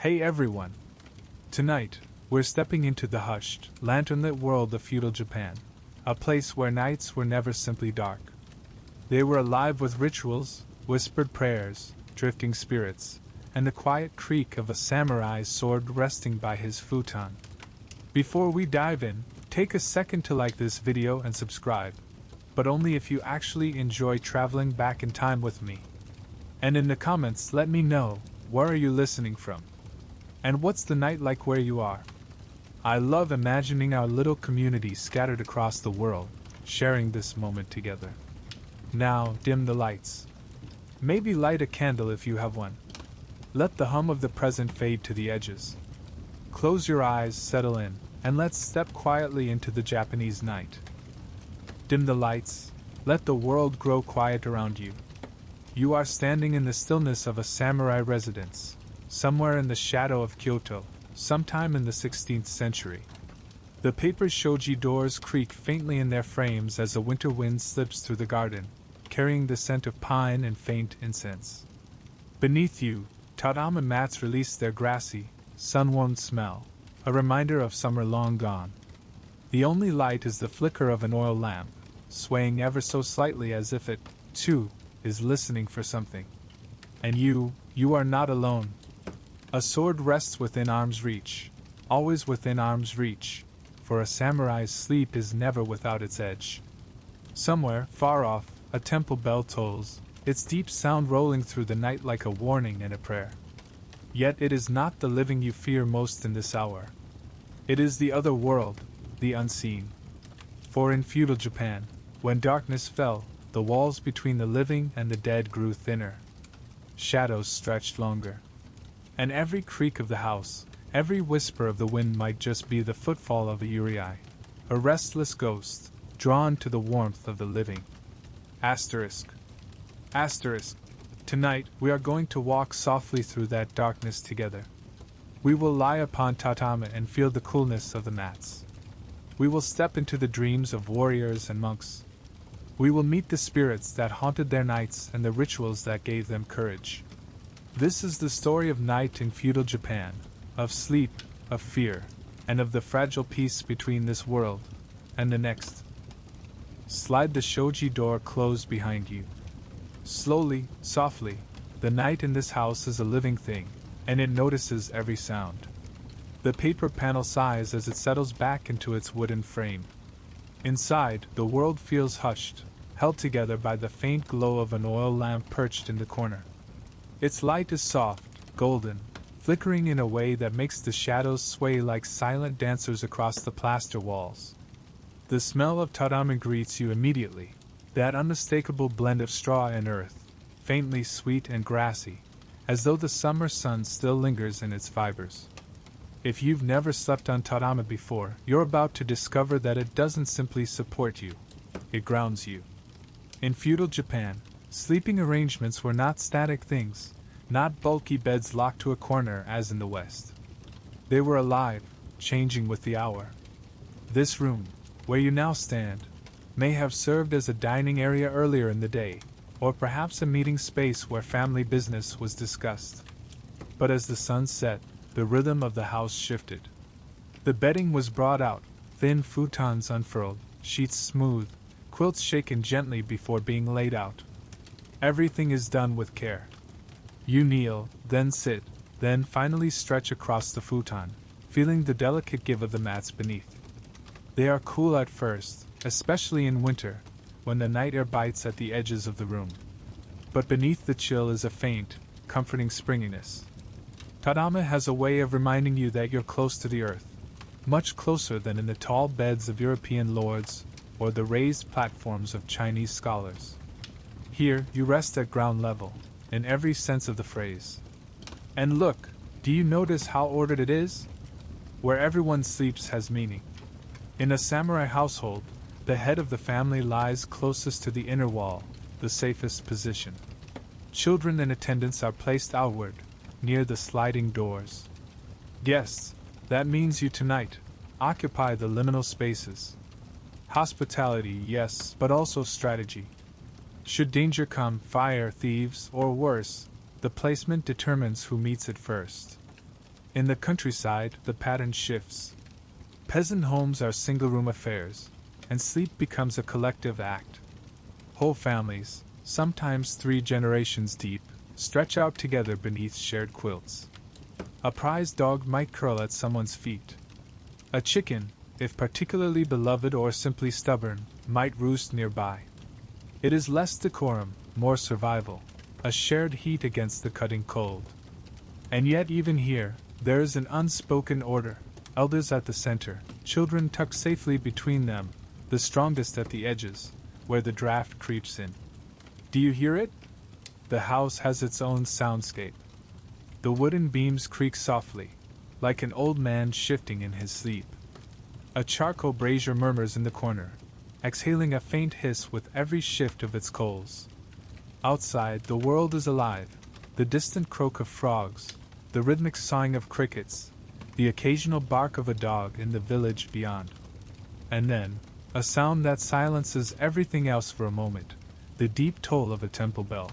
Hey everyone! Tonight, we're stepping into the hushed, lantern-lit world of feudal Japan, a place where nights were never simply dark. They were alive with rituals, whispered prayers, drifting spirits, and the quiet creak of a samurai's sword resting by his futon. Before we dive in, take a second to like this video and subscribe, but only if you actually enjoy traveling back in time with me. And in the comments let me know, where are you listening from? And what's the night like where you are? I love imagining our little community scattered across the world, sharing this moment together. Now, dim the lights. Maybe light a candle if you have one. Let the hum of the present fade to the edges. Close your eyes, settle in, and let's step quietly into the Japanese night. Dim the lights, let the world grow quiet around you. You are standing in the stillness of a samurai residence, somewhere in the shadow of Kyoto, sometime in the 16th century. The paper shoji doors creak faintly in their frames as a winter wind slips through the garden, carrying the scent of pine and faint incense. Beneath you, tatami mats release their grassy, sun-warmed smell, a reminder of summer long gone. The only light is the flicker of an oil lamp, swaying ever so slightly as if it, too, is listening for something. And you are not alone. A sword rests within arm's reach, always within arm's reach, for a samurai's sleep is never without its edge. Somewhere, far off, a temple bell tolls, its deep sound rolling through the night like a warning and a prayer. Yet it is not the living you fear most in this hour. It is the other world, the unseen. For in feudal Japan, when darkness fell, the walls between the living and the dead grew thinner. Shadows stretched longer. And every creak of the house, every whisper of the wind might just be the footfall of a yūrei, a restless ghost, drawn to the warmth of the living. Asterisk. Tonight, we are going to walk softly through that darkness together. We will lie upon tatami and feel the coolness of the mats. We will step into the dreams of warriors and monks. We will meet the spirits that haunted their nights and the rituals that gave them courage. This is the story of night in feudal Japan, of sleep, of fear, and of the fragile peace between this world and the next. Slide the shoji door closed behind you. Slowly, softly, the night in this house is a living thing, and it notices every sound. The paper panel sighs as it settles back into its wooden frame. Inside, the world feels hushed, held together by the faint glow of an oil lamp perched in the corner. Its light is soft, golden, flickering in a way that makes the shadows sway like silent dancers across the plaster walls. The smell of tatami greets you immediately, that unmistakable blend of straw and earth, faintly sweet and grassy, as though the summer sun still lingers in its fibers. If you've never slept on tatami before, you're about to discover that it doesn't simply support you, it grounds you. In feudal Japan, sleeping arrangements were not static things, not bulky beds locked to a corner as in the West. They were alive, changing with the hour. This room, where you now stand, may have served as a dining area earlier in the day, or perhaps a meeting space where family business was discussed. But as the sun set, the rhythm of the house shifted. The bedding was brought out, thin futons unfurled, sheets smoothed, quilts shaken gently before being laid out. Everything is done with care. You kneel, then sit, then finally stretch across the futon, feeling the delicate give of the mats beneath. They are cool at first, especially in winter, when the night air bites at the edges of the room. But beneath the chill is a faint, comforting springiness. Tatami has a way of reminding you that you're close to the earth, much closer than in the tall beds of European lords or the raised platforms of Chinese scholars. Here, you rest at ground level, in every sense of the phrase. And look, do you notice how ordered it is? Where everyone sleeps has meaning. In a samurai household, the head of the family lies closest to the inner wall, the safest position. Children and attendants are placed outward, near the sliding doors. Guests, that means you tonight, occupy the liminal spaces. Hospitality, yes, but also strategy. Should danger come, fire, thieves, or worse, the placement determines who meets it first. In the countryside, the pattern shifts. Peasant homes are single-room affairs, and sleep becomes a collective act. Whole families, sometimes 3 generations deep, stretch out together beneath shared quilts. A prize dog might curl at someone's feet. A chicken, if particularly beloved or simply stubborn, might roost nearby. It is less decorum, more survival, a shared heat against the cutting cold. And yet even here, there is an unspoken order, elders at the center, children tucked safely between them, the strongest at the edges, where the draft creeps in. Do you hear it? The house has its own soundscape. The wooden beams creak softly, like an old man shifting in his sleep. A charcoal brazier murmurs in the corner, exhaling a faint hiss with every shift of its coals. Outside, the world is alive, the distant croak of frogs, the rhythmic sighing of crickets, the occasional bark of a dog in the village beyond. And then, a sound that silences everything else for a moment, the deep toll of a temple bell.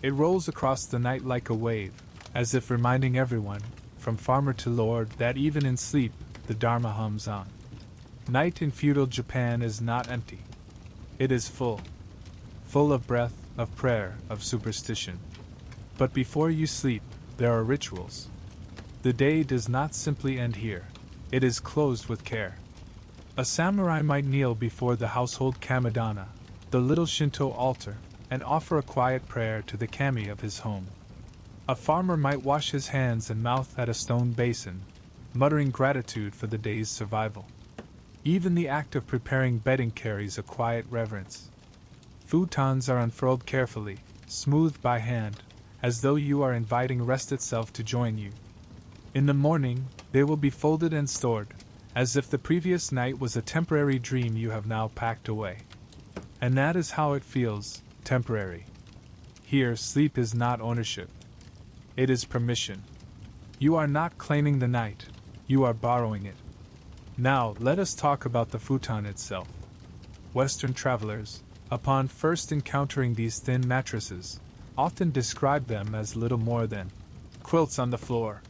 It rolls across the night like a wave, as if reminding everyone, from farmer to lord, that even in sleep, the Dharma hums on. Night in feudal Japan is not empty. It is full. Full of breath, of prayer, of superstition. But before you sleep, there are rituals. The day does not simply end here. It is closed with care. A samurai might kneel before the household kamidana, the little Shinto altar, and offer a quiet prayer to the kami of his home. A farmer might wash his hands and mouth at a stone basin, muttering gratitude for the day's survival. Even the act of preparing bedding carries a quiet reverence. Futons are unfurled carefully, smoothed by hand, as though you are inviting rest itself to join you. In the morning, they will be folded and stored, as if the previous night was a temporary dream you have now packed away. And that is how it feels, temporary. Here, sleep is not ownership. It is permission. You are not claiming the night, you are borrowing it. Now, let us talk about the futon itself. Western travelers, upon first encountering these thin mattresses, often describe them as little more than quilts on the floor.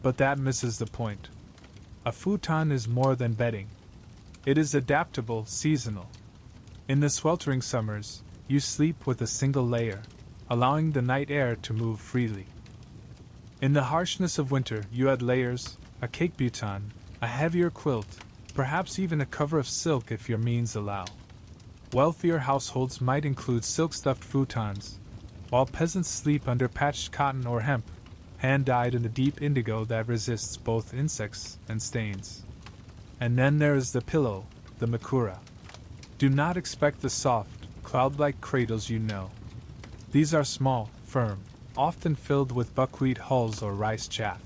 But that misses the point. A futon is more than bedding. It is adaptable, seasonal. In the sweltering summers, you sleep with a single layer, allowing the night air to move freely. In the harshness of winter, you add layers, a cake futon, a heavier quilt, perhaps even a cover of silk if your means allow. Wealthier households might include silk-stuffed futons, while peasants sleep under patched cotton or hemp, hand-dyed in the deep indigo that resists both insects and stains. And then there is the pillow, the makura. Do not expect the soft, cloud-like cradles you know. These are small, firm, often filled with buckwheat hulls or rice chaff.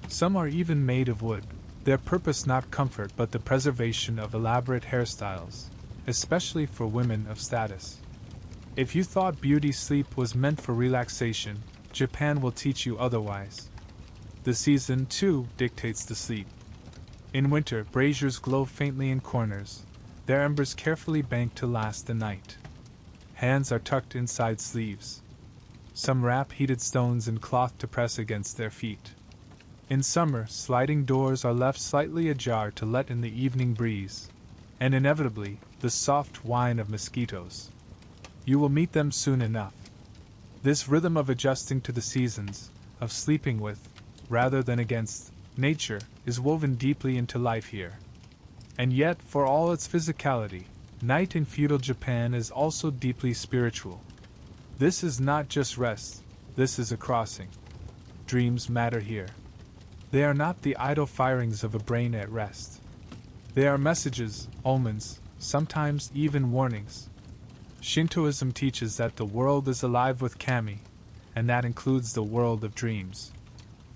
Some are even made of wood, their purpose not comfort but the preservation of elaborate hairstyles, especially for women of status. If you thought beauty sleep was meant for relaxation, Japan will teach you otherwise. The season, too, dictates the sleep. In winter, braziers glow faintly in corners, their embers carefully banked to last the night. Hands are tucked inside sleeves. Some wrap heated stones in cloth to press against their feet. In summer, sliding doors are left slightly ajar to let in the evening breeze, and inevitably, the soft whine of mosquitoes. You will meet them soon enough. This rhythm of adjusting to the seasons, of sleeping with, rather than against, nature, is woven deeply into life here. And yet, for all its physicality, night in feudal Japan is also deeply spiritual. This is not just rest, this is a crossing. Dreams matter here. They are not the idle firings of a brain at rest. They are messages, omens, sometimes even warnings. Shintoism teaches that the world is alive with kami, and that includes the world of dreams.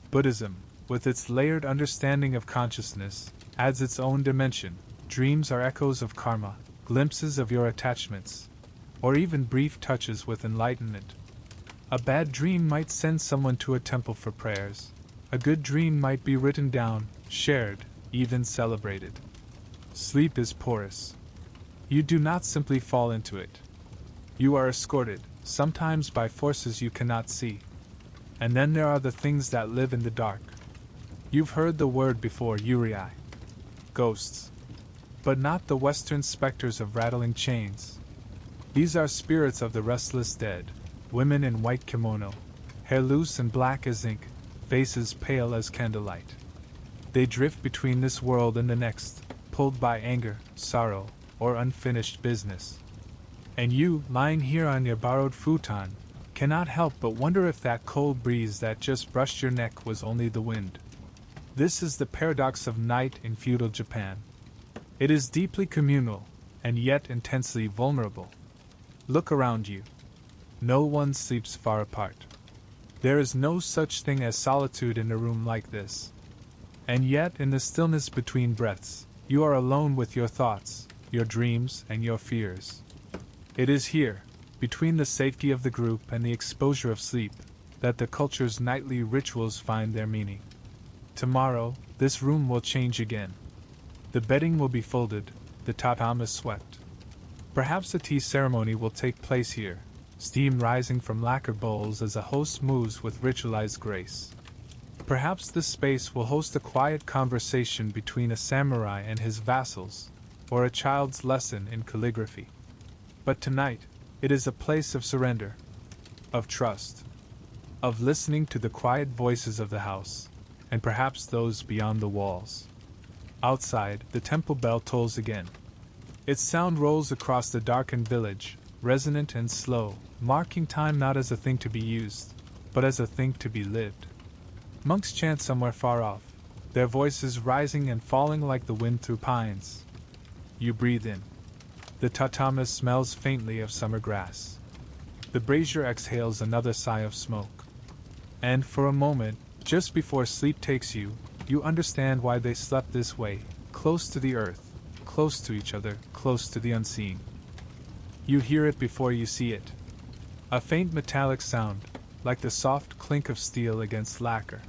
Buddhism, with its layered understanding of consciousness, adds its own dimension. Dreams are echoes of karma, glimpses of your attachments, or even brief touches with enlightenment. A bad dream might send someone to a temple for prayers. A good dream might be written down, shared, even celebrated. Sleep is porous. You do not simply fall into it. You are escorted, sometimes by forces you cannot see. And then there are the things that live in the dark. You've heard the word before, yūrei. Ghosts. But not the Western specters of rattling chains. These are spirits of the restless dead, women in white kimono, hair loose and black as ink, faces pale as candlelight. They drift between this world and the next, pulled by anger, sorrow, or unfinished business. And you, lying here on your borrowed futon, cannot help but wonder if that cold breeze that just brushed your neck was only the wind. This is the paradox of night in feudal Japan. It is deeply communal, and yet intensely vulnerable. Look around you. No one sleeps far apart. There is no such thing as solitude in a room like this. And yet, in the stillness between breaths, you are alone with your thoughts, your dreams, and your fears. It is here, between the safety of the group and the exposure of sleep, that the culture's nightly rituals find their meaning. Tomorrow, this room will change again. The bedding will be folded, the tatami swept. Perhaps a tea ceremony will take place here, steam rising from lacquer bowls as a host moves with ritualized grace. Perhaps this space will host a quiet conversation between a samurai and his vassals, or a child's lesson in calligraphy. But tonight, it is a place of surrender, of trust, of listening to the quiet voices of the house, and perhaps those beyond the walls. Outside, the temple bell tolls again. Its sound rolls across the darkened village, resonant and slow, marking time not as a thing to be used, but as a thing to be lived. Monks chant somewhere far off, their voices rising and falling like the wind through pines. You breathe in. The tatami smells faintly of summer grass. The brazier exhales another sigh of smoke. And for a moment, just before sleep takes you, you understand why they slept this way, close to the earth, close to each other, close to the unseen. You hear it before you see it. A faint metallic sound, like the soft clink of steel against lacquer.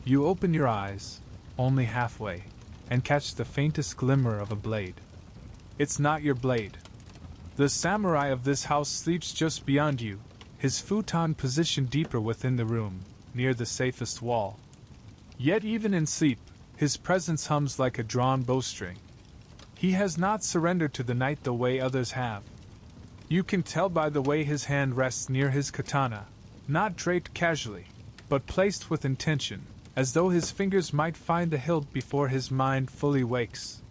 You open your eyes, only halfway, and catch the faintest glimmer of a blade. It's not your blade. The samurai of this house sleeps just beyond you, his futon positioned deeper within the room, near the safest wall. Yet even in sleep, his presence hums like a drawn bowstring. He has not surrendered to the night the way others have. You can tell by the way his hand rests near his katana, not draped casually, but placed with intention, as though his fingers might find the hilt before his mind fully wakes.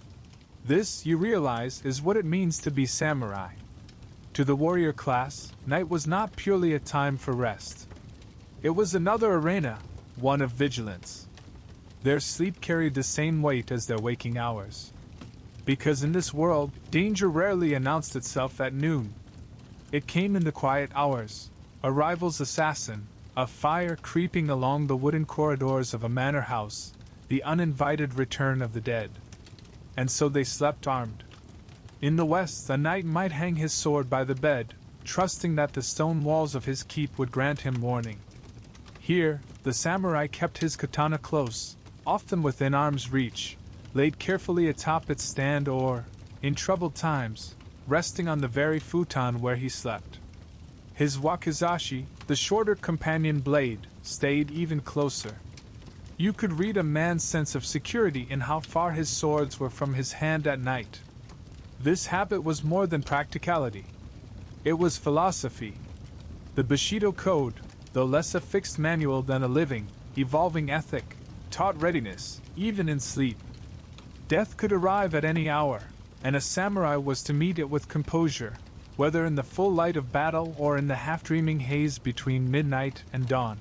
This, you realize, is what it means to be samurai. To the warrior class, night was not purely a time for rest. It was another arena, one of vigilance. Their sleep carried the same weight as their waking hours. Because in this world, danger rarely announced itself at noon. It came in the quiet hours, a rival's assassin, a fire creeping along the wooden corridors of a manor house, the uninvited return of the dead. And so they slept armed. In the West, a knight might hang his sword by the bed, trusting that the stone walls of his keep would grant him warning. Here, the samurai kept his katana close, often within arm's reach, laid carefully atop its stand or, in troubled times, resting on the very futon where he slept. His wakizashi, the shorter companion blade, stayed even closer. You could read a man's sense of security in how far his swords were from his hand at night. This habit was more than practicality. It was philosophy. The Bushido Code, though less a fixed manual than a living, evolving ethic, taught readiness, even in sleep. Death could arrive at any hour, and a samurai was to meet it with composure, whether in the full light of battle or in the half-dreaming haze between midnight and dawn.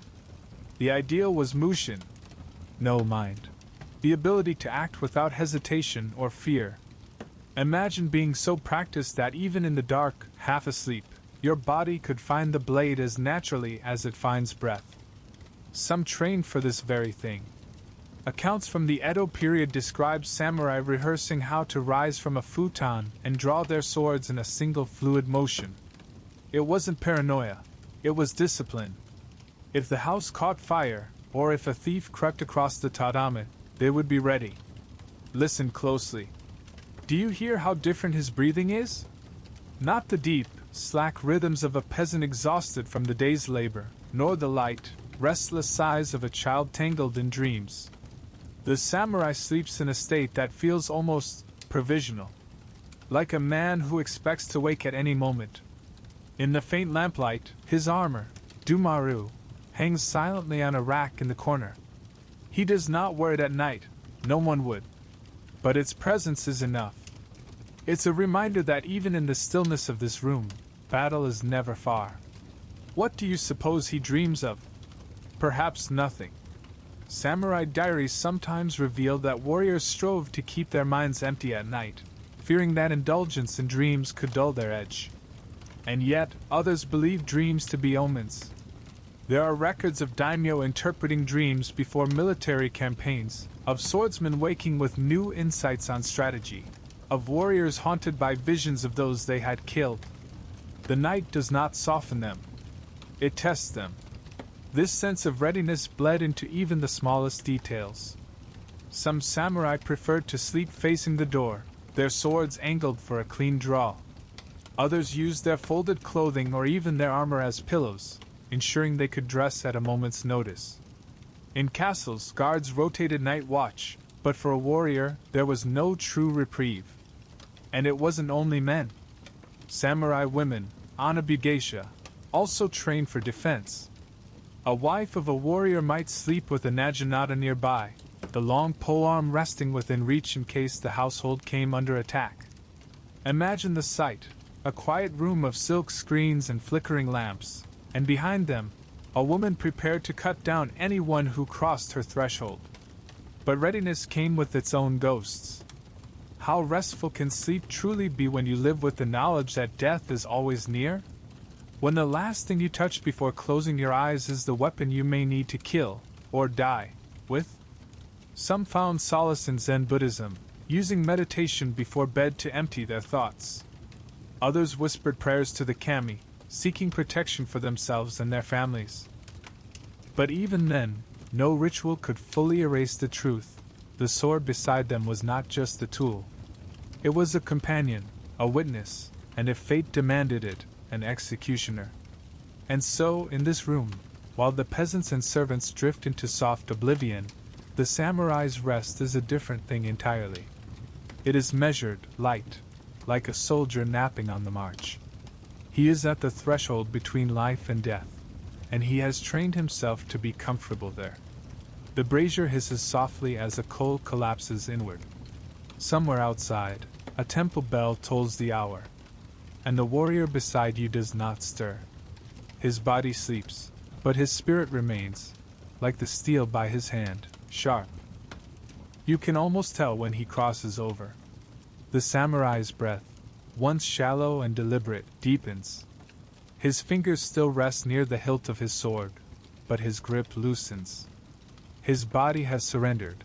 The ideal was mushin, no mind, the ability to act without hesitation or fear. Imagine being so practiced that even in the dark, half asleep, your body could find the blade as naturally as it finds breath. Some trained for this very thing. Accounts from the Edo period describe samurai rehearsing how to rise from a futon and draw their swords in a single fluid motion. It wasn't paranoia, it was discipline. If the house caught fire, or if a thief crept across the tatami, they would be ready. Listen closely. Do you hear how different his breathing is? Not the deep, slack rhythms of a peasant exhausted from the day's labor, nor the light, restless sighs of a child tangled in dreams. The samurai sleeps in a state that feels almost provisional, like a man who expects to wake at any moment. In the faint lamplight, his armor, dumaru, hangs silently on a rack in the corner. He does not wear it at night, no one would. But its presence is enough. It's a reminder that even in the stillness of this room, battle is never far. What do you suppose he dreams of? Perhaps nothing. Samurai diaries sometimes reveal that warriors strove to keep their minds empty at night, fearing that indulgence in dreams could dull their edge. And yet, others believe dreams to be omens. There are records of daimyo interpreting dreams before military campaigns, of swordsmen waking with new insights on strategy, of warriors haunted by visions of those they had killed. The night does not soften them. It tests them. This sense of readiness bled into even the smallest details. Some samurai preferred to sleep facing the door, their swords angled for a clean draw. Others used their folded clothing or even their armor as pillows, ensuring they could dress at a moment's notice. In castles, guards rotated night watch, but for a warrior, there was no true reprieve. And it wasn't only men. Samurai women, anabigeisha, also trained for defense. A wife of a warrior might sleep with a naginata nearby, the long polearm resting within reach in case the household came under attack. Imagine the sight, a quiet room of silk screens and flickering lamps, and behind them, a woman prepared to cut down anyone who crossed her threshold. But readiness came with its own ghosts. How restful can sleep truly be when you live with the knowledge that death is always near? When the last thing you touch before closing your eyes is the weapon you may need to kill, or die, with? Some found solace in Zen Buddhism, using meditation before bed to empty their thoughts. Others whispered prayers to the kami, seeking protection for themselves and their families. But even then, no ritual could fully erase the truth. The sword beside them was not just a tool. It was a companion, a witness, and if fate demanded it, an executioner. And so, in this room, while the peasants and servants drift into soft oblivion, the samurai's rest is a different thing entirely. It is measured, light, like a soldier napping on the march. He is at the threshold between life and death, and he has trained himself to be comfortable there. The brazier hisses softly as a coal collapses inward. Somewhere outside, a temple bell tolls the hour, and the warrior beside you does not stir. His body sleeps, but his spirit remains, like the steel by his hand, sharp. You can almost tell when he crosses over. The samurai's breath, once shallow and deliberate, deepens. His fingers still rest near the hilt of his sword, but his grip loosens. His body has surrendered,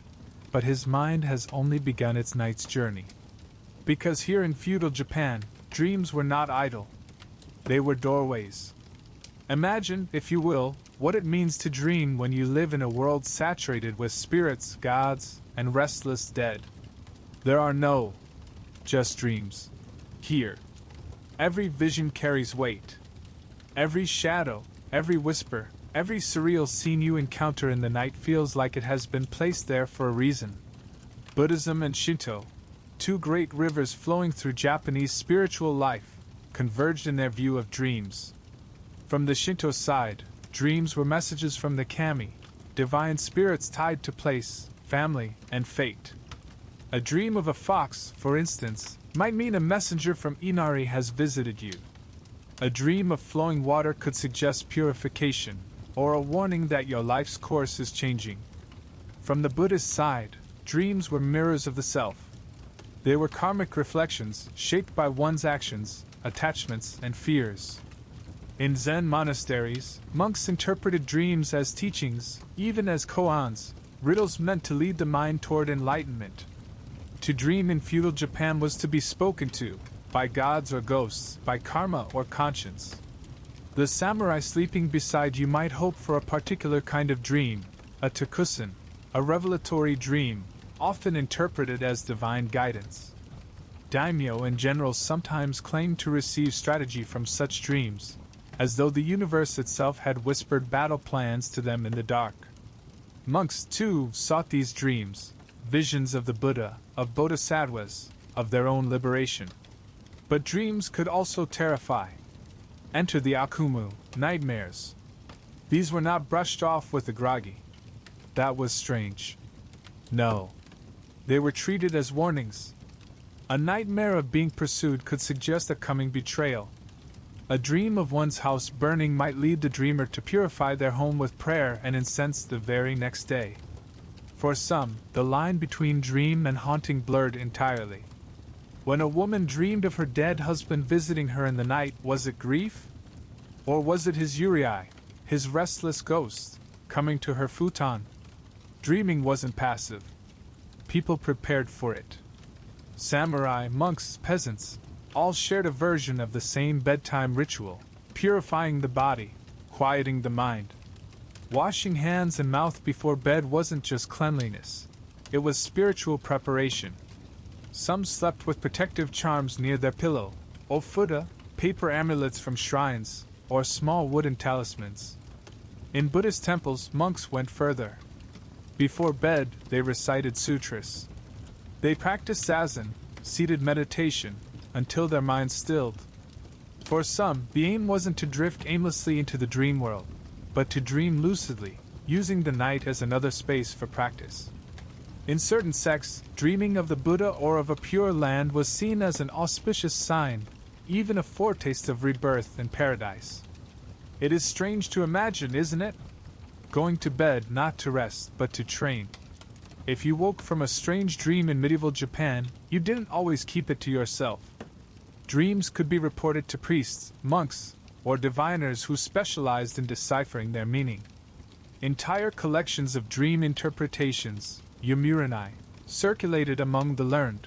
but his mind has only begun its night's journey. Because here in feudal Japan, dreams were not idle. They were doorways. Imagine, if you will, what it means to dream when you live in a world saturated with spirits, gods, and restless dead. There are no just dreams. Here, every vision carries weight. Every shadow, every whisper, every surreal scene you encounter in the night feels like it has been placed there for a reason. Buddhism and Shinto, two great rivers flowing through Japanese spiritual life, converged in their view of dreams. From the Shinto side, dreams were messages from the kami, divine spirits tied to place, family, and fate. A dream of a fox, for instance, might mean a messenger from Inari has visited you. A dream of flowing water could suggest purification, or a warning that your life's course is changing. From the Buddhist side, dreams were mirrors of the self. They were karmic reflections, shaped by one's actions, attachments, and fears. In Zen monasteries, monks interpreted dreams as teachings, even as koans, riddles meant to lead the mind toward enlightenment. To dream in feudal Japan was to be spoken to, by gods or ghosts, by karma or conscience. The samurai sleeping beside you might hope for a particular kind of dream, a takusen, a revelatory dream, often interpreted as divine guidance. Daimyo and generals sometimes claimed to receive strategy from such dreams, as though the universe itself had whispered battle plans to them in the dark. Monks, too, sought these dreams, visions of the Buddha, of bodhisattvas, of their own liberation. But dreams could also terrify. Enter the akumu, nightmares. These were not brushed off with the groggy. That was strange. No. They were treated as warnings. A nightmare of being pursued could suggest a coming betrayal. A dream of one's house burning might lead the dreamer to purify their home with prayer and incense the very next day. For some, the line between dream and haunting blurred entirely. When a woman dreamed of her dead husband visiting her in the night, was it grief? Or was it his yūrei, his restless ghost, coming to her futon? Dreaming wasn't passive. People prepared for it. Samurai, monks, peasants, all shared a version of the same bedtime ritual, purifying the body, quieting the mind. Washing hands and mouth before bed wasn't just cleanliness, it was spiritual preparation. Some slept with protective charms near their pillow, ofuda, paper amulets from shrines, or small wooden talismans. In Buddhist temples, monks went further. Before bed, they recited sutras. They practiced zazen, seated meditation, until their minds stilled. For some, the aim wasn't to drift aimlessly into the dream world, but to dream lucidly, using the night as another space for practice. In certain sects, dreaming of the Buddha or of a pure land was seen as an auspicious sign, even a foretaste of rebirth in paradise. It is strange to imagine, isn't it? Going to bed not to rest, but to train. If you woke from a strange dream in medieval Japan, you didn't always keep it to yourself. Dreams could be reported to priests, monks, or diviners who specialized in deciphering their meaning. Entire collections of dream interpretations, yūrei, circulated among the learned.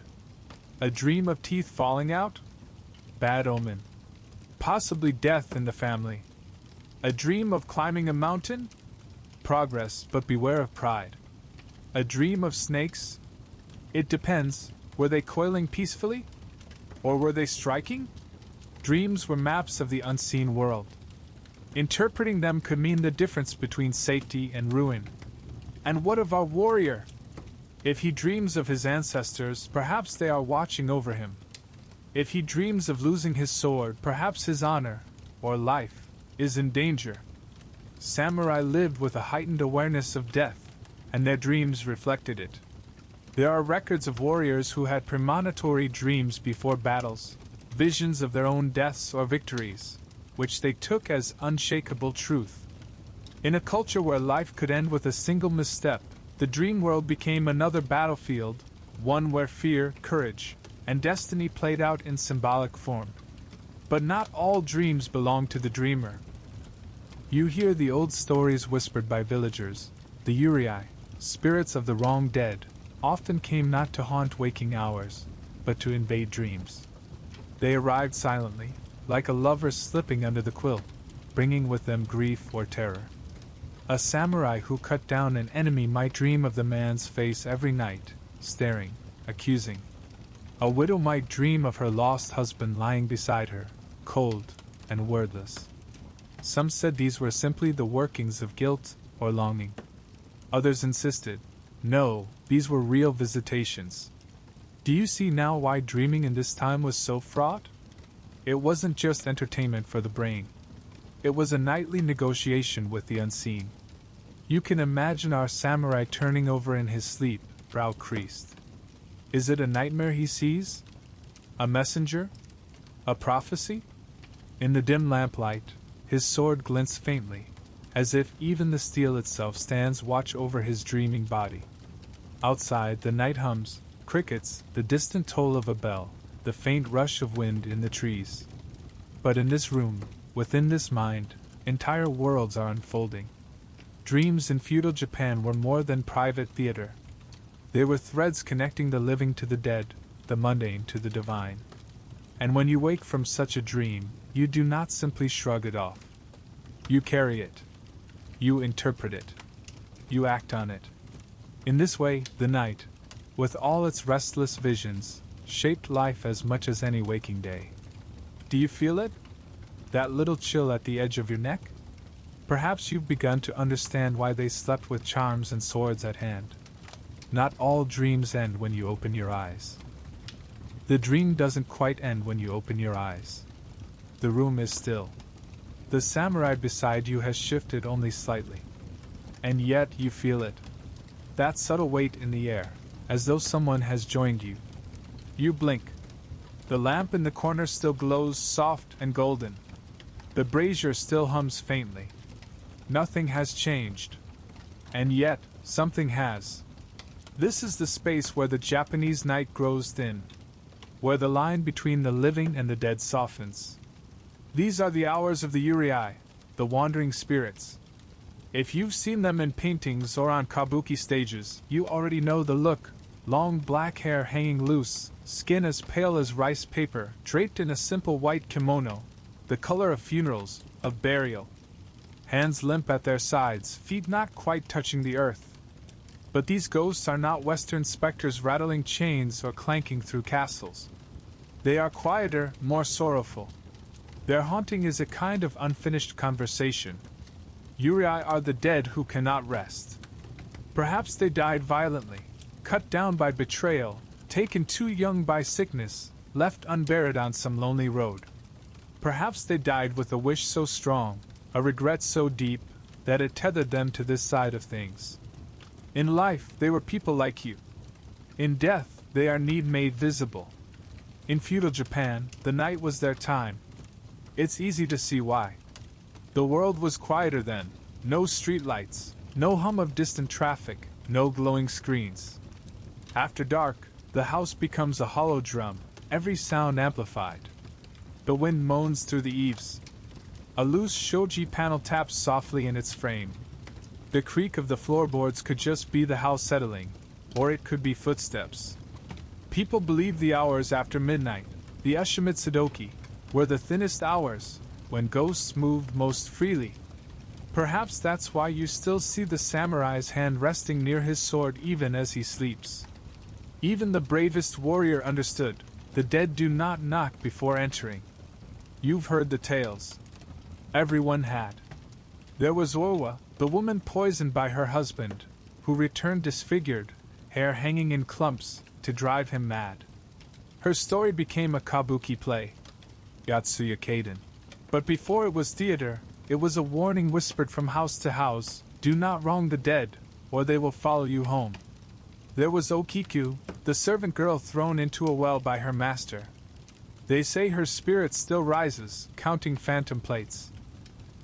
A dream of teeth falling out? Bad omen. Possibly death in the family. A dream of climbing a mountain? Progress, but beware of pride. A dream of snakes? It depends. Were they coiling peacefully? Or were they striking? Dreams were maps of the unseen world. Interpreting them could mean the difference between safety and ruin. And what of our warrior? If he dreams of his ancestors, perhaps they are watching over him. If he dreams of losing his sword, perhaps his honor, or life, is in danger. Samurai lived with a heightened awareness of death, and their dreams reflected it. There are records of warriors who had premonitory dreams before battles, visions of their own deaths or victories, which they took as unshakable truth. In a culture where life could end with a single misstep, the dream world became another battlefield, one where fear, courage, and destiny played out in symbolic form. But not all dreams belong to the dreamer. You hear the old stories whispered by villagers. The yūrei, spirits of the wrong dead, often came not to haunt waking hours, but to invade dreams. They arrived silently, like a lover slipping under the quilt, bringing with them grief or terror. A samurai who cut down an enemy might dream of the man's face every night, staring, accusing. A widow might dream of her lost husband lying beside her, cold and wordless. Some said these were simply the workings of guilt or longing. Others insisted, no, these were real visitations. Do you see now why dreaming in this time was so fraught? It wasn't just entertainment for the brain. It was a nightly negotiation with the unseen. You can imagine our samurai turning over in his sleep, brow creased. Is it a nightmare he sees? A messenger? A prophecy? In the dim lamplight, his sword glints faintly, as if even the steel itself stands watch over his dreaming body. Outside, the night hums, crickets, the distant toll of a bell, the faint rush of wind in the trees. But in this room, within this mind, entire worlds are unfolding. Dreams in feudal Japan were more than private theater. They were threads connecting the living to the dead, the mundane to the divine. And when you wake from such a dream, you do not simply shrug it off. You carry it. You interpret it. You act on it. In this way, the night, with all its restless visions, shaped life as much as any waking day. Do you feel it? That little chill at the edge of your neck? Perhaps you've begun to understand why they slept with charms and swords at hand. Not all dreams end when you open your eyes. The dream doesn't quite end when you open your eyes. The room is still. The samurai beside you has shifted only slightly. And yet you feel it. That subtle weight in the air, as though someone has joined you. You blink. The lamp in the corner still glows soft and golden. The brazier still hums faintly. Nothing has changed. And yet, something has. This is the space where the Japanese night grows thin, where the line between the living and the dead softens. These are the hours of the yūrei, the wandering spirits. If you've seen them in paintings or on kabuki stages, you already know the look: long black hair hanging loose, skin as pale as rice paper, draped in a simple white kimono, the color of funerals, of burial. Hands limp at their sides, feet not quite touching the earth. But these ghosts are not Western specters rattling chains or clanking through castles. They are quieter, more sorrowful. Their haunting is a kind of unfinished conversation. Yūrei are the dead who cannot rest. Perhaps they died violently, cut down by betrayal, taken too young by sickness, left unburied on some lonely road. Perhaps they died with a wish so strong, a regret so deep, that it tethered them to this side of things. In life, they were people like you. In death, they are need made visible. In feudal Japan, the night was their time. It's easy to see why. The world was quieter then, no streetlights, no hum of distant traffic, no glowing screens. After dark, the house becomes a hollow drum, every sound amplified. The wind moans through the eaves. A loose shoji panel taps softly in its frame. The creak of the floorboards could just be the house settling, or it could be footsteps. People believe the hours after midnight, the Ushimitsudoki, were the thinnest hours, when ghosts moved most freely. Perhaps that's why you still see the samurai's hand resting near his sword even as he sleeps. Even the bravest warrior understood, the dead do not knock before entering. You've heard the tales. Everyone had. There was Orwa, the woman poisoned by her husband, who returned disfigured, hair hanging in clumps, to drive him mad. Her story became a kabuki play, Yatsuya Kaiden. But before it was theater, it was a warning whispered from house to house: do not wrong the dead, or they will follow you home. There was Okiku, the servant girl thrown into a well by her master. They say her spirit still rises, counting phantom plates.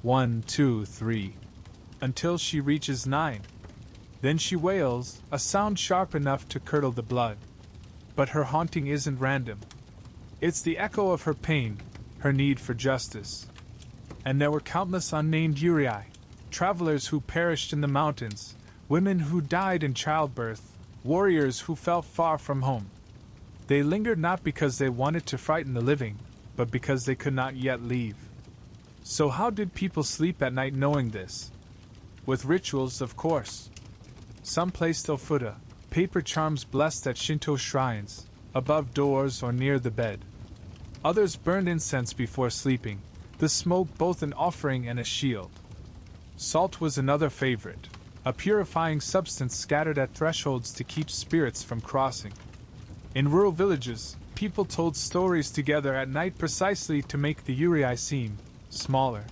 1, 2, 3. Until she reaches 9. Then she wails, a sound sharp enough to curdle the blood. But her haunting isn't random. It's the echo of her pain, her need for justice. And there were countless unnamed yūrei, travelers who perished in the mountains, women who died in childbirth, warriors who felt far from home. They lingered not because they wanted to frighten the living, but because they could not yet leave. So how did people sleep at night knowing this? With rituals, of course. Some placed ofuda, paper charms blessed at Shinto shrines, above doors or near the bed. Others burned incense before sleeping, the smoke both an offering and a shield. Salt was another favorite, a purifying substance scattered at thresholds to keep spirits from crossing. In rural villages, people told stories together at night precisely to make the yūrei seem smaller,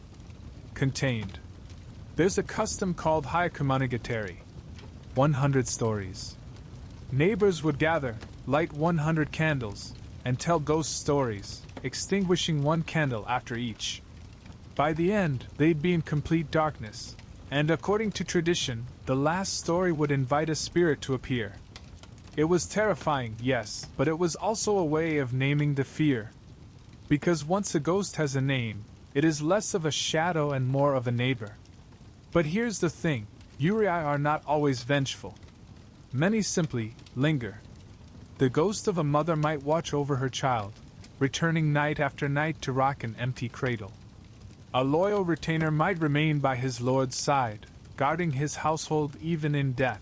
contained. There's a custom called Hyakumonogatari, 100 stories. Neighbors would gather, light 100 candles, and tell ghost stories, extinguishing one candle after each. By the end, they'd be in complete darkness, and according to tradition, the last story would invite a spirit to appear. It was terrifying, yes, but it was also a way of naming the fear. Because once a ghost has a name, it is less of a shadow and more of a neighbor. But here's the thing, yūrei are not always vengeful. Many simply linger. The ghost of a mother might watch over her child, returning night after night to rock an empty cradle. A loyal retainer might remain by his lord's side, guarding his household even in death.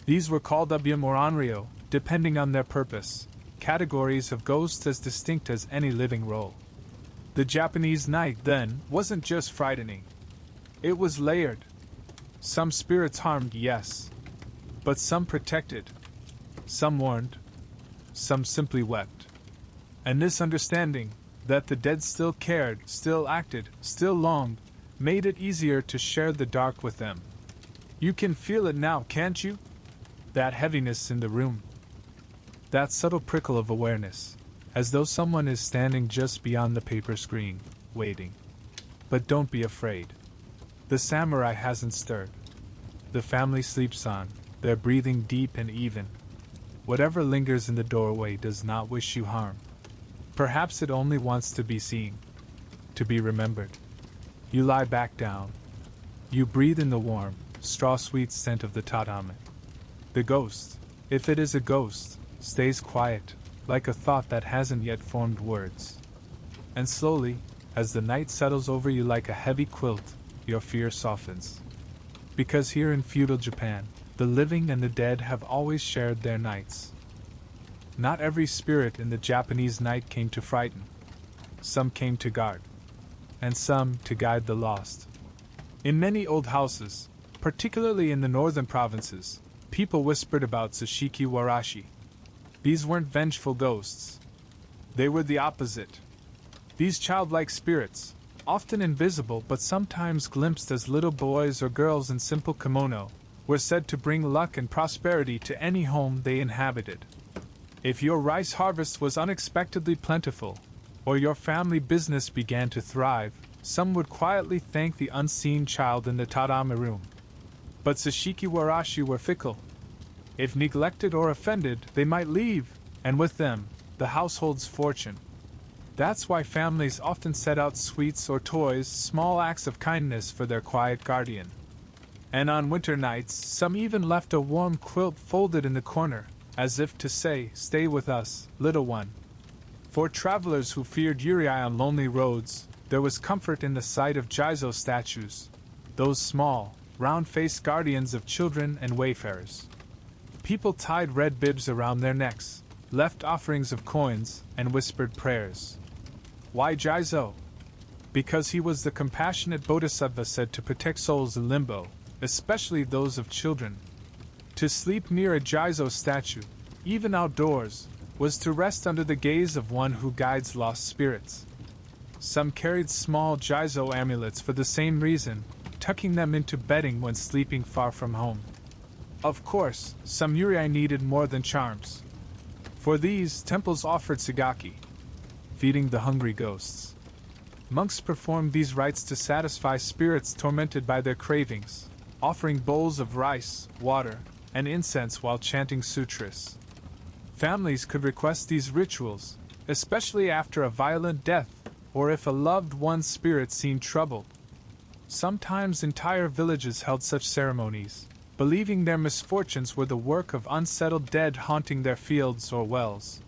These were called abyum or onryo, depending on their purpose, categories of ghosts as distinct as any living role. The Japanese night, then, wasn't just frightening. It was layered. Some spirits harmed, yes, but some protected, some warned, some simply wept. And this understanding, that the dead still cared, still acted, still longed, made it easier to share the dark with them. You can feel it now, can't you? That heaviness in the room. That subtle prickle of awareness, as though someone is standing just beyond the paper screen, waiting. But don't be afraid. The samurai hasn't stirred. The family sleeps on, their breathing deep and even. Whatever lingers in the doorway does not wish you harm. Perhaps it only wants to be seen, to be remembered. You lie back down. You breathe in the warm, straw-sweet scent of the tatami. The ghost, if it is a ghost, stays quiet, like a thought that hasn't yet formed words. And slowly, as the night settles over you like a heavy quilt, your fear softens. Because here in feudal Japan, the living and the dead have always shared their nights. Not every spirit in the Japanese night came to frighten. Some came to guard, and some to guide the lost. In many old houses, particularly in the northern provinces, people whispered about Tsushiki Warashi. These weren't vengeful ghosts. They were the opposite. These childlike spirits, often invisible but sometimes glimpsed as little boys or girls in simple kimono, were said to bring luck and prosperity to any home they inhabited. If your rice harvest was unexpectedly plentiful, or your family business began to thrive, some would quietly thank the unseen child in the tatami room. But Tsushiki Warashi were fickle. If neglected or offended, they might leave, and with them, the household's fortune. That's why families often set out sweets or toys, small acts of kindness for their quiet guardian. And on winter nights, some even left a warm quilt folded in the corner, as if to say, "Stay with us, little one." For travelers who feared yūrei on lonely roads, there was comfort in the sight of jizo statues, those small, round-faced guardians of children and wayfarers. People tied red bibs around their necks, left offerings of coins, and whispered prayers. Why jizo? Because he was the compassionate bodhisattva said to protect souls in limbo, especially those of children. To sleep near a jizo statue, even outdoors, was to rest under the gaze of one who guides lost spirits. Some carried small jizo amulets for the same reason, tucking them into bedding when sleeping far from home. Of course, some yūrei needed more than charms. For these, temples offered sagaki, feeding the hungry ghosts. Monks performed these rites to satisfy spirits tormented by their cravings, offering bowls of rice, water, and incense while chanting sutras. Families could request these rituals, especially after a violent death, or if a loved one's spirit seemed troubled. Sometimes entire villages held such ceremonies, believing their misfortunes were the work of unsettled dead haunting their fields or wells.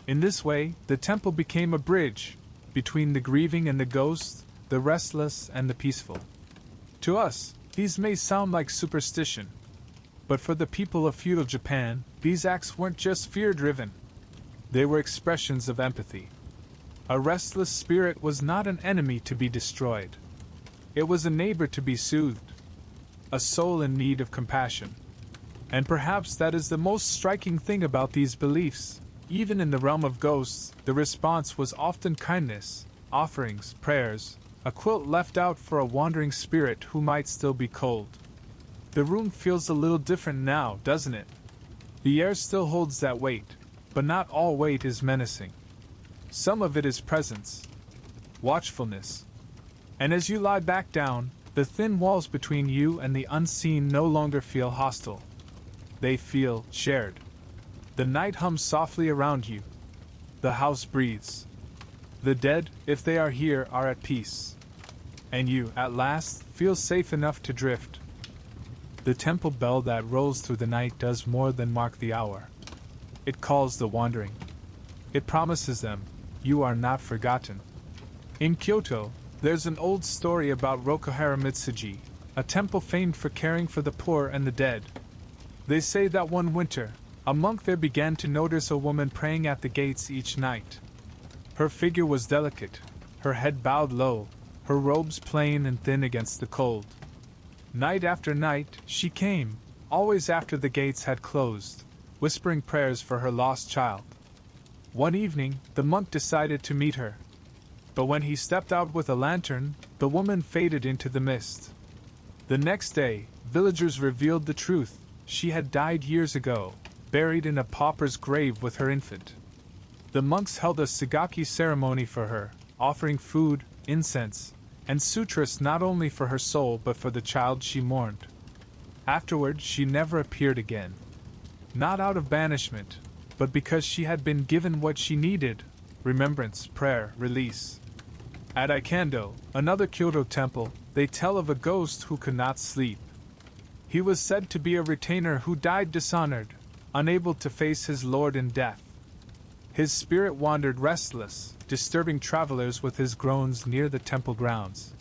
In this way, the temple became a bridge between the grieving and the ghosts, the restless and the peaceful. To us, these may sound like superstition, but for the people of feudal Japan, these acts weren't just fear-driven. They were expressions of empathy. A restless spirit was not an enemy to be destroyed. It was a neighbor to be soothed, a soul in need of compassion. And perhaps that is the most striking thing about these beliefs. Even in the realm of ghosts, the response was often kindness, offerings, prayers, a quilt left out for a wandering spirit who might still be cold. The room feels a little different now, doesn't it? The air still holds that weight, but not all weight is menacing. Some of it is presence, watchfulness. And as you lie back down, the thin walls between you and the unseen no longer feel hostile. They feel shared. The night hums softly around you. The house breathes. The dead, if they are here, are at peace. And you, at last, feel safe enough to drift. The temple bell that rolls through the night does more than mark the hour. It calls the wandering. It promises them, you are not forgotten. In Kyoto, there's an old story about Rokuhara Mitsuji, a temple famed for caring for the poor and the dead. They say that one winter, a monk there began to notice a woman praying at the gates each night. Her figure was delicate, her head bowed low, her robes plain and thin against the cold. Night after night, she came, always after the gates had closed, whispering prayers for her lost child. One evening, the monk decided to meet her. But when he stepped out with a lantern, the woman faded into the mist. The next day, villagers revealed the truth. She had died years ago, buried in a pauper's grave with her infant. The monks held a sigaki ceremony for her, offering food, incense, and sutras not only for her soul but for the child she mourned. Afterward, she never appeared again. Not out of banishment, but because she had been given what she needed: remembrance, prayer, release. At Ikando, another Kyoto temple, they tell of a ghost who could not sleep. He was said to be a retainer who died dishonored, unable to face his lord in death. His spirit wandered restless, disturbing travelers with his groans near the temple grounds.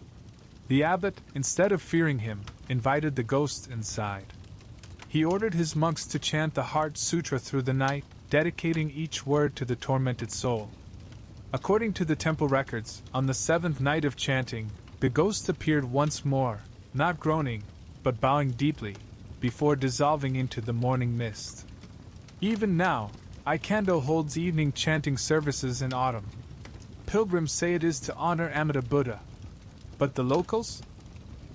The abbot, instead of fearing him, invited the ghost inside. He ordered his monks to chant the Heart Sutra through the night, dedicating each word to the tormented soul. According to the temple records, on the seventh night of chanting, the ghost appeared once more, not groaning, but bowing deeply, before dissolving into the morning mist. Even now, Ikando holds evening chanting services in autumn. Pilgrims say it is to honor Amida Buddha. But the locals?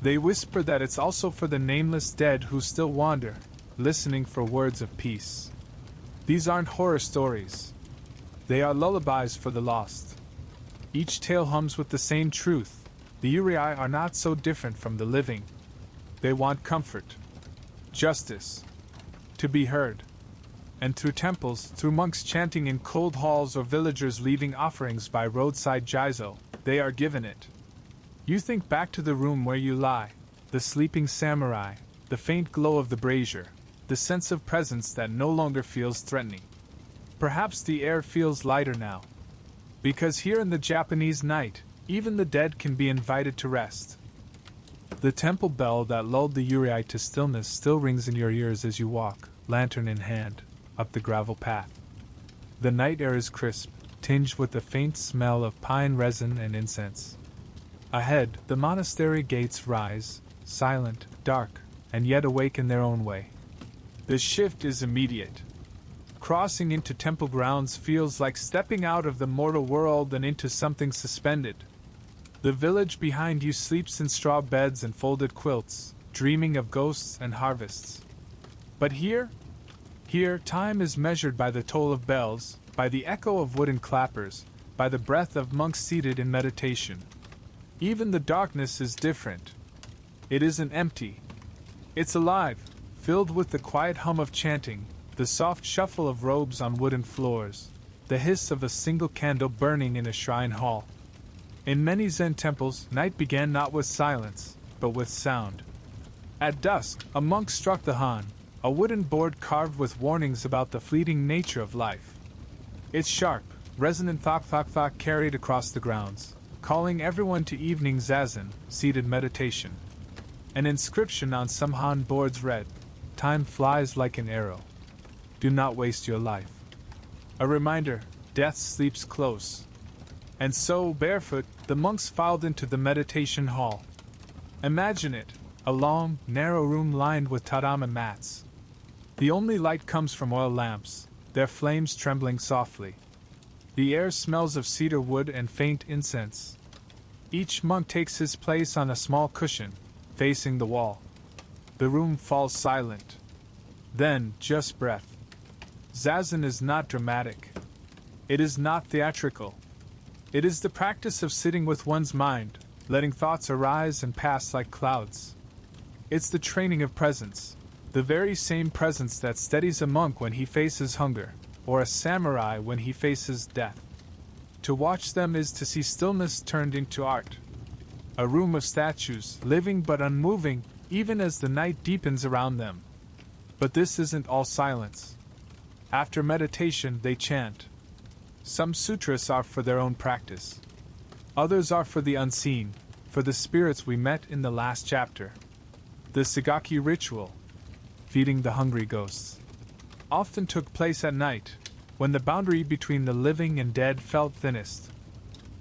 They whisper that it's also for the nameless dead who still wander, listening for words of peace. These aren't horror stories. They are lullabies for the lost. Each tale hums with the same truth: the yūrei are not so different from the living. They want comfort, justice, to be heard. And through temples, through monks chanting in cold halls or villagers leaving offerings by roadside jizo, they are given it. You think back to the room where you lie, the sleeping samurai, the faint glow of the brazier, the sense of presence that no longer feels threatening. Perhaps the air feels lighter now. Because here in the Japanese night, even the dead can be invited to rest. The temple bell that lulled the yūrei to stillness still rings in your ears as you walk, lantern in hand, up the gravel path. The night air is crisp, tinged with the faint smell of pine resin and incense. Ahead, the monastery gates rise, silent, dark, and yet awake in their own way. The shift is immediate. Crossing into temple grounds feels like stepping out of the mortal world and into something suspended. The village behind you sleeps in straw beds and folded quilts, dreaming of ghosts and harvests. But here, time is measured by the toll of bells, by the echo of wooden clappers, by the breath of monks seated in meditation. Even the darkness is different. It isn't empty. It's alive, filled with the quiet hum of chanting, the soft shuffle of robes on wooden floors, the hiss of a single candle burning in a shrine hall. In many Zen temples, night began not with silence, but with sound. At dusk, a monk struck the han, a wooden board carved with warnings about the fleeting nature of life. Its sharp, resonant thok carried across the grounds, calling everyone to evening zazen, seated meditation. An inscription on some han boards read, "Time flies like an arrow. Do not waste your life." A reminder, death sleeps close. And so, barefoot, the monks filed into the meditation hall. Imagine it, a long, narrow room lined with tatami mats. The only light comes from oil lamps, their flames trembling softly. The air smells of cedar wood and faint incense. Each monk takes his place on a small cushion, facing the wall. The room falls silent. Then, just breath. Zazen is not dramatic. It is not theatrical. It is the practice of sitting with one's mind, letting thoughts arise and pass like clouds. It's the training of presence, the very same presence that steadies a monk when he faces hunger, or a samurai when he faces death. To watch them is to see stillness turned into art. A room of statues, living but unmoving, even as the night deepens around them. But this isn't all silence. After meditation, they chant. Some sutras are for their own practice. Others are for the unseen, for the spirits we met in the last chapter. The sigaki ritual, feeding the hungry ghosts, often took place at night, when the boundary between the living and dead felt thinnest.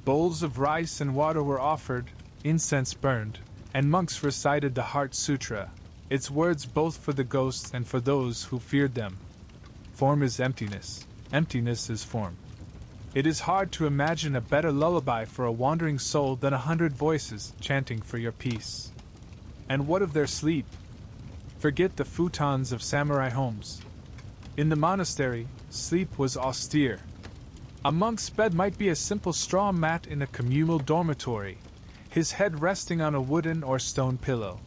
Bowls of rice and water were offered, incense burned, and monks recited the Heart Sutra, its words both for the ghosts and for those who feared them. Form is emptiness, emptiness is form. It is hard to imagine a better lullaby for a wandering soul than 100 voices chanting for your peace. And what of their sleep? Forget the futons of samurai homes. In the monastery, sleep was austere. A monk's bed might be a simple straw mat in a communal dormitory, his head resting on a wooden or stone pillow.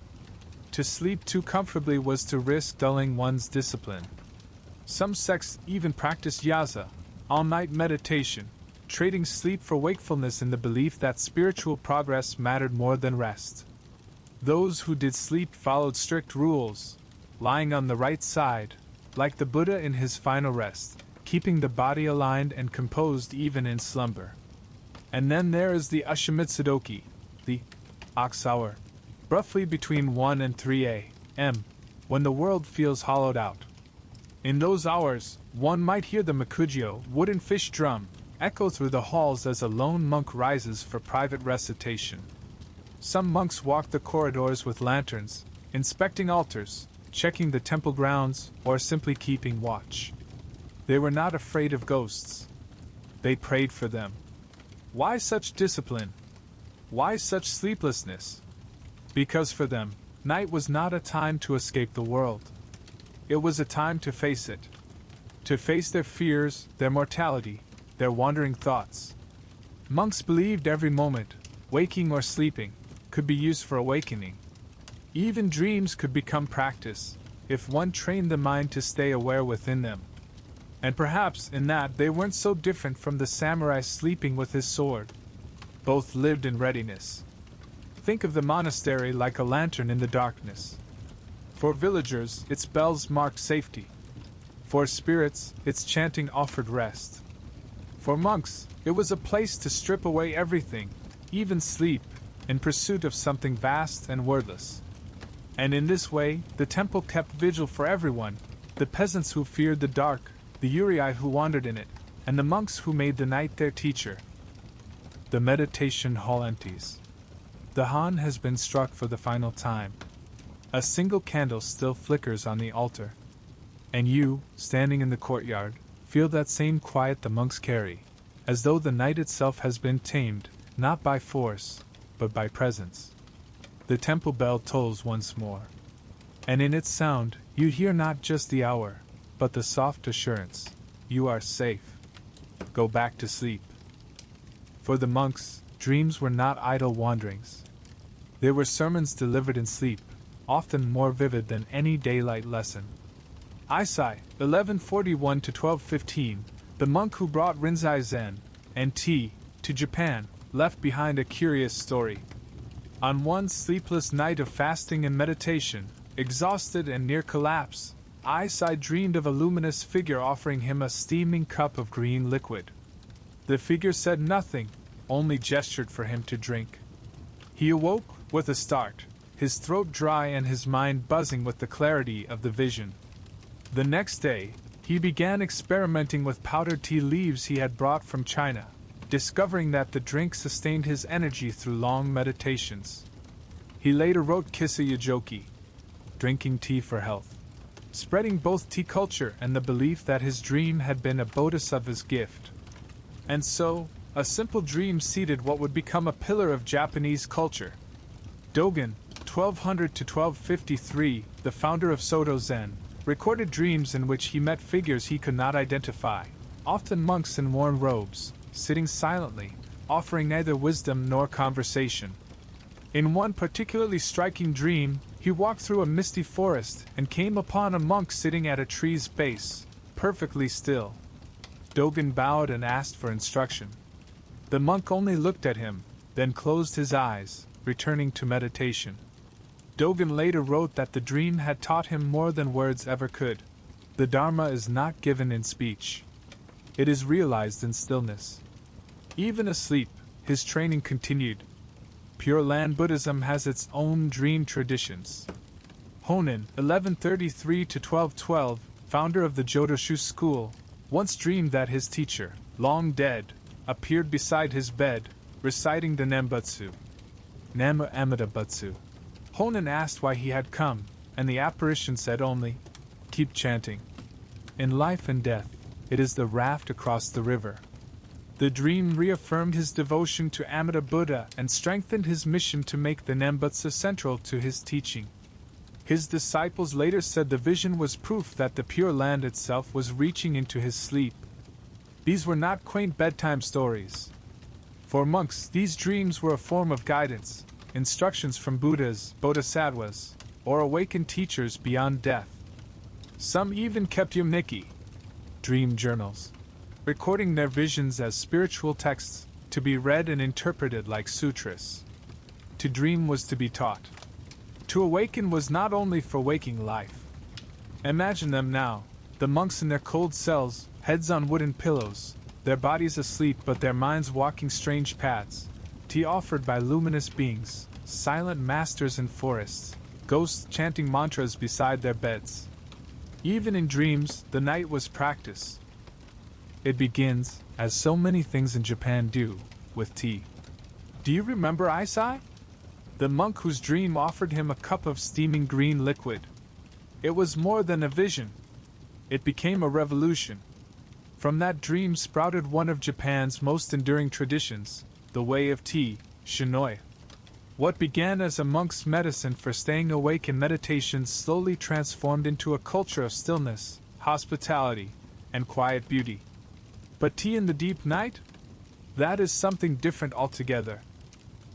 To sleep too comfortably was to risk dulling one's discipline. Some sects even practiced yaza, all-night meditation, trading sleep for wakefulness in the belief that spiritual progress mattered more than rest. Those who did sleep followed strict rules, lying on the right side, like the Buddha in his final rest, keeping the body aligned and composed even in slumber. And then there is the Ushimitsudoki, the ox hour, roughly between 1 and 3 a.m., when the world feels hollowed out. In those hours, one might hear the Mikujyo wooden fish drum echo through the halls as a lone monk rises for private recitation. Some monks walk the corridors with lanterns, inspecting altars, checking the temple grounds, or simply keeping watch. They were not afraid of ghosts. They prayed for them. Why such discipline? Why such sleeplessness? Because for them, night was not a time to escape the world. It was a time to face it. To face their fears, their mortality, their wandering thoughts. Monks believed every moment, waking or sleeping, could be used for awakening. Even dreams could become practice, if one trained the mind to stay aware within them. And perhaps in that they weren't so different from the samurai sleeping with his sword. Both lived in readiness. Think of the monastery like a lantern in the darkness. For villagers, its bells marked safety. For spirits, its chanting offered rest. For monks, it was a place to strip away everything, even sleep, in pursuit of something vast and wordless. And in this way, the temple kept vigil for everyone, the peasants who feared the dark, the yūrei who wandered in it, and the monks who made the night their teacher. The meditation hall empties. The Han has been struck for the final time. A single candle still flickers on the altar. And you, standing in the courtyard, feel that same quiet the monks carry, as though the night itself has been tamed, not by force, but by presence. The temple bell tolls once more. And in its sound, you hear not just the hour, but the soft assurance, you are safe. Go back to sleep. For the monks, dreams were not idle wanderings. They were sermons delivered in sleep, often more vivid than any daylight lesson. Eisai, 1141 to 1215, the monk who brought Rinzai Zen and tea to Japan, left behind a curious story. On one sleepless night of fasting and meditation, exhausted and near collapse, Eisai dreamed of a luminous figure offering him a steaming cup of green liquid. The figure said nothing, only gestured for him to drink. He awoke with a start, his throat dry and his mind buzzing with the clarity of the vision. The next day, he began experimenting with powdered tea leaves he had brought from China, discovering that the drink sustained his energy through long meditations. He later wrote Kissa Yojoki, Drinking Tea for Health, spreading both tea culture and the belief that his dream had been a bodhisattva's gift. And so, a simple dream seeded what would become a pillar of Japanese culture. Dogen, 1200 to 1253, the founder of Soto Zen, recorded dreams in which he met figures he could not identify, often monks in worn robes, sitting silently, offering neither wisdom nor conversation. In one particularly striking dream, he walked through a misty forest and came upon a monk sitting at a tree's base, perfectly still. Dogen bowed and asked for instruction. The monk only looked at him, then closed his eyes, returning to meditation. Dogen later wrote that the dream had taught him more than words ever could. The Dharma is not given in speech. It is realized in stillness. Even asleep, his training continued. Pure Land Buddhism has its own dream traditions. Honen, 1133 to 1212, founder of the Jodoshu school, once dreamed that his teacher, long dead, appeared beside his bed, reciting the Nembutsu. Namu Amida Butsu. Honen asked why he had come, and the apparition said only, "Keep chanting. In life and death, it is the raft across the river." The dream reaffirmed his devotion to Amida Buddha and strengthened his mission to make the Nembutsu central to his teaching. His disciples later said the vision was proof that the Pure Land itself was reaching into his sleep. These were not quaint bedtime stories. For monks, these dreams were a form of guidance, instructions from Buddhas, bodhisattvas, or awakened teachers beyond death. Some even kept yūrei, dream journals, recording their visions as spiritual texts, to be read and interpreted like sutras. To dream was to be taught. To awaken was not only for waking life. Imagine them now, the monks in their cold cells, heads on wooden pillows, their bodies asleep but their minds walking strange paths, tea offered by luminous beings, silent masters in forests, ghosts chanting mantras beside their beds. Even in dreams, the night was practice. It begins, as so many things in Japan do, with tea. Do you remember Isai? The monk whose dream offered him a cup of steaming green liquid. It was more than a vision. It became a revolution. From that dream sprouted one of Japan's most enduring traditions, the way of tea, shinoi. What began as a monk's medicine for staying awake in meditation slowly transformed into a culture of stillness, hospitality, and quiet beauty. But tea in the deep night? That is something different altogether.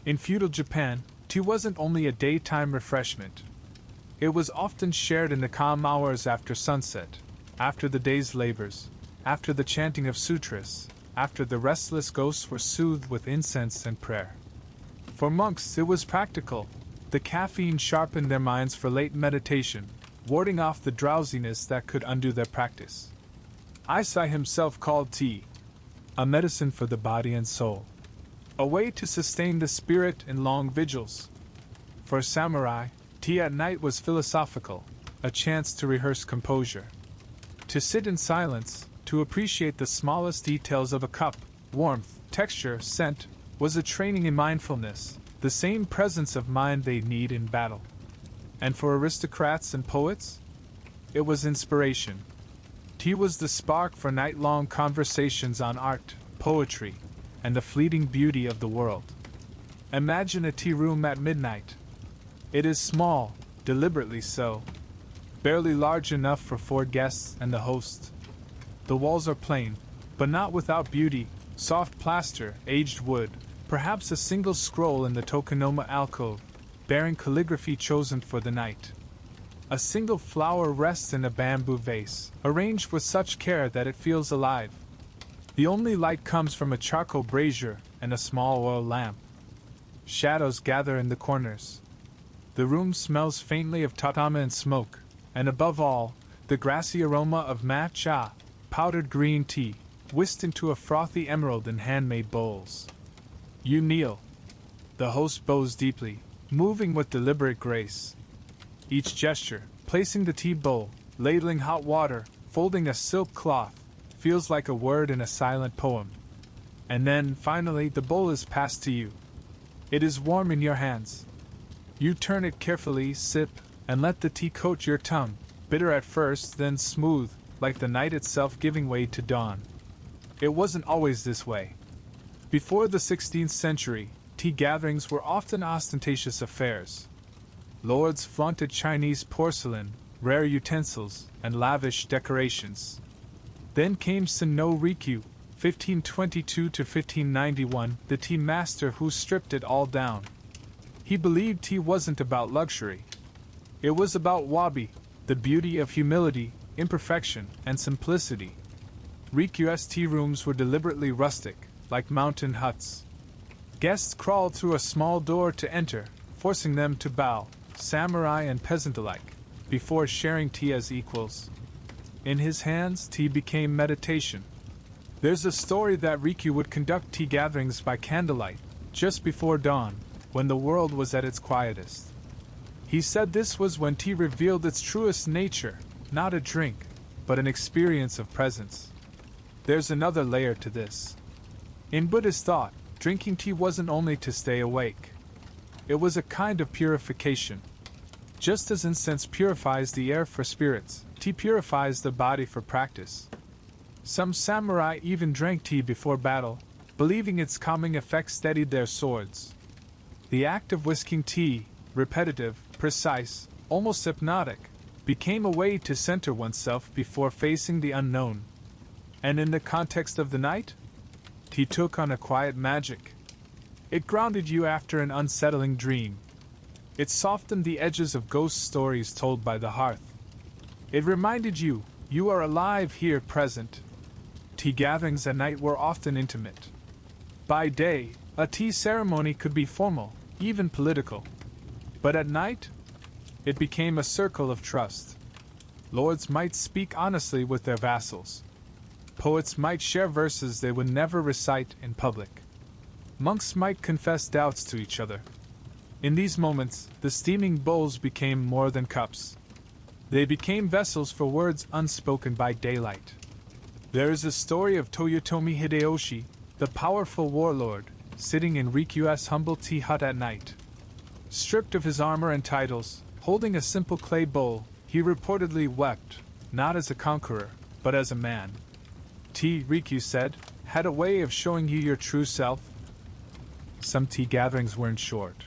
In feudal Japan, tea wasn't only a daytime refreshment. It was often shared in the calm hours after sunset, after the day's labors, after the chanting of sutras, after the restless ghosts were soothed with incense and prayer. For monks, it was practical. The caffeine sharpened their minds for late meditation, warding off the drowsiness that could undo their practice. Isai himself called tea a medicine for the body and soul, a way to sustain the spirit in long vigils. For a samurai, tea at night was philosophical, a chance to rehearse composure. To sit in silence, to appreciate the smallest details of a cup, warmth, texture, scent, was a training in mindfulness, the same presence of mind they need in battle. And for aristocrats and poets? It was inspiration. Tea was the spark for night-long conversations on art, poetry, and the fleeting beauty of the world. Imagine a tea room at midnight. It is small, deliberately so, barely large enough for 4 guests and the host. The walls are plain, but not without beauty, soft plaster, aged wood, perhaps a single scroll in the tokonoma alcove, bearing calligraphy chosen for the night. A single flower rests in a bamboo vase, arranged with such care that it feels alive. The only light comes from a charcoal brazier and a small oil lamp. Shadows gather in the corners. The room smells faintly of tatami and smoke, and above all, the grassy aroma of matcha, powdered green tea, whisked into a frothy emerald in handmade bowls. You kneel. The host bows deeply, moving with deliberate grace. Each gesture, placing the tea bowl, ladling hot water, folding a silk cloth, feels like a word in a silent poem. And then, finally, the bowl is passed to you. It is warm in your hands. You turn it carefully, sip, and let the tea coat your tongue, bitter at first, then smooth, like the night itself giving way to dawn. It wasn't always this way. Before the 16th century, tea gatherings were often ostentatious affairs. Lords flaunted Chinese porcelain, rare utensils, and lavish decorations. Then came Senno Rikyu, 1522 to 1591, the tea master who stripped it all down. He believed tea wasn't about luxury. It was about wabi, the beauty of humility, imperfection, and simplicity. Rikyu's tea rooms were deliberately rustic, like mountain huts. Guests crawled through a small door to enter, forcing them to bow, samurai and peasant alike, before sharing tea as equals. In his hands, tea became meditation. There's a story that Rikyu would conduct tea gatherings by candlelight, just before dawn, when the world was at its quietest. He said this was when tea revealed its truest nature, not a drink, but an experience of presence. There's another layer to this. In Buddhist thought, drinking tea wasn't only to stay awake. It was a kind of purification. Just as incense purifies the air for spirits, tea purifies the body for practice. Some samurai even drank tea before battle, believing its calming effect steadied their swords. The act of whisking tea, repetitive, precise, almost hypnotic, became a way to center oneself before facing the unknown. And in the context of the night, tea took on a quiet magic. It grounded you after an unsettling dream. It softened the edges of ghost stories told by the hearth. It reminded you, you are alive here present. Tea gatherings at night were often intimate. By day, a tea ceremony could be formal, even political. But at night, it became a circle of trust. Lords might speak honestly with their vassals. Poets might share verses they would never recite in public. Monks might confess doubts to each other. In these moments, the steaming bowls became more than cups. They became vessels for words unspoken by daylight. There is a story of Toyotomi Hideyoshi, the powerful warlord, sitting in Riku's humble tea hut at night. Stripped of his armor and titles, holding a simple clay bowl, he reportedly wept, not as a conqueror, but as a man. Tea, Riku said, had a way of showing you your true self. Some tea gatherings weren't short.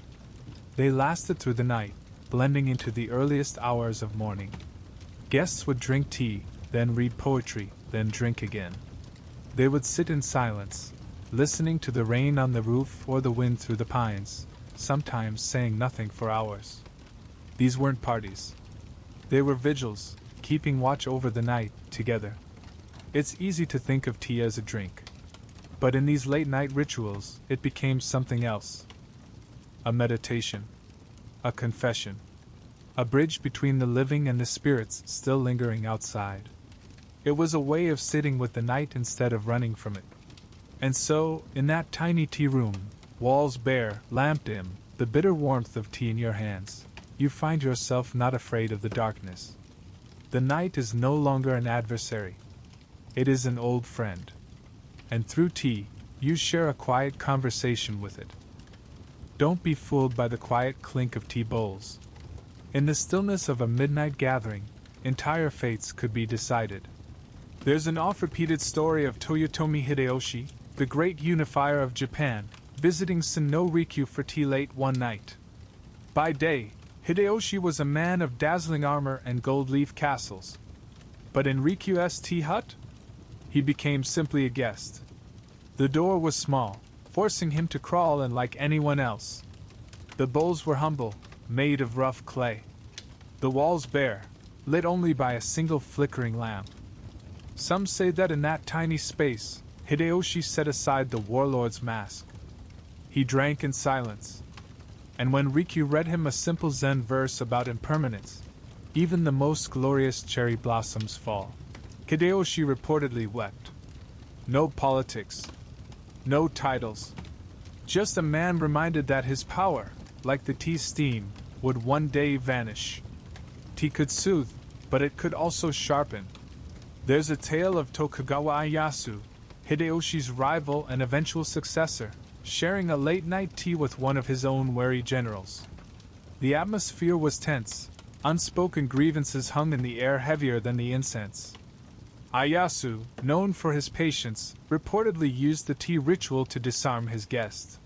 They lasted through the night, blending into the earliest hours of morning. Guests would drink tea, then read poetry, then drink again. They would sit in silence, listening to the rain on the roof or the wind through the pines, sometimes saying nothing for hours. These weren't parties. They were vigils, keeping watch over the night, together. It's easy to think of tea as a drink. But in these late-night rituals, it became something else. A meditation. A confession. A bridge between the living and the spirits still lingering outside. It was a way of sitting with the night instead of running from it. And so, in that tiny tea room, walls bare, lamp dim, the bitter warmth of tea in your hands, you find yourself not afraid of the darkness. The night is no longer an adversary. It is an old friend. And through tea, you share a quiet conversation with it. Don't be fooled by the quiet clink of tea bowls. In the stillness of a midnight gathering, entire fates could be decided. There's an oft-repeated story of Toyotomi Hideyoshi, the great unifier of Japan, visiting Sino Riku for tea late one night. By day, Hideyoshi was a man of dazzling armor and gold-leaf castles. But in Riku's tea hut, he became simply a guest. The door was small, forcing him to crawl in like anyone else. The bowls were humble, made of rough clay. The walls bare, lit only by a single flickering lamp. Some say that in that tiny space, Hideyoshi set aside the warlord's mask. He drank in silence. And when Riku read him a simple Zen verse about impermanence, even the most glorious cherry blossoms fall, Hideyoshi reportedly wept. No politics. No titles. Just a man reminded that his power, like the tea steam, would one day vanish. Tea could soothe, but it could also sharpen. There's a tale of Tokugawa Ieyasu, Hideyoshi's rival and eventual successor, sharing a late-night tea with one of his own wary generals. The atmosphere was tense. Unspoken grievances hung in the air heavier than the incense. Ieyasu, known for his patience, reportedly used the tea ritual to disarm his guest.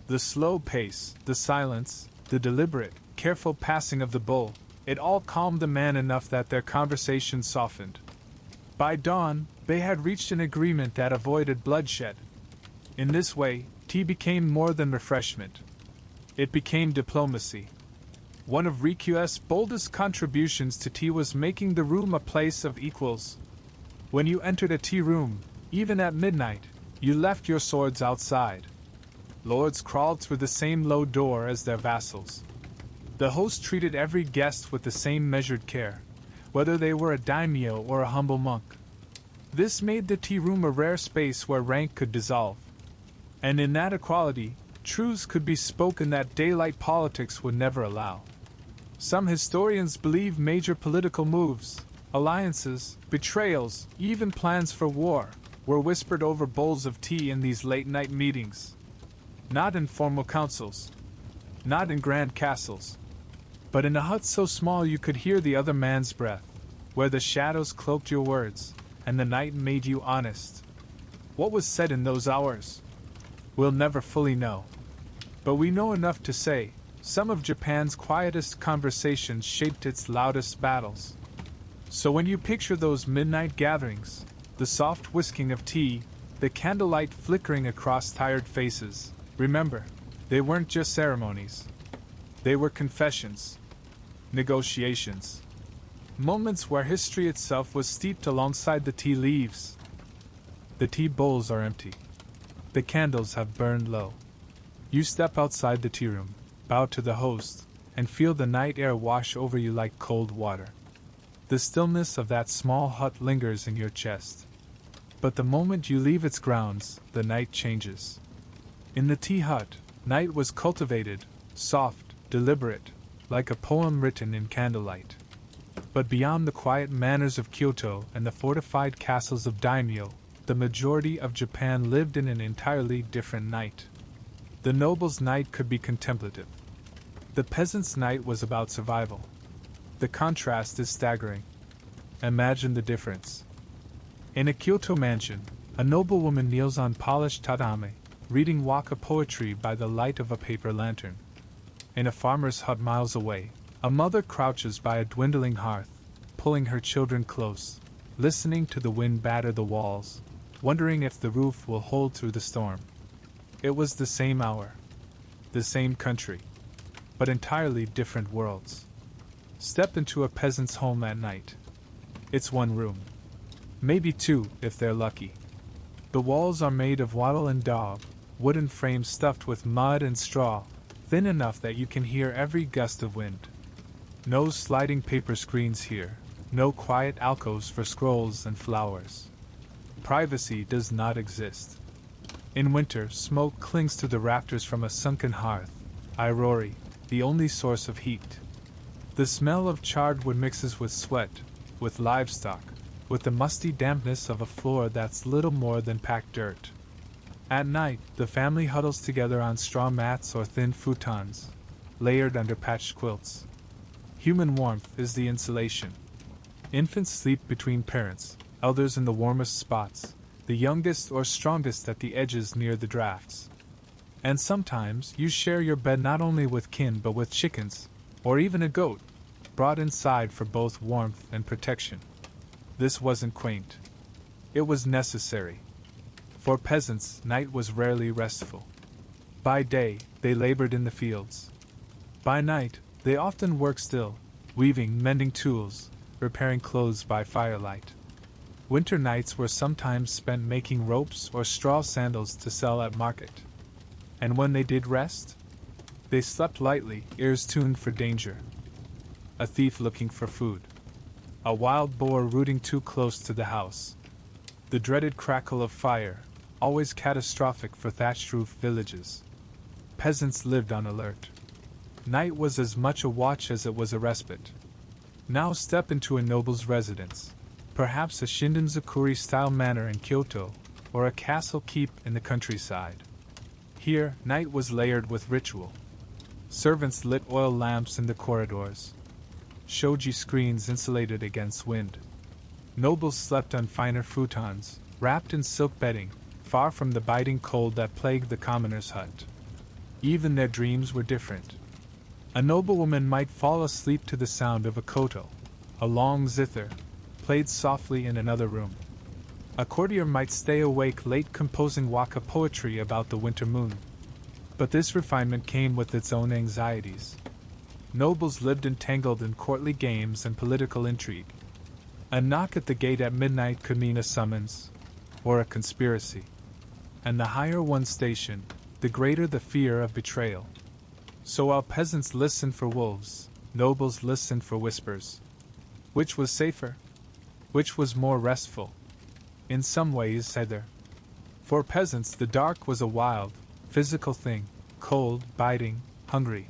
The slow pace, the silence, the deliberate, careful passing of the bowl, it all calmed the man enough that their conversation softened. By dawn, they had reached an agreement that avoided bloodshed. In this way, tea became more than refreshment. It became diplomacy. One of Riku's boldest contributions to tea was making the room a place of equals. When you entered a tea room, even at midnight, you left your swords outside. Lords crawled through the same low door as their vassals. The host treated every guest with the same measured care, whether they were a daimyo or a humble monk. This made the tea room a rare space where rank could dissolve. And in that equality, truths could be spoken that daylight politics would never allow. Some historians believe major political moves, alliances, betrayals, even plans for war, were whispered over bowls of tea in these late-night meetings. Not in formal councils. Not in grand castles, but in a hut so small you could hear the other man's breath, where the shadows cloaked your words, and the night made you honest. What was said in those hours? We'll never fully know. But we know enough to say, some of Japan's quietest conversations shaped its loudest battles. So when you picture those midnight gatherings, the soft whisking of tea, the candlelight flickering across tired faces, remember, they weren't just ceremonies. They were confessions, negotiations, moments where history itself was steeped alongside the tea leaves. The tea bowls are empty. The candles have burned low. You step outside the tea room, bow to the host, and feel the night air wash over you like cold water. The stillness of that small hut lingers in your chest. But the moment you leave its grounds, the night changes. In the tea hut, night was cultivated, soft, deliberate, like a poem written in candlelight. But beyond the quiet manners of Kyoto and the fortified castles of daimyo, the majority of Japan lived in an entirely different night. The noble's night could be contemplative. The peasant's night was about survival. The contrast is staggering. Imagine the difference. In a Kyoto mansion, a noblewoman kneels on polished tatami, reading waka poetry by the light of a paper lantern. In a farmer's hut miles away, a mother crouches by a dwindling hearth, pulling her children close, listening to the wind batter the walls, wondering if the roof will hold through the storm. It was the same hour, the same country, but entirely different worlds. Step into a peasant's home at night. It's one room. Maybe two, if they're lucky. The walls are made of wattle and daub, wooden frames stuffed with mud and straw, thin enough that you can hear every gust of wind. No sliding paper screens here, no quiet alcoves for scrolls and flowers. Privacy does not exist. In winter, smoke clings to the rafters from a sunken hearth, yūrei, the only source of heat. The smell of charred wood mixes with sweat, with livestock, with the musty dampness of a floor that's little more than packed dirt. At night, the family huddles together on straw mats or thin futons, layered under patched quilts. Human warmth is the insulation. Infants sleep between parents, elders in the warmest spots, the youngest or strongest at the edges near the drafts. And sometimes you share your bed not only with kin but with chickens, or even a goat, brought inside for both warmth and protection. This wasn't quaint. It was necessary. For peasants, night was rarely restful. By day, they labored in the fields. By night, they often worked still, weaving, mending tools, repairing clothes by firelight. Winter nights were sometimes spent making ropes or straw sandals to sell at market. And when they did rest, they slept lightly, ears tuned for danger. A thief looking for food. A wild boar rooting too close to the house. The dreaded crackle of fire, always catastrophic for thatched-roof villages. Peasants lived on alert. Night was as much a watch as it was a respite. Now step into a noble's residence, perhaps a Shindenzukuri-style manor in Kyoto, or a castle keep in the countryside. Here, night was layered with ritual. Servants lit oil lamps in the corridors. Shoji screens insulated against wind. Nobles slept on finer futons, wrapped in silk bedding, far from the biting cold that plagued the commoner's hut. Even their dreams were different. A noblewoman might fall asleep to the sound of a koto, a long zither, played softly in another room. A courtier might stay awake late composing waka poetry about the winter moon. But this refinement came with its own anxieties. Nobles lived entangled in courtly games and political intrigue. A knock at the gate at midnight could mean a summons, or a conspiracy. And the higher one's station, the greater the fear of betrayal. So while peasants listened for wolves, nobles listened for whispers. Which was safer? Which was more restful? In some ways, either. For peasants, the dark was a wild, physical thing, cold, biting, hungry.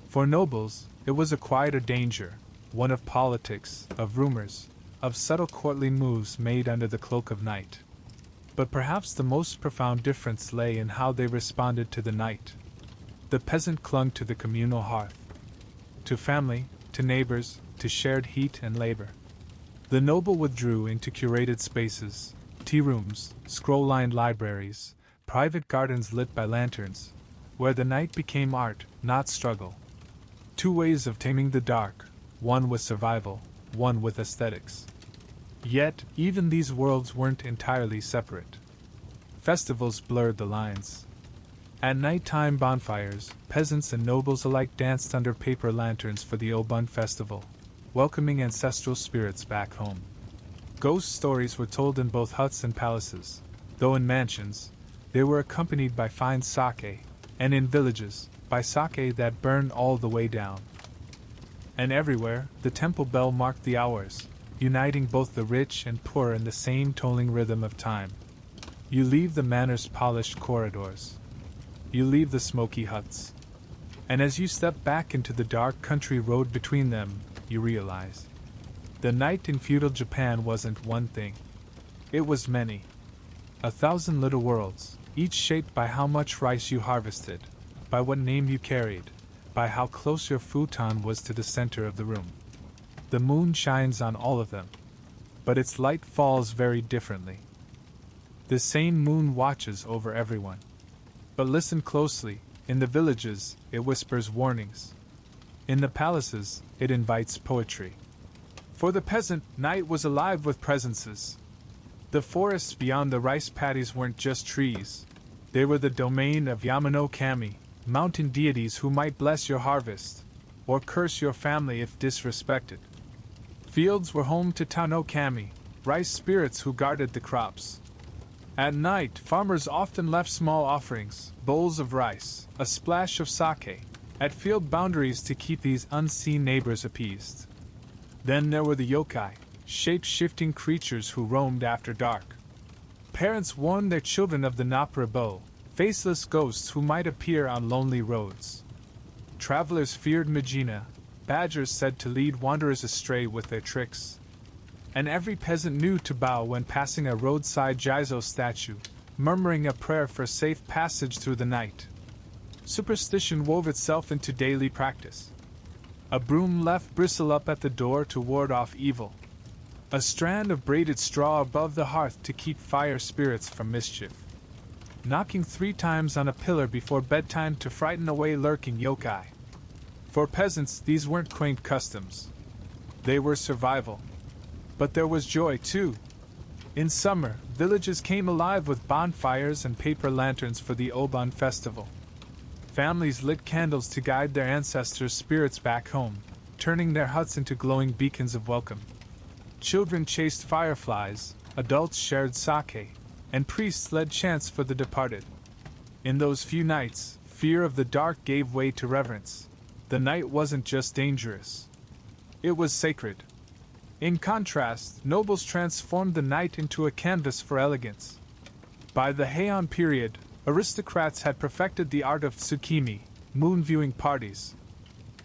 For nobles, it was a quieter danger, one of politics, of rumors, of subtle courtly moves made under the cloak of night. But perhaps the most profound difference lay in how they responded to the night. The peasant clung to the communal hearth. To family, to neighbors, to shared heat and labor. The noble withdrew into curated spaces, tea rooms, scroll-lined libraries, private gardens lit by lanterns, where the night became art, not struggle. Two ways of taming the dark, one with survival, one with aesthetics. Yet, even these worlds weren't entirely separate. Festivals blurred the lines. At nighttime bonfires, peasants and nobles alike danced under paper lanterns for the Obun festival, welcoming ancestral spirits back home. Ghost stories were told in both huts and palaces, though in mansions, they were accompanied by fine sake, and in villages, by sake that burned all the way down. And everywhere, the temple bell marked the hours, uniting both the rich and poor in the same tolling rhythm of time. You leave the manor's polished corridors. You leave the smoky huts. And as you step back into the dark country road between them, you realize the night in feudal Japan wasn't one thing. It was many. 1,000 little worlds, each shaped by how much rice you harvested, by what name you carried, by how close your futon was to the center of the room. The moon shines on all of them, but its light falls very differently. The same moon watches over everyone. But listen closely, in the villages, it whispers warnings. In the palaces, it invites poetry. For the peasant, night was alive with presences. The forests beyond the rice paddies weren't just trees. They were the domain of Yamano Kami, mountain deities who might bless your harvest, or curse your family if disrespected. Fields were home to Tano Kami, rice spirits who guarded the crops. At night, farmers often left small offerings, bowls of rice, a splash of sake, at field boundaries to keep these unseen neighbors appeased. Then there were the yokai, shape-shifting creatures who roamed after dark. Parents warned their children of the naprabo, faceless ghosts who might appear on lonely roads. Travelers feared Majina, badgers said to lead wanderers astray with their tricks. And every peasant knew to bow when passing a roadside Jizo statue, murmuring a prayer for safe passage through the night. Superstition wove itself into daily practice. A broom left bristle up at the door to ward off evil. A strand of braided straw above the hearth to keep fire spirits from mischief. Knocking 3 times on a pillar before bedtime to frighten away lurking yokai. For peasants, these weren't quaint customs. They were survival. But there was joy, too. In summer, villages came alive with bonfires and paper lanterns for the Obon festival. Families lit candles to guide their ancestors' spirits back home, turning their huts into glowing beacons of welcome. Children chased fireflies, adults shared sake, and priests led chants for the departed. In those few nights, fear of the dark gave way to reverence. The night wasn't just dangerous. It was sacred. In contrast, nobles transformed the night into a canvas for elegance. By the Heian period, aristocrats had perfected the art of tsukimi, moon-viewing parties.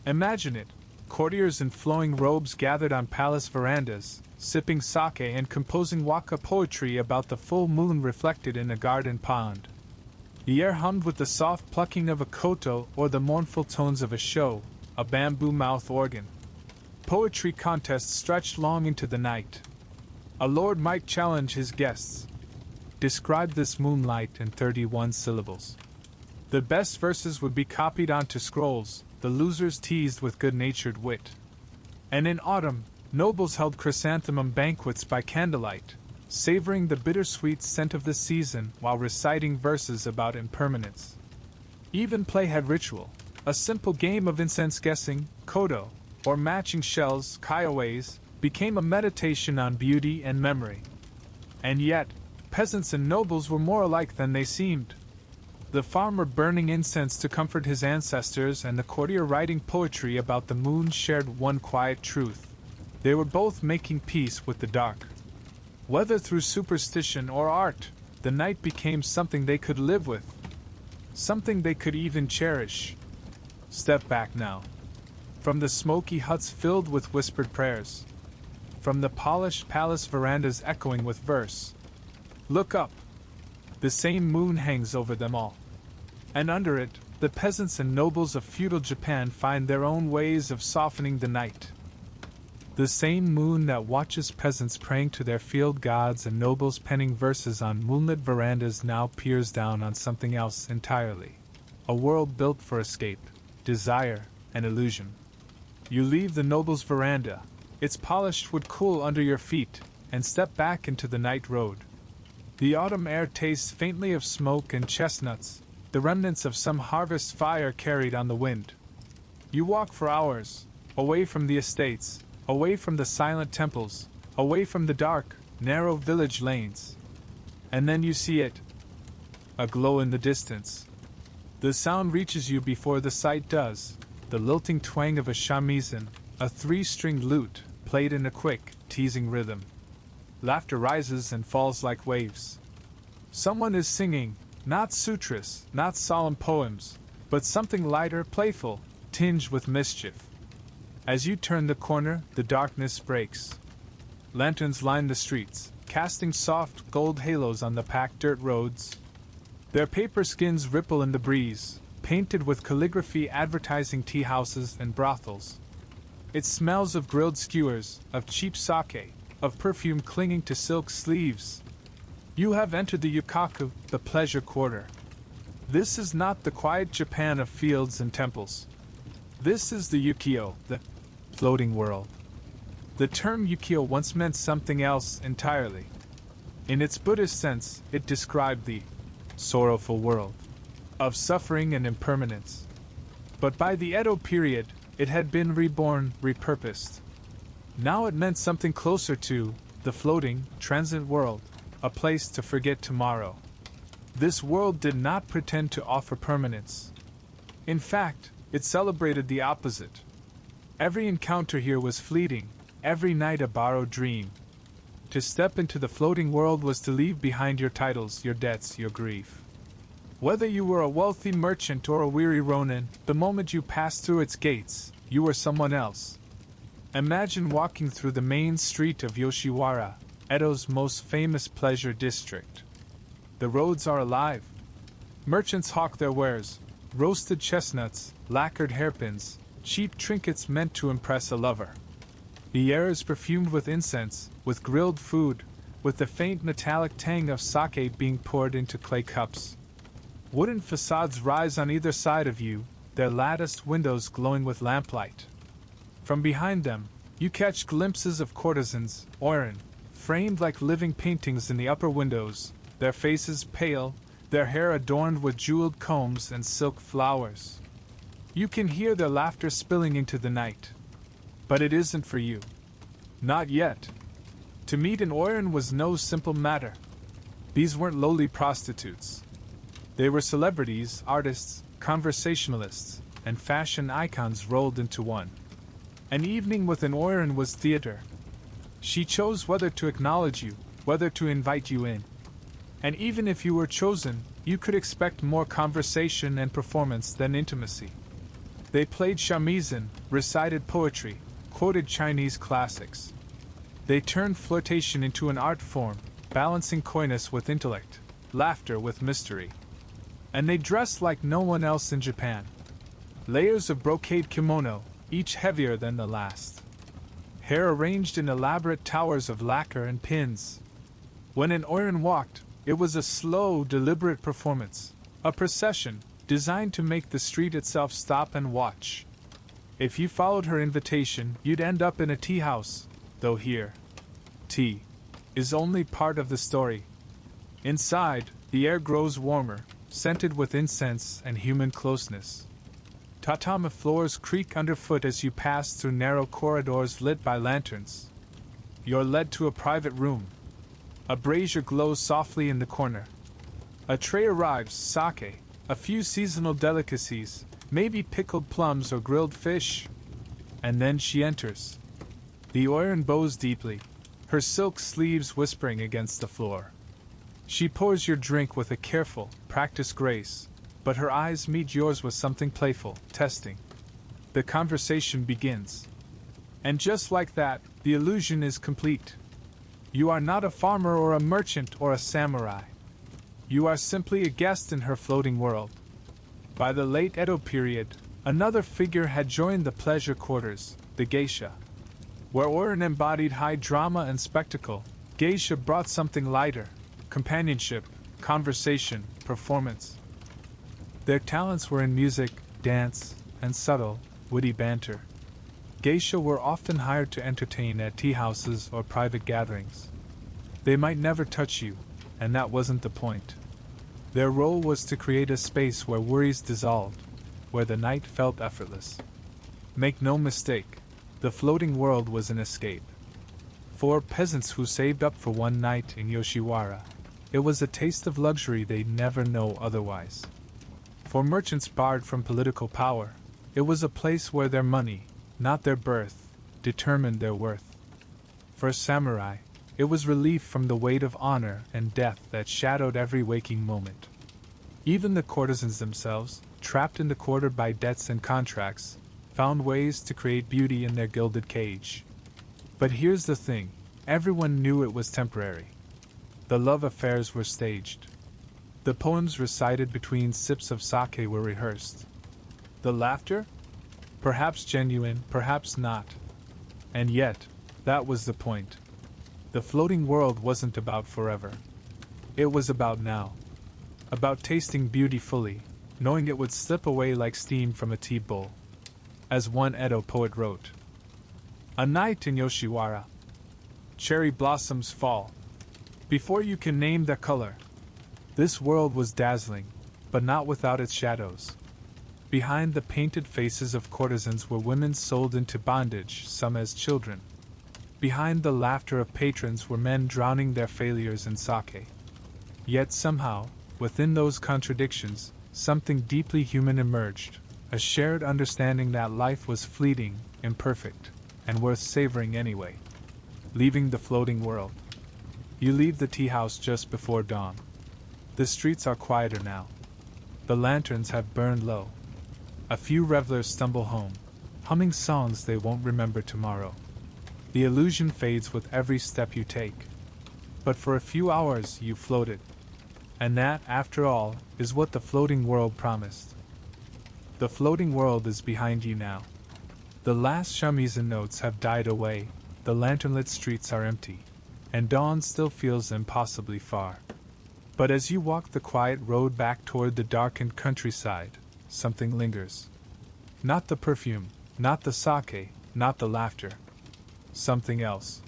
Imagine it, courtiers in flowing robes gathered on palace verandas, sipping sake and composing waka poetry about the full moon reflected in a garden pond. The air hummed with the soft plucking of a koto or the mournful tones of a sho, a bamboo mouth organ. Poetry contests stretched long into the night. A lord might challenge his guests. Describe this moonlight in 31 syllables. The best verses would be copied onto scrolls, the losers teased with good-natured wit. And in autumn, nobles held chrysanthemum banquets by candlelight, savoring the bittersweet scent of the season while reciting verses about impermanence. Even play had ritual, a simple game of incense guessing, kodo, or matching shells, kyoways, became a meditation on beauty and memory. And yet, peasants and nobles were more alike than they seemed. The farmer burning incense to comfort his ancestors and the courtier writing poetry about the moon shared one quiet truth. They were both making peace with the dark. Whether through superstition or art, the night became something they could live with. Something they could even cherish. Step back now. From the smoky huts filled with whispered prayers. From the polished palace verandas echoing with verse. Look up. The same moon hangs over them all. And under it, the peasants and nobles of feudal Japan find their own ways of softening the night. The same moon that watches peasants praying to their field gods and nobles penning verses on moonlit verandas now peers down on something else entirely. A world built for escape, desire, and illusion. You leave the noble's veranda, its polished wood cool under your feet, and step back into the night road. The autumn air tastes faintly of smoke and chestnuts, the remnants of some harvest fire carried on the wind. You walk for hours, away from the estates, away from the silent temples, away from the dark, narrow village lanes. And then you see it. A glow in the distance. The sound reaches you before the sight does, the lilting twang of a shamisen, a three-stringed lute, played in a quick, teasing rhythm. Laughter rises and falls like waves. Someone is singing, not sutras, not solemn poems, but something lighter, playful, tinged with mischief. As you turn the corner, the darkness breaks. Lanterns line the streets, casting soft, gold halos on the packed dirt roads. Their paper skins ripple in the breeze, painted with calligraphy advertising tea houses and brothels. It smells of grilled skewers, of cheap sake, of perfume clinging to silk sleeves. You have entered the yukaku, the pleasure quarter. This is not the quiet Japan of fields and temples. This is the yukio, the floating world. The term yukio once meant something else entirely. In its Buddhist sense, it described the sorrowful world of suffering and impermanence. But by the Edo period, it had been reborn, repurposed. Now it meant something closer to the floating, transient world, a place to forget tomorrow. This world did not pretend to offer permanence. In fact, it celebrated the opposite. Every encounter here was fleeting, every night a borrowed dream. To step into the floating world was to leave behind your titles, your debts, your grief. Whether you were a wealthy merchant or a weary ronin, the moment you passed through its gates, you were someone else. Imagine walking through the main street of Yoshiwara, Edo's most famous pleasure district. The roads are alive. Merchants hawk their wares, roasted chestnuts, lacquered hairpins, cheap trinkets meant to impress a lover. The air is perfumed with incense, with grilled food, with the faint metallic tang of sake being poured into clay cups. Wooden facades rise on either side of you, their latticed windows glowing with lamplight. From behind them, you catch glimpses of courtesans, oiran, framed like living paintings in the upper windows, their faces pale, their hair adorned with jeweled combs and silk flowers. You can hear their laughter spilling into the night. But it isn't for you. Not yet. To meet an oiran was no simple matter. These weren't lowly prostitutes. They were celebrities, artists, conversationalists, and fashion icons rolled into one. An evening with an oiran was theater. She chose whether to acknowledge you, whether to invite you in. And even if you were chosen, you could expect more conversation and performance than intimacy. They played shamisen, recited poetry, quoted Chinese classics. They turned flirtation into an art form, balancing coyness with intellect, laughter with mystery. And they dressed like no one else in Japan. Layers of brocade kimono, each heavier than the last. Hair arranged in elaborate towers of lacquer and pins. When an oiran walked, it was a slow, deliberate performance, a procession, designed to make the street itself stop and watch. If you followed her invitation, you'd end up in a tea house, though here, tea is only part of the story. Inside, the air grows warmer, scented with incense and human closeness. Tatami floors creak underfoot as you pass through narrow corridors lit by lanterns. You're led to a private room. A brazier glows softly in the corner. A tray arrives, sake, a few seasonal delicacies, maybe pickled plums or grilled fish. And then she enters. The oiran bows deeply, her silk sleeves whispering against the floor. She pours your drink with a careful, practiced grace, but her eyes meet yours with something playful, testing. The conversation begins. And just like that, the illusion is complete. You are not a farmer or a merchant or a samurai. You are simply a guest in her floating world. By the late Edo period, another figure had joined the pleasure quarters, the geisha. Where Orin embodied high drama and spectacle, geisha brought something lighter: companionship, conversation, performance. Their talents were in music, dance, and subtle, witty banter. Geisha were often hired to entertain at tea houses or private gatherings. They might never touch you, and that wasn't the point. Their role was to create a space where worries dissolved, where the night felt effortless. Make no mistake, the floating world was an escape. For peasants who saved up for one night in Yoshiwara, it was a taste of luxury they'd never know otherwise. For merchants barred from political power, it was a place where their money, not their birth, determined their worth. For samurai, it was relief from the weight of honor and death that shadowed every waking moment. Even the courtesans themselves, trapped in the quarter by debts and contracts, found ways to create beauty in their gilded cage. But here's the thing, everyone knew it was temporary. The love affairs were staged. The poems recited between sips of sake were rehearsed. The laughter? Perhaps genuine, perhaps not. And yet, that was the point. The floating world wasn't about forever. It was about now. About tasting beauty fully, knowing it would slip away like steam from a tea bowl. As one Edo poet wrote, "A night in Yoshiwara. Cherry blossoms fall. Before you can name the color." This world was dazzling, but not without its shadows. Behind the painted faces of courtesans were women sold into bondage, some as children. Behind the laughter of patrons were men drowning their failures in sake. Yet somehow, within those contradictions, something deeply human emerged, a shared understanding that life was fleeting, imperfect, and worth savoring anyway. Leaving the floating world. You leave the tea house just before dawn. The streets are quieter now. The lanterns have burned low. A few revelers stumble home, humming songs they won't remember tomorrow. The illusion fades with every step you take. But for a few hours you floated. And that, after all, is what the floating world promised. The floating world is behind you now. The last shamisen notes have died away, the lanternlit streets are empty, and dawn still feels impossibly far. But as you walk the quiet road back toward the darkened countryside, something lingers. Not the perfume, not the sake, not the laughter. Something else.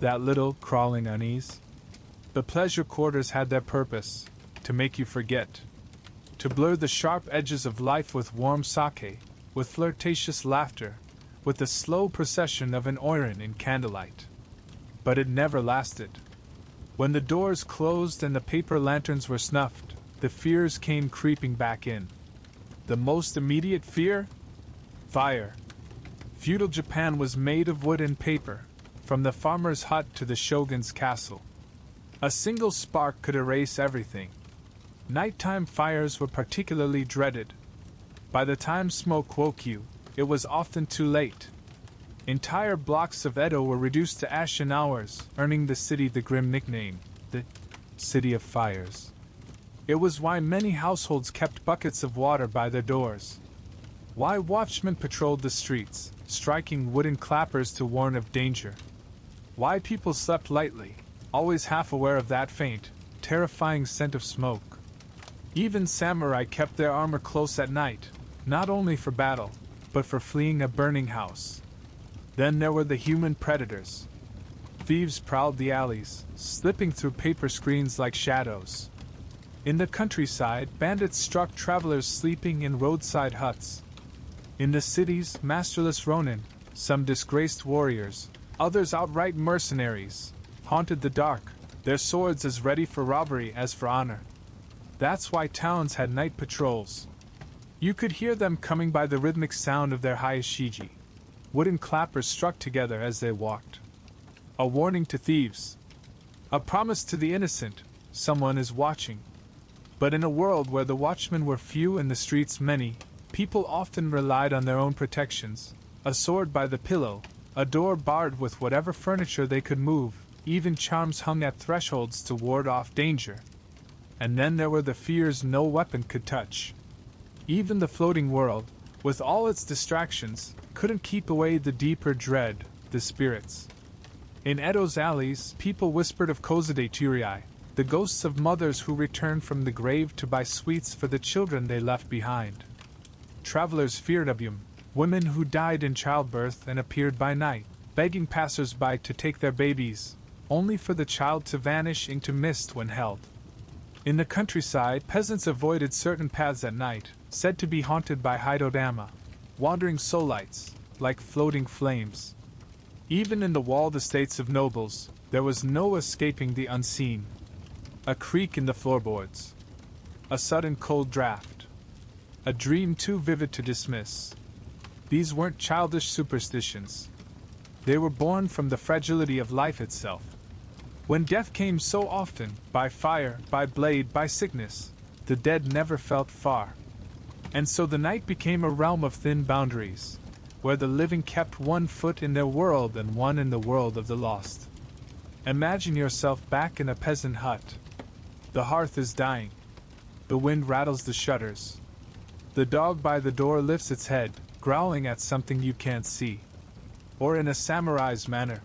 That little, crawling unease. The pleasure quarters had their purpose, to make you forget. To blur the sharp edges of life with warm sake, with flirtatious laughter, with the slow procession of an oiran in candlelight. But it never lasted. When the doors closed and the paper lanterns were snuffed, the fears came creeping back in. The most immediate fear? Fire. Feudal Japan was made of wood and paper, from the farmer's hut to the shogun's castle. A single spark could erase everything. Nighttime fires were particularly dreaded. By the time smoke woke you, it was often too late. Entire blocks of Edo were reduced to ash in hours, earning the city the grim nickname, the City of Fires. It was why many households kept buckets of water by their doors. Why watchmen patrolled the streets, striking wooden clappers to warn of danger. Why people slept lightly, always half aware of that faint, terrifying scent of smoke. Even samurai kept their armor close at night, not only for battle, but for fleeing a burning house. Then there were the human predators. Thieves prowled the alleys, slipping through paper screens like shadows. In the countryside, bandits struck travelers sleeping in roadside huts. In the cities, masterless ronin, some disgraced warriors, others outright mercenaries, haunted the dark, their swords as ready for robbery as for honor. That's why towns had night patrols. You could hear them coming by the rhythmic sound of their hayashiji. Wooden clappers struck together as they walked. A warning to thieves. A promise to the innocent, someone is watching. But in a world where the watchmen were few and the streets many, people often relied on their own protections, a sword by the pillow, a door barred with whatever furniture they could move, even charms hung at thresholds to ward off danger. And then there were the fears no weapon could touch. Even the floating world, with all its distractions, couldn't keep away the deeper dread, the spirits. In Edo's alleys, people whispered of kozade yūrei, the ghosts of mothers who returned from the grave to buy sweets for the children they left behind. Travelers feared obium, women who died in childbirth and appeared by night, begging passers-by to take their babies, only for the child to vanish into mist when held. In the countryside, peasants avoided certain paths at night, said to be haunted by hidodama, wandering soulites, like floating flames. Even in the walled estates of nobles, there was no escaping the unseen. A creak in the floorboards. A sudden cold draft. A dream too vivid to dismiss. These weren't childish superstitions. They were born from the fragility of life itself. When death came so often, by fire, by blade, by sickness, the dead never felt far. And so the night became a realm of thin boundaries, where the living kept one foot in their world and one in the world of the lost. Imagine yourself back in a peasant hut. The hearth is dying. The wind rattles the shutters. The dog by the door lifts its head, growling at something you can't see. Or in a samurai's manner,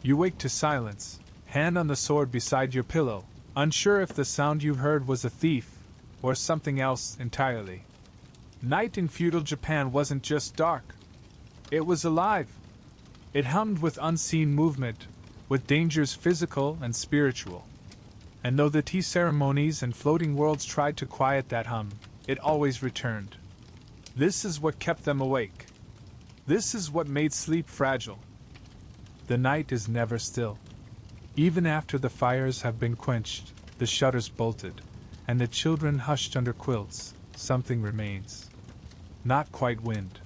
you wake to silence, hand on the sword beside your pillow, unsure if the sound you heard was a thief or something else entirely. Night in feudal Japan wasn't just dark. It was alive. It hummed with unseen movement, with dangers physical and spiritual. And though the tea ceremonies and floating worlds tried to quiet that hum, it always returned. This is what kept them awake. This is what made sleep fragile. The night is never still. Even after the fires have been quenched, the shutters bolted, and the children hushed under quilts, something remains. Not quite wind.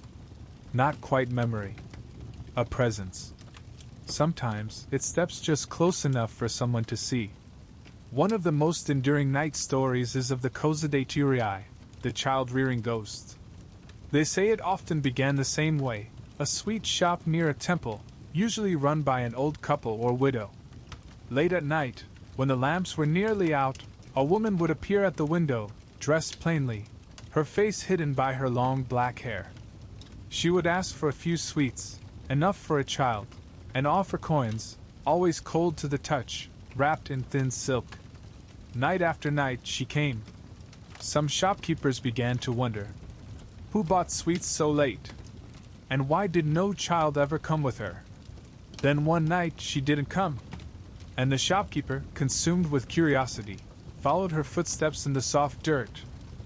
Not quite memory. A presence. Sometimes, it steps just close enough for someone to see. One of the most enduring night stories is of the kozade yūrei, the child-rearing ghost. They say it often began the same way, a sweet shop near a temple, usually run by an old couple or widow. Late at night, when the lamps were nearly out, a woman would appear at the window, dressed plainly, her face hidden by her long black hair. She would ask for a few sweets, enough for a child, and offer coins, always cold to the touch, wrapped in thin silk. Night after night she came. Some shopkeepers began to wonder, who bought sweets so late? And why did no child ever come with her? Then one night she didn't come. And the shopkeeper, consumed with curiosity, followed her footsteps in the soft dirt,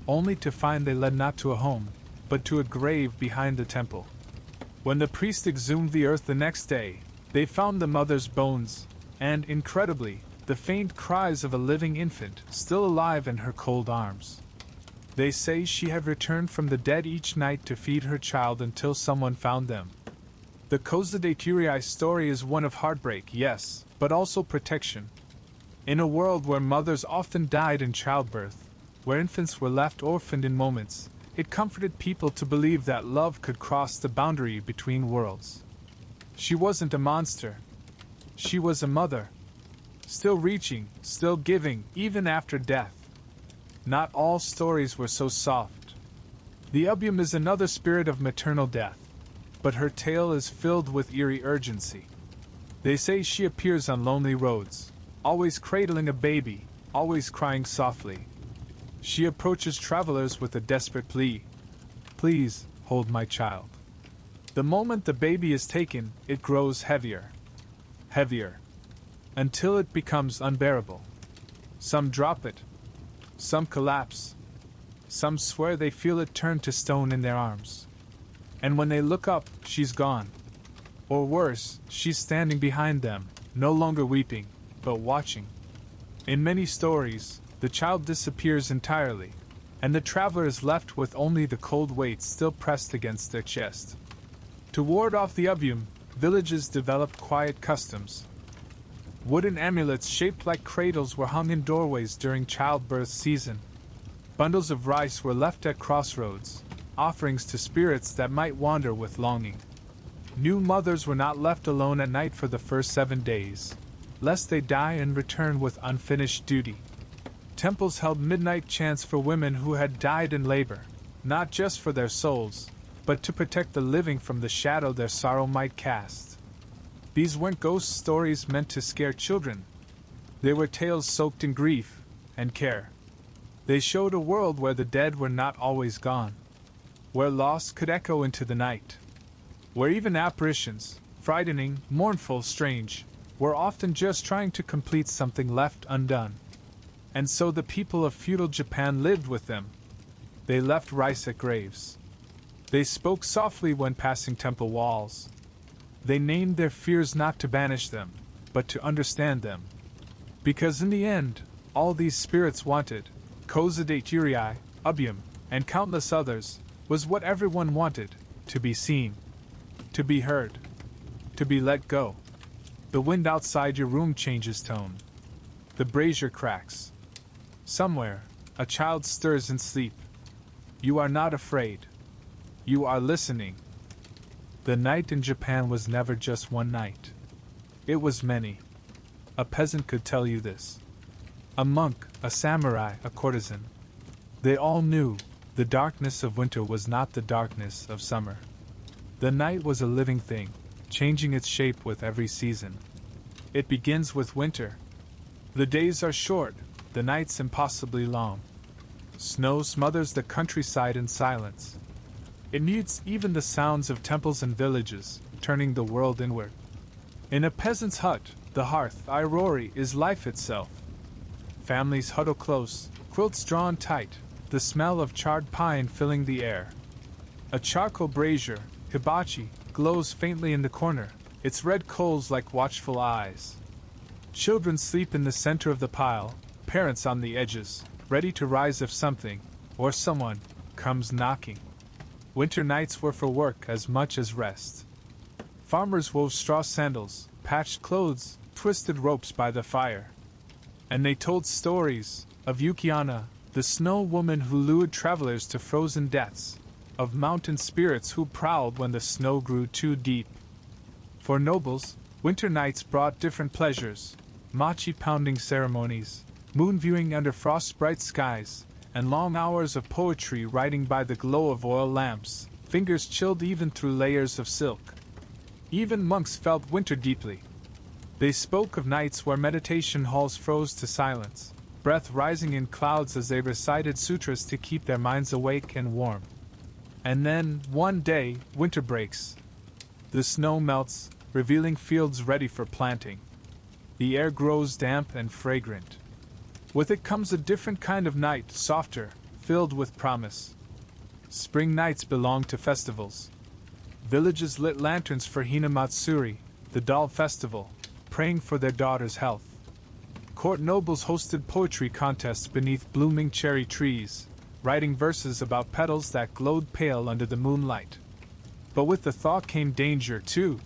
only to find they led not to a home, but to a grave behind the temple. When the priest exhumed the earth the next day, they found the mother's bones, and, incredibly, the faint cries of a living infant still alive in her cold arms. They say she had returned from the dead each night to feed her child until someone found them. The kozade yūrei story is one of heartbreak, yes, but also protection. In a world where mothers often died in childbirth, where infants were left orphaned in moments, it comforted people to believe that love could cross the boundary between worlds. She wasn't a monster. She was a mother. Still reaching, still giving, even after death. Not all stories were so soft. The obium is another spirit of maternal death, but her tale is filled with eerie urgency. They say she appears on lonely roads, always cradling a baby, always crying softly. She approaches travelers with a desperate plea. Please, hold my child. The moment the baby is taken, it grows heavier. Heavier. Until it becomes unbearable. Some drop it. Some collapse. Some swear they feel it turn to stone in their arms. And when they look up, she's gone. Or worse, she's standing behind them, no longer weeping, but watching. In many stories, the child disappears entirely, and the traveler is left with only the cold weight still pressed against their chest. To ward off the obium, villages developed quiet customs. Wooden amulets shaped like cradles were hung in doorways during childbirth season. Bundles of rice were left at crossroads, offerings to spirits that might wander with longing. New mothers were not left alone at night for the first 7 days, lest they die and return with unfinished duty. Temples held midnight chants for women who had died in labor, not just for their souls, but to protect the living from the shadow their sorrow might cast. These weren't ghost stories meant to scare children. They were tales soaked in grief and care. They showed a world where the dead were not always gone, where loss could echo into the night, where even apparitions, frightening, mournful, strange, were often just trying to complete something left undone. And so the people of feudal Japan lived with them. They left rice at graves. They spoke softly when passing temple walls. They named their fears not to banish them, but to understand them. Because in the end, all these spirits wanted, Kozadate yūrei, Ubium, and countless others, was what everyone wanted, to be seen, to be heard, to be let go. The wind outside your room changes tone. The brazier cracks. Somewhere, a child stirs in sleep. You are not afraid. You are listening. The night in Japan was never just one night. It was many. A peasant could tell you this. A monk, a samurai, a courtesan. They all knew the darkness of winter was not the darkness of summer. The night was a living thing, changing its shape with every season. It begins with winter. The days are short, the nights impossibly long. Snow smothers the countryside in silence. It mutes even the sounds of temples and villages, turning the world inward. In a peasant's hut, the hearth, yūrei, is life itself. Families huddle close, quilts drawn tight, the smell of charred pine filling the air. A charcoal brazier, hibachi, glows faintly in the corner, its red coals like watchful eyes. Children sleep in the center of the pile, parents on the edges, ready to rise if something, or someone, comes knocking. Winter nights were for work as much as rest. Farmers wove straw sandals, patched clothes, twisted ropes by the fire. And they told stories of Yukiana, the snow woman who lured travelers to frozen deaths, of mountain spirits who prowled when the snow grew too deep. For nobles, winter nights brought different pleasures: machi-pounding ceremonies, moon viewing under frost-bright skies, and long hours of poetry writing by the glow of oil lamps, fingers chilled even through layers of silk. Even monks felt winter deeply. They spoke of nights where meditation halls froze to silence, breath rising in clouds as they recited sutras to keep their minds awake and warm. And then, one day, winter breaks. The snow melts, revealing fields ready for planting. The air grows damp and fragrant. With it comes a different kind of night, softer, filled with promise. Spring nights belong to festivals. Villages lit lanterns for Hinamatsuri, the doll festival, praying for their daughters' health. Court nobles hosted poetry contests beneath blooming cherry trees, writing verses about petals that glowed pale under the moonlight. But with the thaw came danger, too.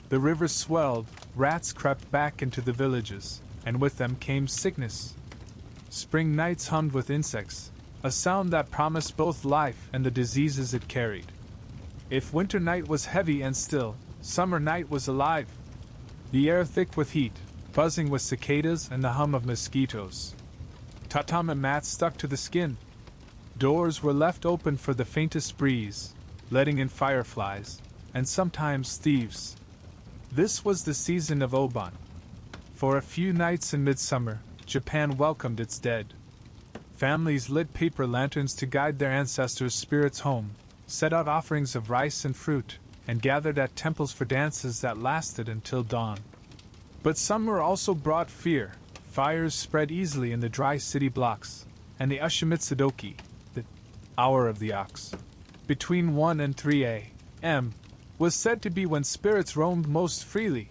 The rivers swelled, rats crept back into the villages, and with them came sickness. Spring nights hummed with insects, a sound that promised both life and the diseases it carried. If winter night was heavy and still, summer night was alive. The air thick with heat, buzzing with cicadas and the hum of mosquitoes. Tatami mats stuck to the skin. Doors were left open for the faintest breeze, letting in fireflies, and sometimes thieves. This was the season of Obon. For a few nights in midsummer, Japan welcomed its dead. Families lit paper lanterns to guide their ancestors' spirits home, set out offerings of rice and fruit, and gathered at temples for dances that lasted until dawn. But summer also brought fear. Fires spread easily in the dry city blocks, and the Ushimitsudoki, the hour of the ox, between 1 and 3 a.m., was said to be when spirits roamed most freely.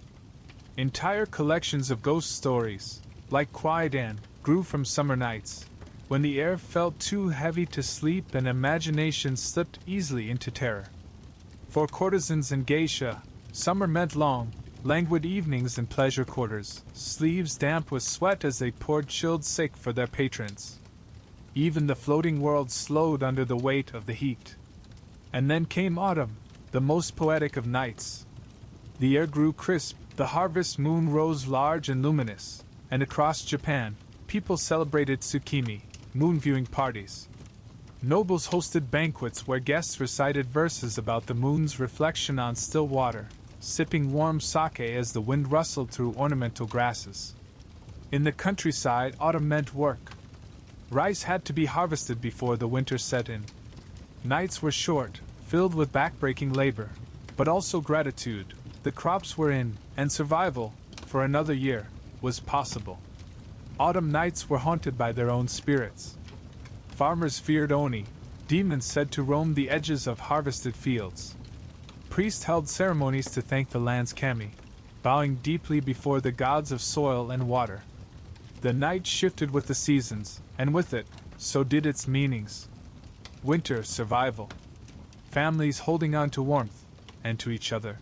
Entire collections of ghost stories, like Kwaidan, grew from summer nights, when the air felt too heavy to sleep and imagination slipped easily into terror. For courtesans and geisha, summer meant long, languid evenings in pleasure quarters, sleeves damp with sweat as they poured chilled sake for their patrons. Even the floating world slowed under the weight of the heat. And then came autumn, the most poetic of nights. The air grew crisp, the harvest moon rose large and luminous, and across Japan, people celebrated tsukimi, moon viewing parties. Nobles hosted banquets where guests recited verses about the moon's reflection on still water, sipping warm sake as the wind rustled through ornamental grasses. In the countryside, autumn meant work. Rice had to be harvested before the winter set in. Nights were short, filled with backbreaking labor, but also gratitude. The crops were in, and survival, for another year, was possible. Autumn nights were haunted by their own spirits. Farmers feared oni, demons said to roam the edges of harvested fields. Priests held ceremonies to thank the land's kami, bowing deeply before the gods of soil and water. The night shifted with the seasons, and with it, so did its meanings. Winter, survival. Families holding on to warmth, and to each other.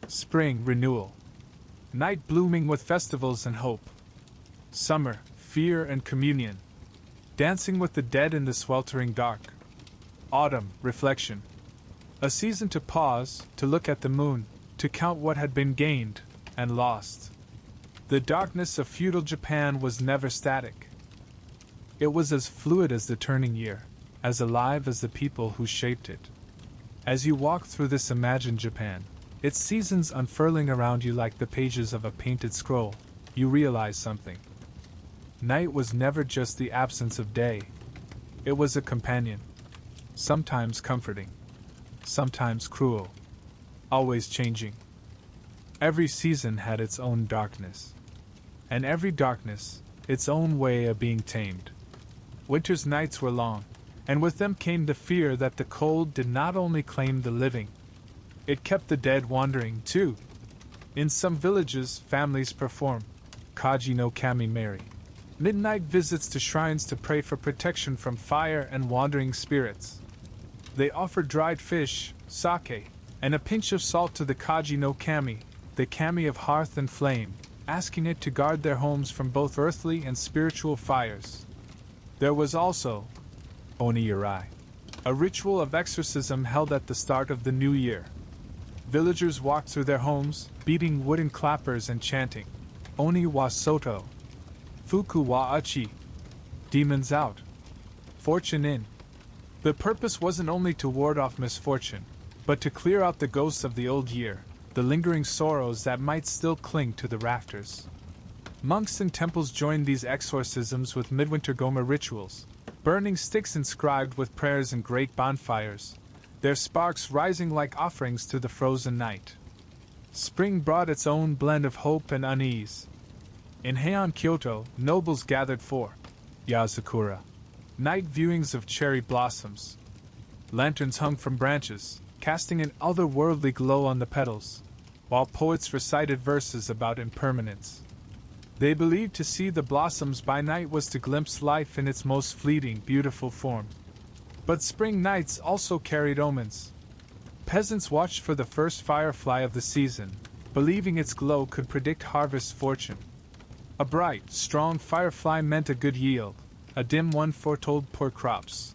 Spring, renewal. Night blooming with festivals and hope. Summer, fear and communion. Dancing with the dead in the sweltering dark. Autumn, reflection. A season to pause, to look at the moon, to count what had been gained and lost. The darkness of feudal Japan was never static. It was as fluid as the turning year, as alive as the people who shaped it. As you walk through this imagined Japan, its seasons unfurling around you like the pages of a painted scroll, you realize something. Night was never just the absence of day. It was a companion. Sometimes comforting. Sometimes cruel. Always changing. Every season had its own darkness. And every darkness, its own way of being tamed. Winter's nights were long, and with them came the fear that the cold did not only claim the living, it kept the dead wandering too. In some villages, families perform kaji no kami mari, midnight visits to shrines to pray for protection from fire and wandering spirits. They offer dried fish, sake, and a pinch of salt to the kaji no kami, the kami of hearth and flame, asking it to guard their homes from both earthly and spiritual fires. There was also oni yūrei, a ritual of exorcism held at the start of the new year. Villagers walked through their homes, beating wooden clappers and chanting, Oni wa soto, fuku wa achi, demons out, fortune in. The purpose wasn't only to ward off misfortune, but to clear out the ghosts of the old year, the lingering sorrows that might still cling to the rafters. Monks in temples joined these exorcisms with midwinter goma rituals, burning sticks inscribed with prayers and great bonfires, their sparks rising like offerings to the frozen night. Spring brought its own blend of hope and unease. In Heian, Kyoto, nobles gathered for Yazakura, night viewings of cherry blossoms. Lanterns hung from branches, casting an otherworldly glow on the petals, while poets recited verses about impermanence. They believed to see the blossoms by night was to glimpse life in its most fleeting, beautiful form. But spring nights also carried omens. Peasants watched for the first firefly of the season, believing its glow could predict harvest fortune. A bright, strong firefly meant a good yield, a dim one foretold poor crops.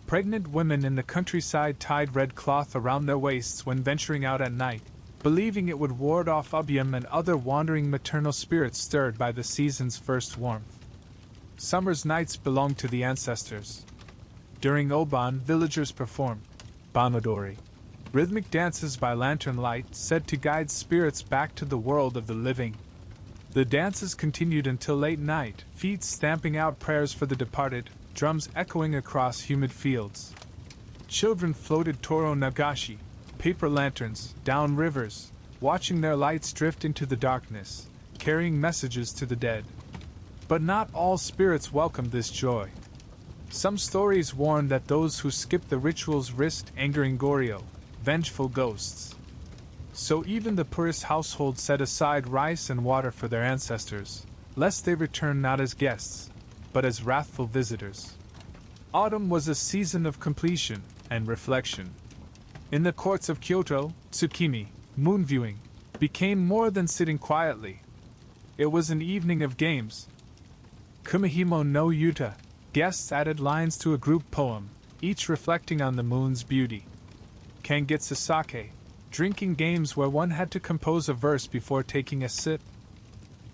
Pregnant women in the countryside tied red cloth around their waists when venturing out at night, believing it would ward off obium and other wandering maternal spirits stirred by the season's first warmth. Summer's nights belonged to the ancestors. During Oban, villagers performed banodori, rhythmic dances by lantern light said to guide spirits back to the world of the living. The dances continued until late night, feet stamping out prayers for the departed, drums echoing across humid fields. Children floated toro nagashi, paper lanterns, down rivers, watching their lights drift into the darkness, carrying messages to the dead. But not all spirits welcomed this joy. Some stories warn that those who skipped the rituals risked angering Goryo, vengeful ghosts. So even the poorest household set aside rice and water for their ancestors, lest they return not as guests, but as wrathful visitors. Autumn was a season of completion and reflection. In the courts of Kyoto, tsukimi, moon viewing, became more than sitting quietly. It was an evening of games. Kumihimo no Yuta, guests added lines to a group poem, each reflecting on the moon's beauty. Kangitsu sake, drinking games where one had to compose a verse before taking a sip,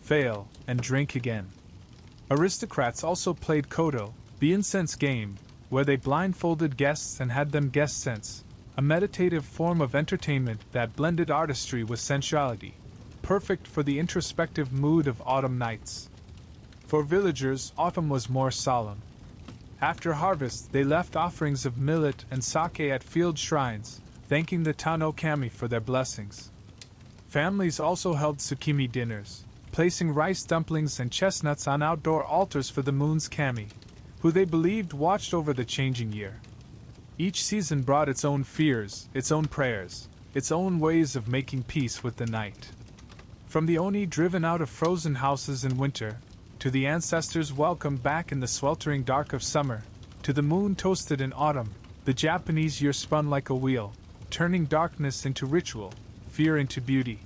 fail, and drink again. Aristocrats also played koto, the incense game, where they blindfolded guests and had them guess sense, a meditative form of entertainment that blended artistry with sensuality, perfect for the introspective mood of autumn nights. For villagers, autumn was more solemn. After harvest, they left offerings of millet and sake at field shrines, thanking the Tano Kami for their blessings. Families also held tsukimi dinners, placing rice dumplings and chestnuts on outdoor altars for the moon's kami, who they believed watched over the changing year. Each season brought its own fears, its own prayers, its own ways of making peace with the night. From the oni driven out of frozen houses in winter, to the ancestors welcomed back in the sweltering dark of summer, to the moon toasted in autumn, the Japanese year spun like a wheel, turning darkness into ritual, fear into beauty.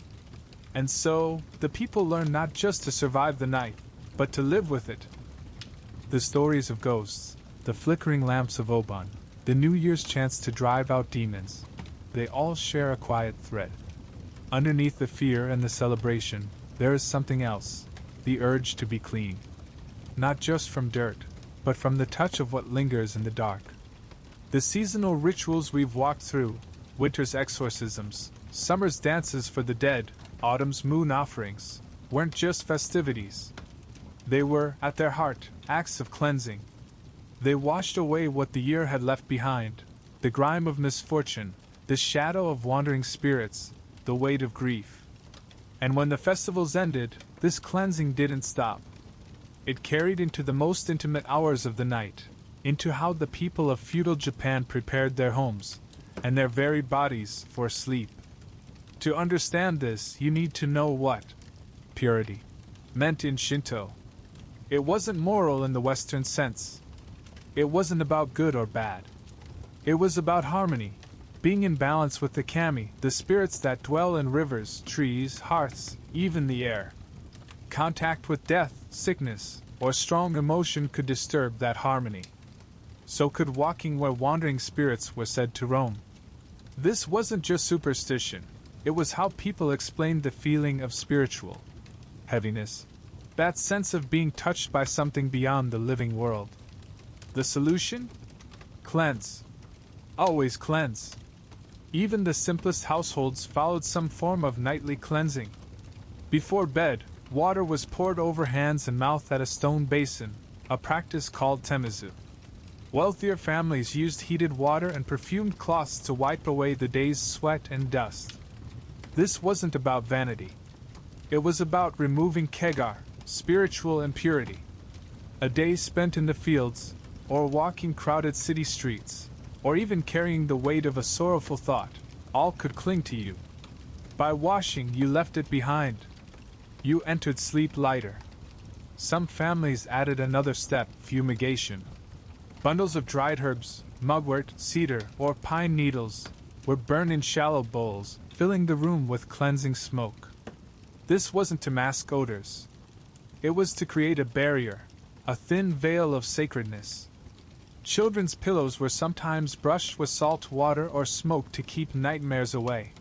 And so, the people learned not just to survive the night, but to live with it. The stories of ghosts, the flickering lamps of Obon, the New Year's chants to drive out demons, they all share a quiet thread. Underneath the fear and the celebration, there is something else, the urge to be clean. Not just from dirt, but from the touch of what lingers in the dark. The seasonal rituals we've walked through, winter's exorcisms, summer's dances for the dead, autumn's moon offerings, weren't just festivities. They were, at their heart, acts of cleansing. They washed away what the year had left behind, the grime of misfortune, the shadow of wandering spirits, the weight of grief. And when the festivals ended, this cleansing didn't stop. It carried into the most intimate hours of the night, into how the people of feudal Japan prepared their homes, and their very bodies, for sleep. To understand this, you need to know what purity meant in Shinto. It wasn't moral in the Western sense. It wasn't about good or bad. It was about harmony, being in balance with the kami, the spirits that dwell in rivers, trees, hearths, even the air. Contact with death, sickness, or strong emotion could disturb that harmony. So could walking where wandering spirits were said to roam. This wasn't just superstition. It was how people explained the feeling of spiritual heaviness, that sense of being touched by something beyond the living world. The solution? Cleanse. Always cleanse. Even the simplest households followed some form of nightly cleansing. Before bed, water was poured over hands and mouth at a stone basin, a practice called temizu. Wealthier families used heated water and perfumed cloths to wipe away the day's sweat and dust. This wasn't about vanity. It was about removing kegar, spiritual impurity. A day spent in the fields, or walking crowded city streets, or even carrying the weight of a sorrowful thought, all could cling to you. By washing, you left it behind. You entered sleep lighter. Some families added another step, fumigation. Bundles of dried herbs, mugwort, cedar, or pine needles were burned in shallow bowls, filling the room with cleansing smoke. This wasn't to mask odors. It was to create a barrier, a thin veil of sacredness. Children's pillows were sometimes brushed with salt water or smoke to keep nightmares away.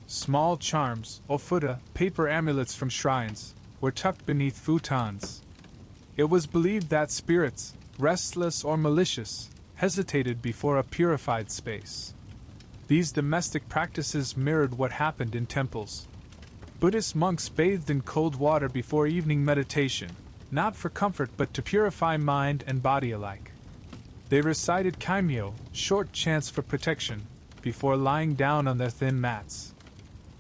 Small charms, ofuda, paper amulets from shrines, were tucked beneath futons. It was believed that spirits, restless or malicious, hesitated before a purified space. These domestic practices mirrored what happened in temples. Buddhist monks bathed in cold water before evening meditation, not for comfort but to purify mind and body alike. They recited kaimyo, short chants for protection, before lying down on their thin mats.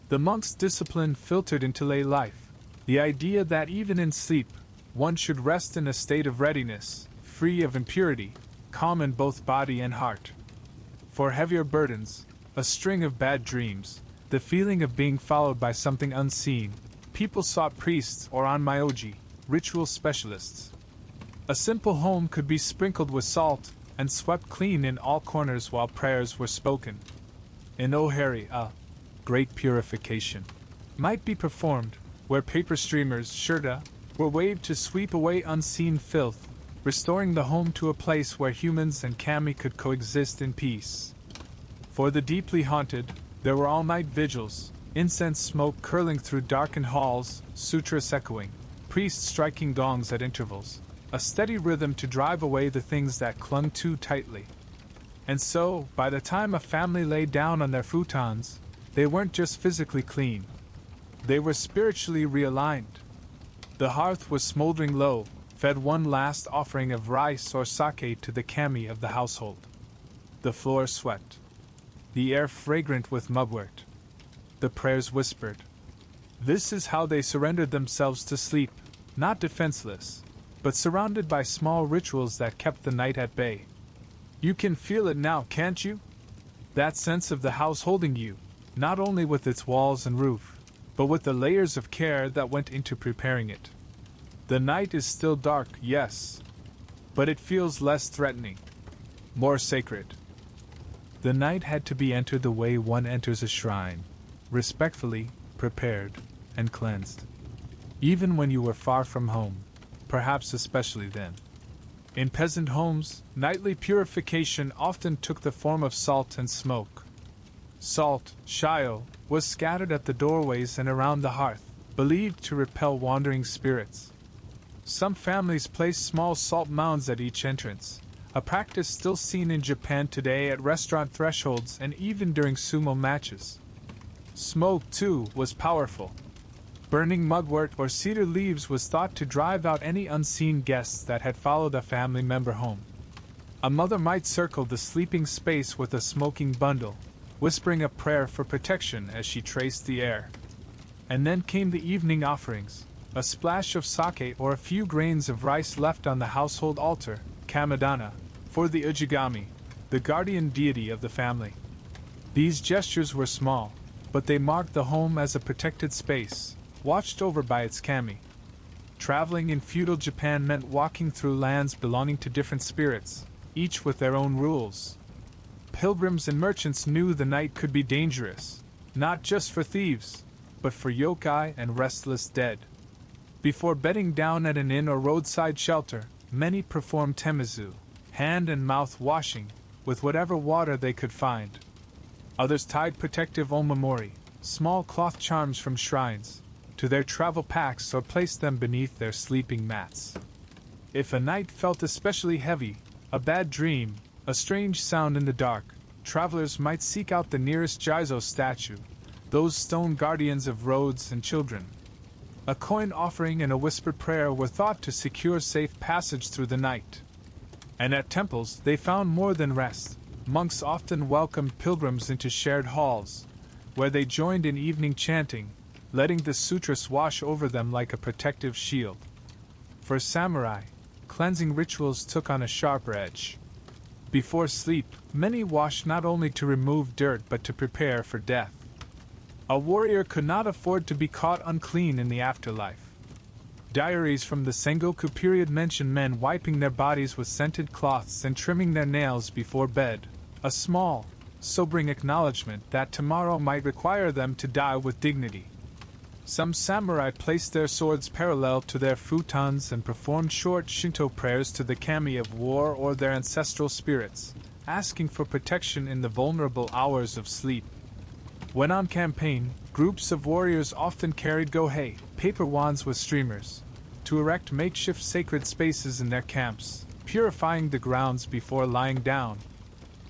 The monks' discipline filtered into lay life, the idea that even in sleep, one should rest in a state of readiness, free of impurity, calm in both body and heart. For heavier burdens, a string of bad dreams, the feeling of being followed by something unseen, people sought priests or onmyoji, ritual specialists. A simple home could be sprinkled with salt and swept clean in all corners while prayers were spoken. In Ohari, a great purification might be performed, where paper streamers, shirta, were waved to sweep away unseen filth, restoring the home to a place where humans and kami could coexist in peace. For the deeply haunted, there were all-night vigils, incense smoke curling through darkened halls, sutras echoing, priests striking gongs at intervals, a steady rhythm to drive away the things that clung too tightly. And so, by the time a family lay down on their futons, they weren't just physically clean. They were spiritually realigned. The hearth was smoldering low, fed one last offering of rice or sake to the kami of the household. The floor swept. The air fragrant with mugwort. The prayers whispered. This is how they surrendered themselves to sleep, not defenseless, but surrounded by small rituals that kept the night at bay. You can feel it now, can't you? That sense of the house holding you, not only with its walls and roof, but with the layers of care that went into preparing it. The night is still dark, yes, but it feels less threatening, more sacred. The night had to be entered the way one enters a shrine, respectfully, prepared, and cleansed. Even when you were far from home, perhaps especially then. In peasant homes, nightly purification often took the form of salt and smoke. Salt, shio, was scattered at the doorways and around the hearth, believed to repel wandering spirits. Some families placed small salt mounds at each entrance, a practice still seen in Japan today at restaurant thresholds and even during sumo matches. Smoke, too, was powerful. Burning mugwort or cedar leaves was thought to drive out any unseen guests that had followed a family member home. A mother might circle the sleeping space with a smoking bundle, whispering a prayer for protection as she traced the air. And then came the evening offerings, a splash of sake or a few grains of rice left on the household altar, kamidana, for the ujigami, the guardian deity of the family. These gestures were small, but they marked the home as a protected space, watched over by its kami. Traveling in feudal Japan meant walking through lands belonging to different spirits, each with their own rules. Pilgrims and merchants knew the night could be dangerous, not just for thieves, but for yokai and restless dead. Before bedding down at an inn or roadside shelter, many performed temizu, hand and mouth washing, with whatever water they could find. Others tied protective omamori, small cloth charms from shrines, to their travel packs or placed them beneath their sleeping mats. If a night felt especially heavy, a bad dream, a strange sound in the dark, travelers might seek out the nearest Jizo statue, those stone guardians of roads and children. A coin offering and a whispered prayer were thought to secure safe passage through the night. And at temples they found more than rest. Monks often welcomed pilgrims into shared halls, where they joined in evening chanting, letting the sutras wash over them like a protective shield. For samurai, cleansing rituals took on a sharper edge. Before sleep, many washed not only to remove dirt but to prepare for death. A warrior could not afford to be caught unclean in the afterlife. Diaries from the Sengoku period mention men wiping their bodies with scented cloths and trimming their nails before bed, a small, sobering acknowledgement that tomorrow might require them to die with dignity. Some samurai placed their swords parallel to their futons and performed short Shinto prayers to the kami of war or their ancestral spirits, asking for protection in the vulnerable hours of sleep. When on campaign, groups of warriors often carried gohei, paper wands with streamers, to erect makeshift sacred spaces in their camps, purifying the grounds before lying down.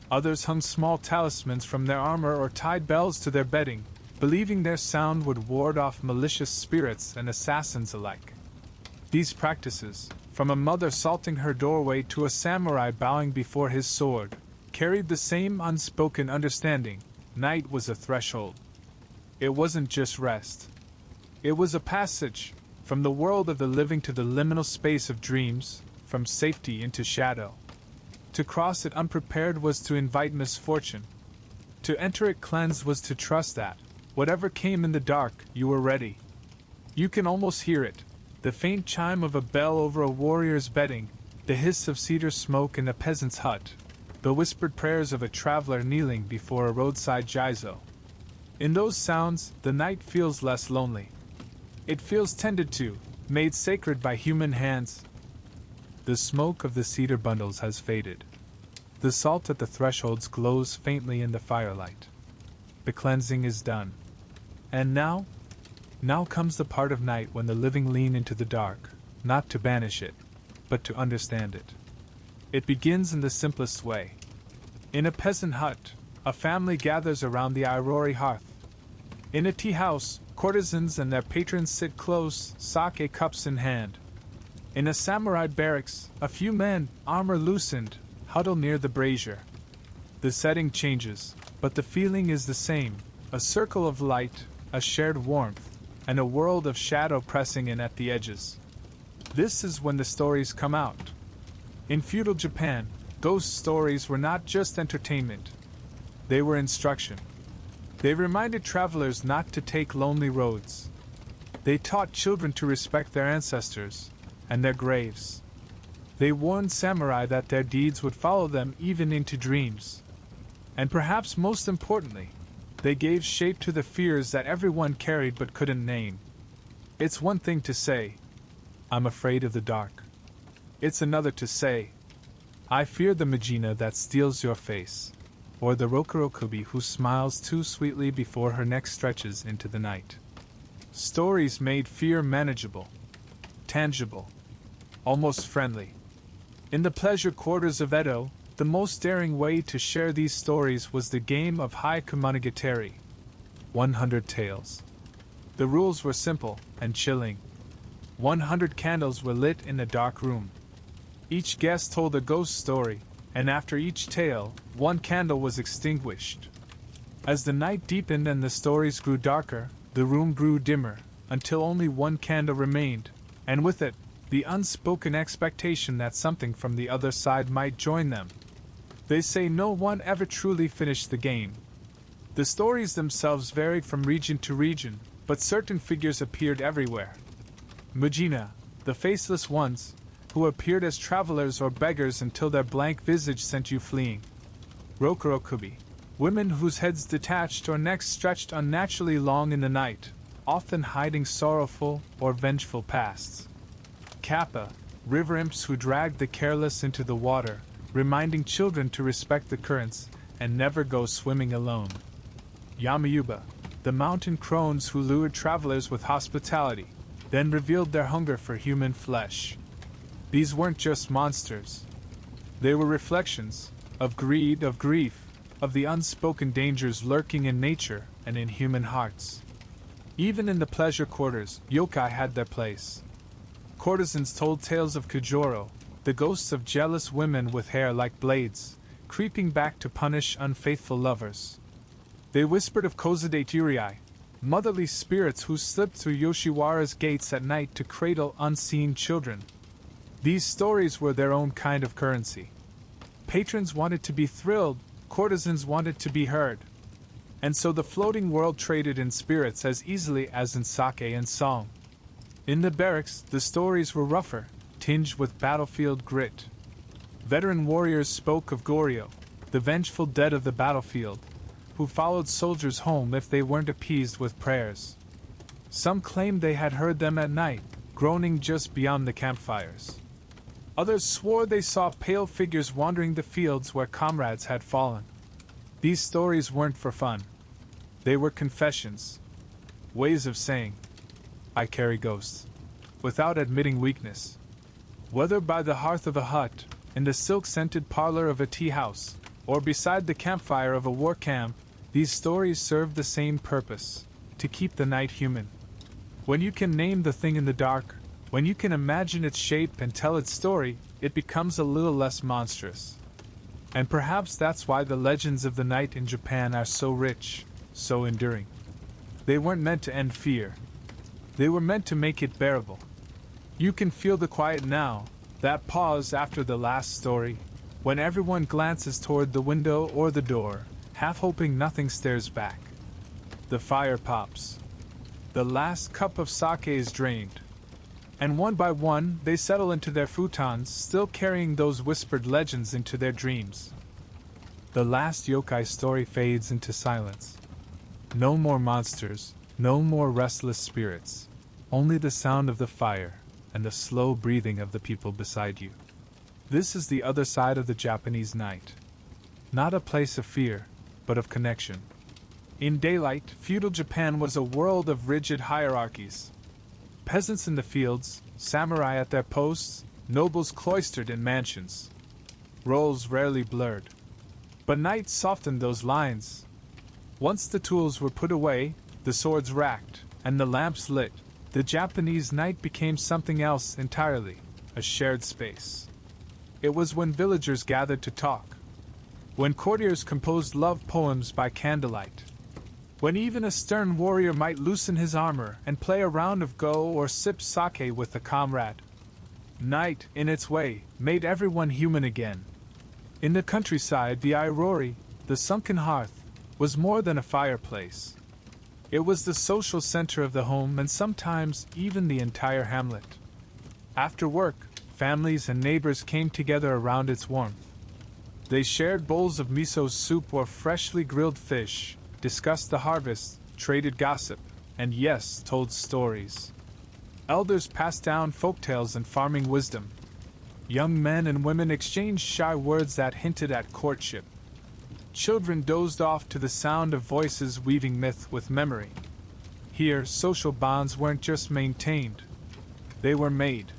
Others hung small talismans from their armor or tied bells to their bedding, believing their sound would ward off malicious spirits and assassins alike. These practices, from a mother salting her doorway to a samurai bowing before his sword, carried the same unspoken understanding: night was a threshold. It wasn't just rest. It was a passage, from the world of the living to the liminal space of dreams, from safety into shadow. To cross it unprepared was to invite misfortune. To enter it cleansed was to trust that, whatever came in the dark, you were ready. You can almost hear it, the faint chime of a bell over a warrior's bedding, the hiss of cedar smoke in a peasant's hut, the whispered prayers of a traveler kneeling before a roadside jizo. In those sounds, the night feels less lonely. It feels tended to, made sacred by human hands. The smoke of the cedar bundles has faded. The salt at the thresholds glows faintly in the firelight. The cleansing is done. And now comes the part of night when the living lean into the dark, not to banish it, but to understand it. It begins in the simplest way. In a peasant hut, a family gathers around the yūrei hearth. In a tea house, courtesans and their patrons sit close, sake cups in hand. In a samurai barracks, a few men, armor loosened, huddle near the brazier. The setting changes, but the feeling is the same, a circle of light, a shared warmth, and a world of shadow pressing in at the edges. This is when the stories come out. In feudal Japan, ghost stories were not just entertainment. They were instruction. They reminded travelers not to take lonely roads. They taught children to respect their ancestors and their graves. They warned samurai that their deeds would follow them even into dreams. And perhaps most importantly, they gave shape to the fears that everyone carried but couldn't name. It's one thing to say, "I'm afraid of the dark." It's another to say, "I fear the Majina that steals your face," or the Rokurokubi who smiles too sweetly before her neck stretches into the night. Stories made fear manageable, tangible, almost friendly. In the pleasure quarters of Edo, the most daring way to share these stories was the game of Haiku 100 tales. The rules were simple and chilling. 100 candles were lit in a dark room. Each guest told a ghost story, and after each tale, one candle was extinguished. As the night deepened and the stories grew darker, the room grew dimmer, until only one candle remained, and with it, the unspoken expectation that something from the other side might join them. They say no one ever truly finished the game. The stories themselves varied from region to region, but certain figures appeared everywhere. Majina, the faceless ones, who appeared as travelers or beggars until their blank visage sent you fleeing. Rokurokubi, women whose heads detached or necks stretched unnaturally long in the night, often hiding sorrowful or vengeful pasts. Kappa, river imps who dragged the careless into the water, reminding children to respect the currents and never go swimming alone. Yamayuba, the mountain crones who lured travelers with hospitality, then revealed their hunger for human flesh. These weren't just monsters. They were reflections of greed, of grief, of the unspoken dangers lurking in nature and in human hearts. Even in the pleasure quarters, yokai had their place. Courtesans told tales of Kujoro, the ghosts of jealous women with hair like blades, creeping back to punish unfaithful lovers. They whispered of kozudate yūrei, motherly spirits who slipped through Yoshiwara's gates at night to cradle unseen children. These stories were their own kind of currency. Patrons wanted to be thrilled, courtesans wanted to be heard. And so the floating world traded in spirits as easily as in sake and song. In the barracks, the stories were rougher, tinged with battlefield grit. Veteran warriors spoke of Goryo, the vengeful dead of the battlefield, who followed soldiers home if they weren't appeased with prayers. Some claimed they had heard them at night, groaning just beyond the campfires. Others swore they saw pale figures wandering the fields where comrades had fallen. These stories weren't for fun. They were confessions. Ways of saying, "I carry ghosts," without admitting weakness. Whether by the hearth of a hut, in the silk-scented parlor of a tea house, or beside the campfire of a war camp, these stories serve the same purpose: to keep the night human. When you can name the thing in the dark, when you can imagine its shape and tell its story, it becomes a little less monstrous. And perhaps that's why the legends of the night in Japan are so rich, so enduring. They weren't meant to end fear. They were meant to make it bearable. You can feel the quiet now, that pause after the last story, when everyone glances toward the window or the door, half hoping nothing stares back. The fire pops. The last cup of sake is drained. And one by one, they settle into their futons, still carrying those whispered legends into their dreams. The last yokai story fades into silence. No more monsters, no more restless spirits, only the sound of the fire and the slow breathing of the people beside you. This is the other side of the Japanese night. Not a place of fear, but of connection. In daylight, feudal Japan was a world of rigid hierarchies. Peasants in the fields, samurai at their posts, nobles cloistered in mansions, roles rarely blurred. But night softened those lines. Once the tools were put away, the swords racked, and the lamps lit, the Japanese night became something else entirely, a shared space. It was when villagers gathered to talk, when courtiers composed love poems by candlelight, when even a stern warrior might loosen his armor and play a round of go or sip sake with a comrade. Night, in its way, made everyone human again. In the countryside, the yūrei, the sunken hearth, was more than a fireplace. It was the social center of the home and sometimes even the entire hamlet. After work, families and neighbors came together around its warmth. They shared bowls of miso soup or freshly grilled fish, discussed the harvest, traded gossip, and yes, told stories. Elders passed down folktales and farming wisdom. Young men and women exchanged shy words that hinted at courtship. Children dozed off to the sound of voices weaving myth with memory. Here, social bonds weren't just maintained, they were made.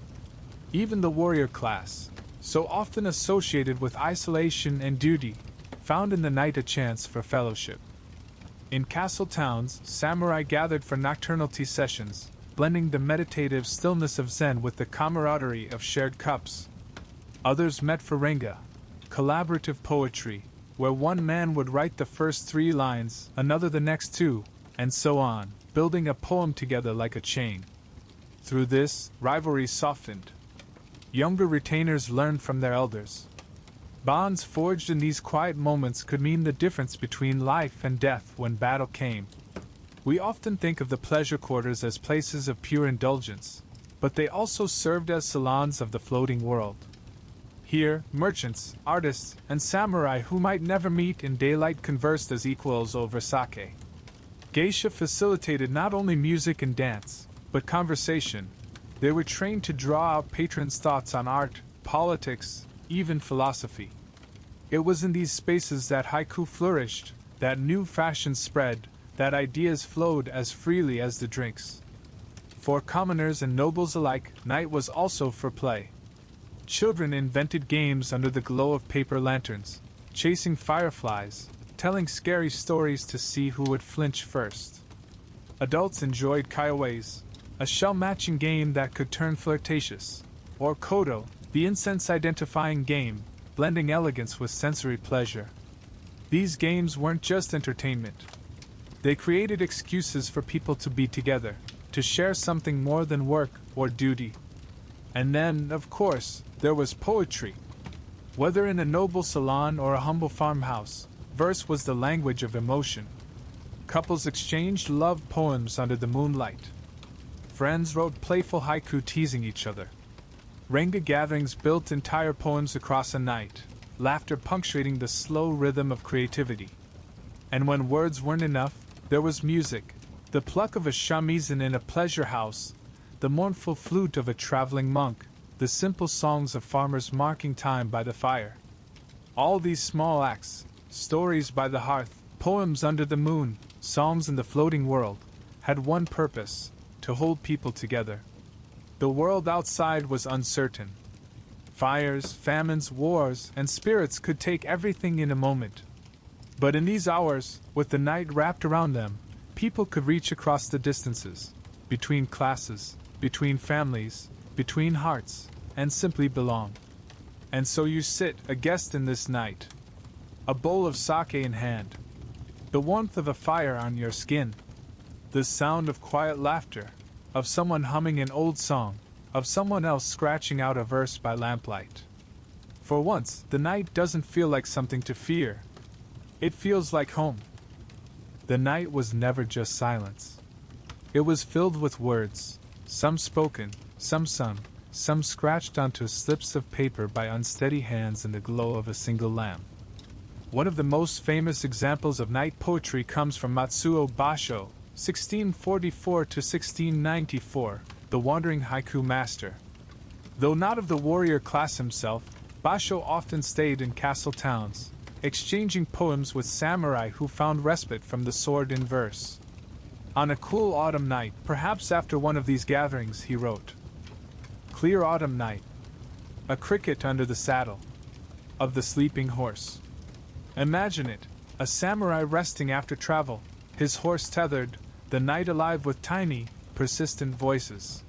Even the warrior class, so often associated with isolation and duty, found in the night a chance for fellowship. In castle towns, samurai gathered for nocturnal tea sessions, blending the meditative stillness of Zen with the camaraderie of shared cups. Others met for renga, collaborative poetry, where one man would write the first 3 lines, another the next 2, and so on, building a poem together like a chain. Through this, rivalry softened. Younger retainers learned from their elders. Bonds forged in these quiet moments could mean the difference between life and death when battle came. We often think of the pleasure quarters as places of pure indulgence, but they also served as salons of the floating world. Here, merchants, artists, and samurai who might never meet in daylight conversed as equals over sake. Geisha facilitated not only music and dance, but conversation. They were trained to draw out patrons' thoughts on art, politics, even philosophy. It was in these spaces that haiku flourished, that new fashions spread, that ideas flowed as freely as the drinks. For commoners and nobles alike, night was also for play. Children invented games under the glow of paper lanterns, chasing fireflies, telling scary stories to see who would flinch first. Adults enjoyed kaiways, a shell-matching game that could turn flirtatious, or kodo, the incense-identifying game, blending elegance with sensory pleasure. These games weren't just entertainment. They created excuses for people to be together, to share something more than work or duty. And then, of course, there was poetry. Whether in a noble salon or a humble farmhouse, verse was the language of emotion. Couples exchanged love poems under the moonlight. Friends wrote playful haiku teasing each other. Renga gatherings built entire poems across a night, laughter punctuating the slow rhythm of creativity. And when words weren't enough, there was music, the pluck of a shamisen in a pleasure house, the mournful flute of a traveling monk, the simple songs of farmers marking time by the fire. All these small acts, stories by the hearth, poems under the moon, songs in the floating world, had one purpose: to hold people together. The world outside was uncertain. Fires, famines, wars, and spirits could take everything in a moment. But in these hours, with the night wrapped around them, people could reach across the distances, between classes, between families, between hearts, and simply belong. And so you sit, a guest in this night, a bowl of sake in hand, the warmth of a fire on your skin, the sound of quiet laughter, of someone humming an old song, of someone else scratching out a verse by lamplight. For once, the night doesn't feel like something to fear. It feels like home. The night was never just silence. It was filled with words, some spoken, some sung, some scratched onto slips of paper by unsteady hands in the glow of a single lamp. One of the most famous examples of night poetry comes from Matsuo Basho, 1644 to 1694, the wandering haiku master. Though not of the warrior class himself, Basho often stayed in castle towns, exchanging poems with samurai who found respite from the sword in verse. On a cool autumn night, perhaps after one of these gatherings, he wrote, "Clear autumn night, a cricket under the saddle of the sleeping horse. Imagine it, a samurai resting after travel, his horse tethered, the night alive with tiny, persistent voices.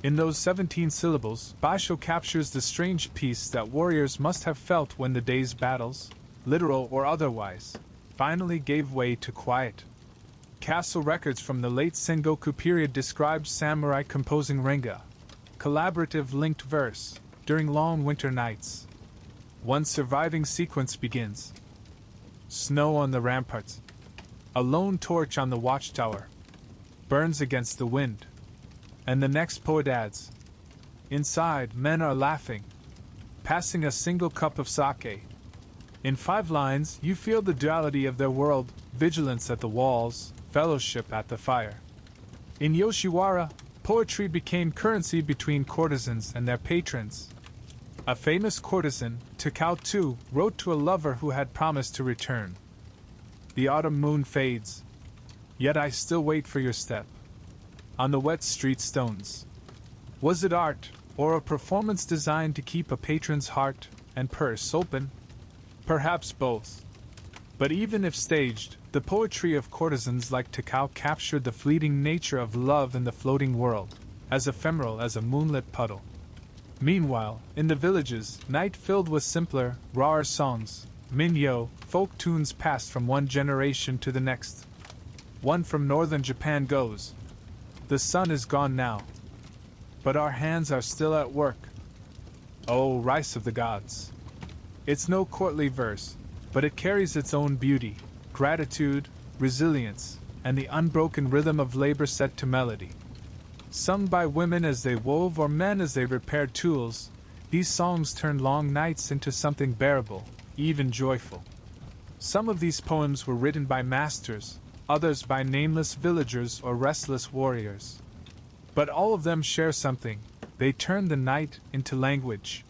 In those 17 syllables, Basho captures the strange peace that warriors must have felt when the day's battles, literal or otherwise, finally gave way to quiet. Castle records from the late Sengoku period describe samurai composing renga, collaborative linked verse, during long winter nights. One surviving sequence begins. Snow on the ramparts. A lone torch on the watchtower burns against the wind. And the next poet adds, inside, men are laughing, passing a single cup of sake. In 5 lines, you feel the duality of their world, vigilance at the walls, fellowship at the fire. In Yoshiwara, poetry became currency between courtesans and their patrons. A famous courtesan, Takao II, wrote to a lover who had promised to return. The autumn moon fades, yet I still wait for your step. On the wet street stones. Was it art, or a performance designed to keep a patron's heart and purse open? Perhaps both. But even if staged, the poetry of courtesans like Takao captured the fleeting nature of love in the floating world, as ephemeral as a moonlit puddle. Meanwhile, in the villages, night filled with simpler, rawer songs, minyo, folk tunes passed from one generation to the next. One from northern Japan goes, the sun is gone now, but our hands are still at work. Oh, rice of the gods! It's no courtly verse, but it carries its own beauty, gratitude, resilience, and the unbroken rhythm of labor set to melody. Sung by women as they wove or men as they repaired tools, these songs turned long nights into something bearable, even joyful. Some of these poems were written by masters, others by nameless villagers or restless warriors. But all of them share something: they turn the night into language.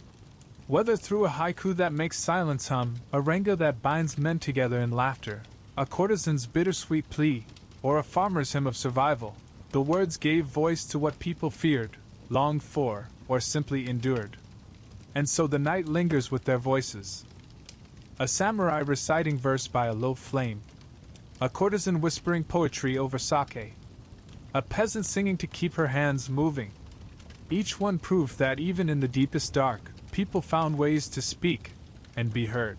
Whether through a haiku that makes silence hum, a renga that binds men together in laughter, a courtesan's bittersweet plea, or a farmer's hymn of survival, the words gave voice to what people feared, longed for, or simply endured. And so the night lingers with their voices. A samurai reciting verse by a low flame, a courtesan whispering poetry over sake, a peasant singing to keep her hands moving. Each one proved that even in the deepest dark, people found ways to speak and be heard.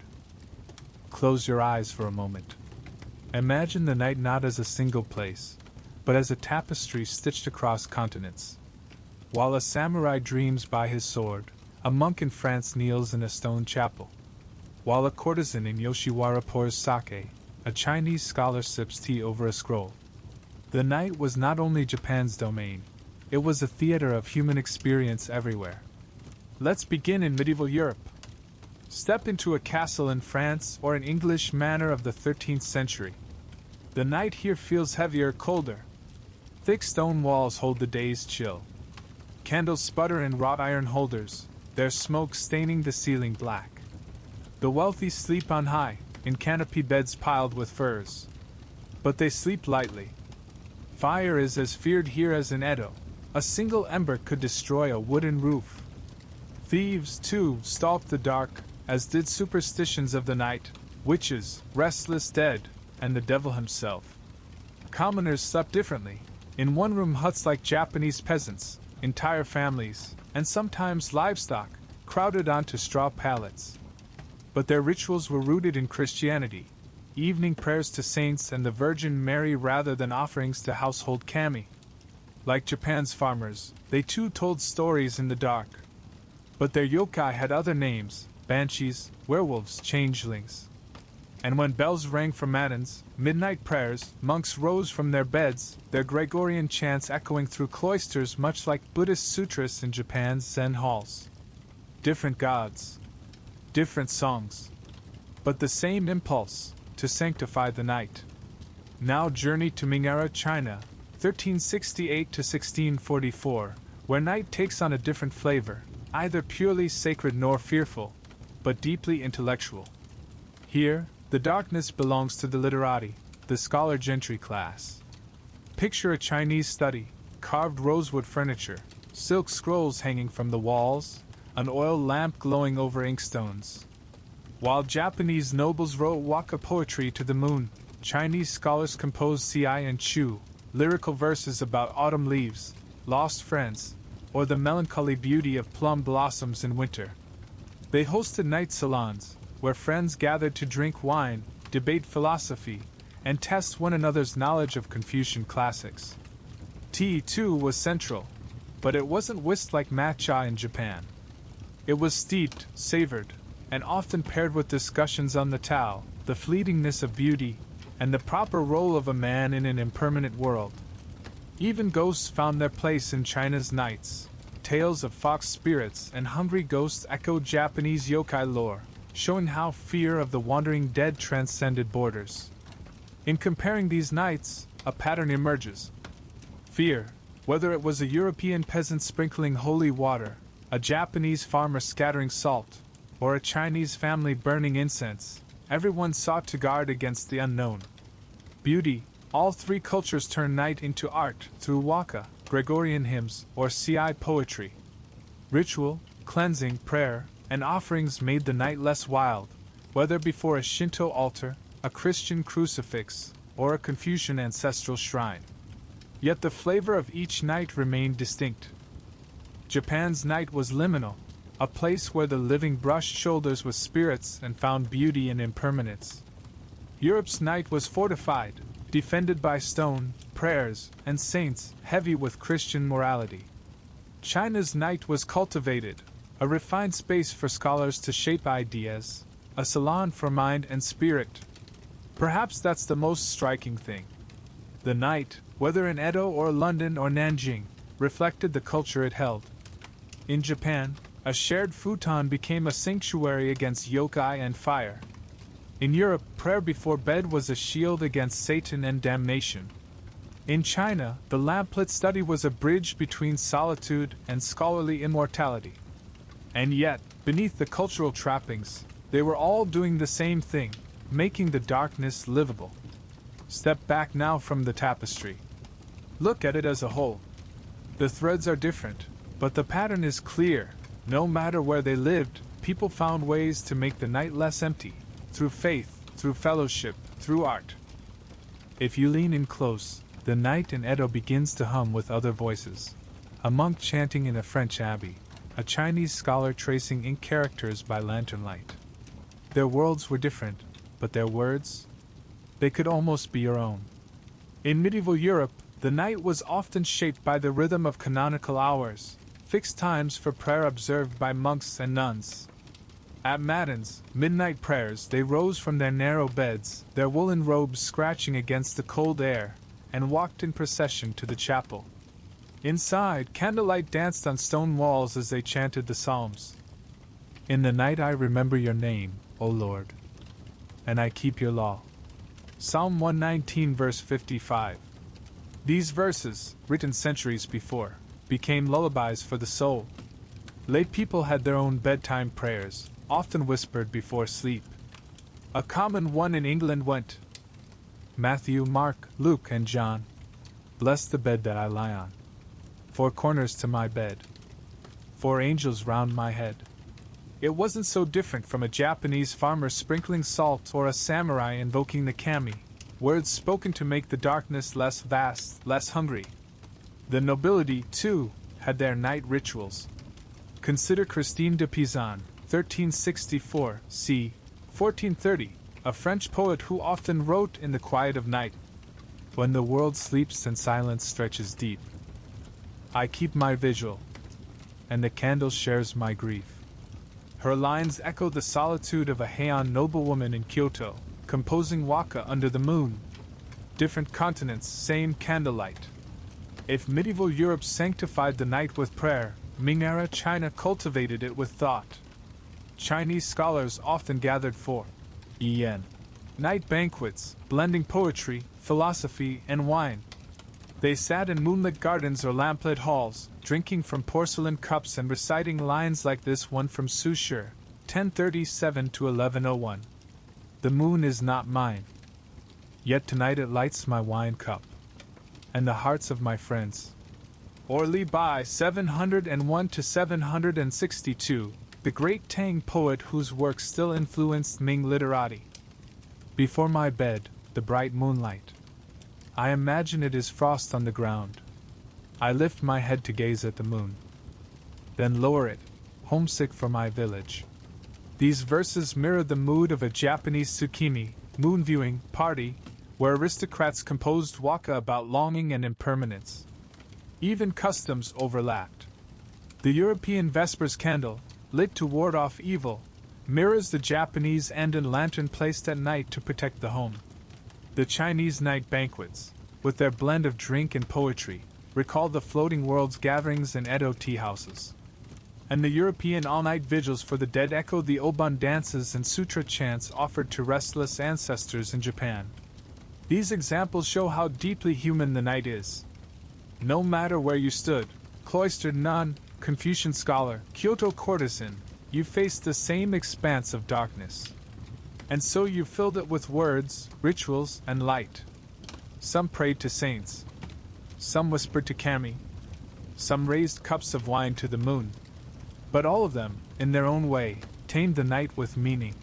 Close your eyes for a moment. Imagine the night not as a single place, but as a tapestry stitched across continents. While a samurai dreams by his sword, a monk in France kneels in a stone chapel. While a courtesan in Yoshiwara pours sake, a Chinese scholar sips tea over a scroll. The night was not only Japan's domain, it was a theater of human experience everywhere. Let's begin in medieval Europe. Step into a castle in France or an English manor of the 13th century. The night here feels heavier, colder. Thick stone walls hold the day's chill. Candles sputter in wrought iron holders, their smoke staining the ceiling black. The wealthy sleep on high, in canopy beds piled with furs. But they sleep lightly. Fire is as feared here as in Edo. A single ember could destroy a wooden roof. Thieves, too, stalked the dark, as did superstitions of the night, witches, restless dead, and the devil himself. Commoners slept differently. In one-room huts like Japanese peasants, entire families, and sometimes livestock, crowded onto straw pallets. But their rituals were rooted in Christianity, evening prayers to saints and the Virgin Mary rather than offerings to household kami. Like Japan's farmers, they too told stories in the dark. But their yokai had other names: banshees, werewolves, changelings. And when bells rang for matins, midnight prayers, monks rose from their beds, their Gregorian chants echoing through cloisters much like Buddhist sutras in Japan's Zen halls. Different gods, different songs, but the same impulse, to sanctify the night. Now journey to Ming-era China, 1368 to 1644, where night takes on a different flavor, either purely sacred nor fearful, but deeply intellectual. Here, the darkness belongs to the literati, the scholar gentry class. Picture a Chinese study, carved rosewood furniture, silk scrolls hanging from the walls, an oil lamp glowing over inkstones. While Japanese nobles wrote waka poetry to the moon, Chinese scholars composed ci and chu, lyrical verses about autumn leaves, lost friends, or the melancholy beauty of plum blossoms in winter. They hosted night salons, where friends gathered to drink wine, debate philosophy, and test one another's knowledge of Confucian classics. Tea, too, was central, but it wasn't whisked like matcha in Japan. It was steeped, savored, and often paired with discussions on the Tao, the fleetingness of beauty, and the proper role of a man in an impermanent world. Even ghosts found their place in China's nights. Tales of fox spirits and hungry ghosts echoed Japanese yokai lore, showing how fear of the wandering dead transcended borders. In comparing these nights, a pattern emerges. Fear, whether it was a European peasant sprinkling holy water, a Japanese farmer scattering salt, or a Chinese family burning incense, everyone sought to guard against the unknown. Beauty, all three cultures turn night into art through waka, Gregorian hymns, or ci poetry. Ritual, cleansing, prayer, and offerings made the night less wild, whether before a Shinto altar, a Christian crucifix, or a Confucian ancestral shrine. Yet the flavor of each night remained distinct. Japan's night was liminal, a place where the living brushed shoulders with spirits and found beauty in impermanence. Europe's night was fortified, defended by stone, prayers, and saints, heavy with Christian morality. China's night was cultivated, a refined space for scholars to shape ideas, a salon for mind and spirit. Perhaps that's the most striking thing. The night, whether in Edo or London or Nanjing, reflected the culture it held. In Japan, a shared futon became a sanctuary against yokai and fire. In Europe, prayer before bed was a shield against Satan and damnation. In China, the lamplit study was a bridge between solitude and scholarly immortality. And yet, beneath the cultural trappings, they were all doing the same thing, making the darkness livable. Step back now from the tapestry. Look at it as a whole. The threads are different, but the pattern is clear. No matter where they lived, people found ways to make the night less empty, through faith, through fellowship, through art. If you lean in close, the night in Edo begins to hum with other voices. A monk chanting in a French abbey, a Chinese scholar tracing ink characters by lantern light. Their worlds were different, but their words? They could almost be your own. In medieval Europe, the night was often shaped by the rhythm of canonical hours, fixed times for prayer observed by monks and nuns. At matins, midnight prayers, they rose from their narrow beds, their woolen robes scratching against the cold air, and walked in procession to the chapel. Inside, candlelight danced on stone walls as they chanted the psalms. In the night I remember your name, O Lord, and I keep your law. Psalm 119 verse 55. These verses, written centuries before, became lullabies for the soul. Lay people had their own bedtime prayers, often whispered before sleep. A common one in England went, Matthew, Mark, Luke, and John. Bless the bed that I lie on. 4 corners to my bed. 4 angels round my head. It wasn't so different from a Japanese farmer sprinkling salt or a samurai invoking the kami, words spoken to make the darkness less vast, less hungry. The nobility, too, had their night rituals. Consider Christine de Pizan, 1364 c. 1430, a French poet who often wrote in the quiet of night, when the world sleeps and silence stretches deep, I keep my vigil, and the candle shares my grief. Her lines echo the solitude of a Heian noblewoman in Kyoto, composing waka under the moon. Different continents, same candlelight. If medieval Europe sanctified the night with prayer, Ming-era China cultivated it with thought. Chinese scholars often gathered for night banquets, blending poetry, philosophy, and wine. They sat in moonlit gardens or lamplit halls, drinking from porcelain cups and reciting lines like this one from Su Shi, 1037 to 1101. The moon is not mine, yet tonight it lights my wine cup, and the hearts of my friends. Orly by 701 to 762, the great Tang poet whose work still influenced Ming literati. Before my bed, the bright moonlight. I imagine it is frost on the ground. I lift my head to gaze at the moon. Then lower it, homesick for my village. These verses mirror the mood of a Japanese tsukimi, moon-viewing, party, where aristocrats composed waka about longing and impermanence. Even customs overlapped. The European Vespers candle, lit to ward off evil, mirrors the Japanese Anden lantern placed at night to protect the home. The Chinese night banquets, with their blend of drink and poetry, recall the floating world's gatherings in Edo tea houses. And the European all-night vigils for the dead echo the Obon dances and sutra chants offered to restless ancestors in Japan. These examples show how deeply human the night is. No matter where you stood, cloistered nun, Confucian scholar, Kyoto courtesan, you faced the same expanse of darkness. And so you filled it with words, rituals, and light. Some prayed to saints. Some whispered to kami. Some raised cups of wine to the moon. But all of them, in their own way, tamed the night with meaning.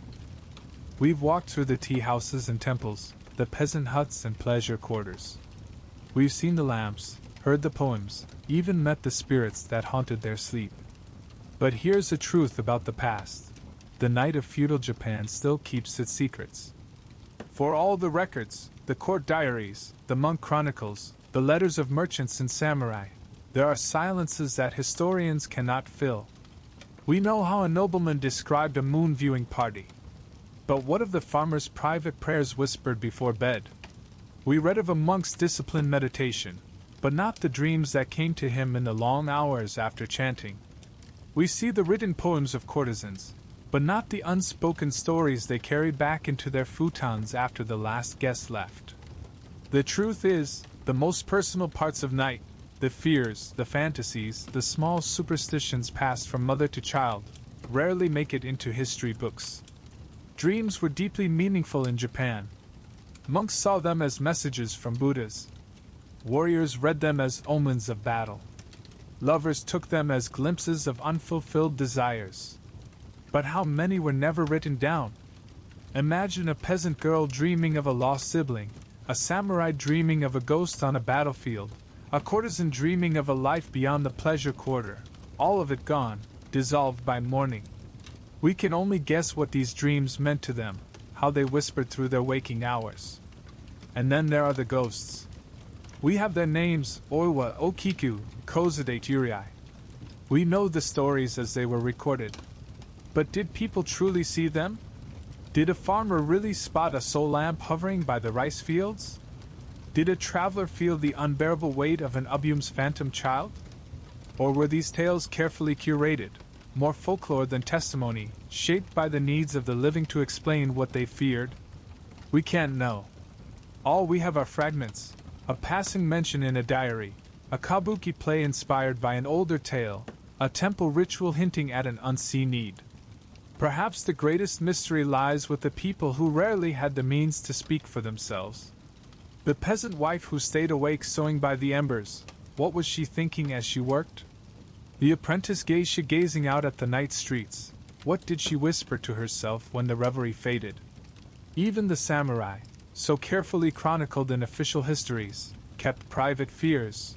We've walked through the tea houses and temples, the peasant huts and pleasure quarters. We've seen the lamps, heard the poems, even met the spirits that haunted their sleep. But here's the truth about the past. The night of feudal Japan still keeps its secrets. For all the records, the court diaries, the monk chronicles, the letters of merchants and samurai, there are silences that historians cannot fill. We know how a nobleman described a moon-viewing party. But what of the farmer's private prayers whispered before bed? We read of a monk's disciplined meditation, but not the dreams that came to him in the long hours after chanting. We see the written poems of courtesans, but not the unspoken stories they carried back into their futons after the last guest left. The truth is, the most personal parts of night, the fears, the fantasies, the small superstitions passed from mother to child, rarely make it into history books. Dreams were deeply meaningful in Japan. Monks saw them as messages from Buddhas. Warriors read them as omens of battle. Lovers took them as glimpses of unfulfilled desires. But how many were never written down? Imagine a peasant girl dreaming of a lost sibling, a samurai dreaming of a ghost on a battlefield, a courtesan dreaming of a life beyond the pleasure quarter, all of it gone, dissolved by morning. We can only guess what these dreams meant to them, how they whispered through their waking hours. And then there are the ghosts. We have their names, Oiwa, Okiku, Kozadate Yūrei. We know the stories as they were recorded. But did people truly see them? Did a farmer really spot a soul lamp hovering by the rice fields? Did a traveler feel the unbearable weight of an Ubum's phantom child? Or were these tales carefully curated, more folklore than testimony, shaped by the needs of the living to explain what they feared? We can't know. All we have are fragments, a passing mention in a diary, a kabuki play inspired by an older tale, a temple ritual hinting at an unseen need. Perhaps the greatest mystery lies with the people who rarely had the means to speak for themselves. The peasant wife who stayed awake sewing by the embers, what was she thinking as she worked? The apprentice geisha gazing out at the night streets, what did she whisper to herself when the reverie faded? Even the samurai, so carefully chronicled in official histories, kept private fears.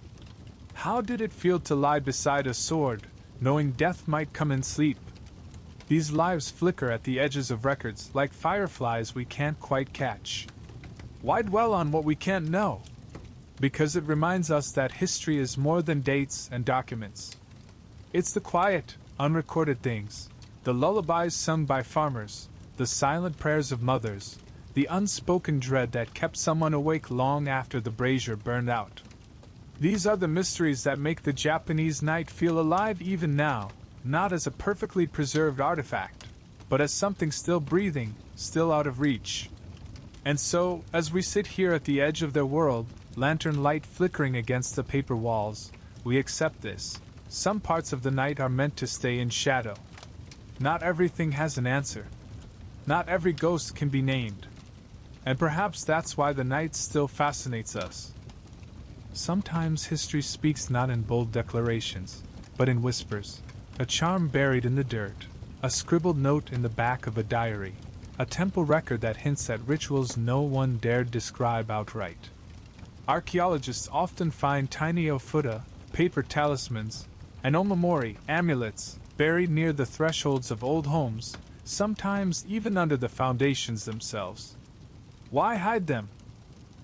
How did it feel to lie beside a sword, knowing death might come in sleep? These lives flicker at the edges of records like fireflies we can't quite catch. Why dwell on what we can't know? Because it reminds us that history is more than dates and documents. It's the quiet, unrecorded things, the lullabies sung by farmers, the silent prayers of mothers, the unspoken dread that kept someone awake long after the brazier burned out. These are the mysteries that make the Japanese night feel alive even now, not as a perfectly preserved artifact, but as something still breathing, still out of reach. And so, as we sit here at the edge of their world, lantern light flickering against the paper walls, we accept this. Some parts of the night are meant to stay in shadow. Not everything has an answer. Not every ghost can be named. And perhaps that's why the night still fascinates us. Sometimes history speaks not in bold declarations, but in whispers. A charm buried in the dirt, a scribbled note in the back of a diary, a temple record that hints at rituals no one dared describe outright. Archaeologists often find tiny ofuta, paper talismans, and omamori, amulets, buried near the thresholds of old homes, sometimes even under the foundations themselves. Why hide them?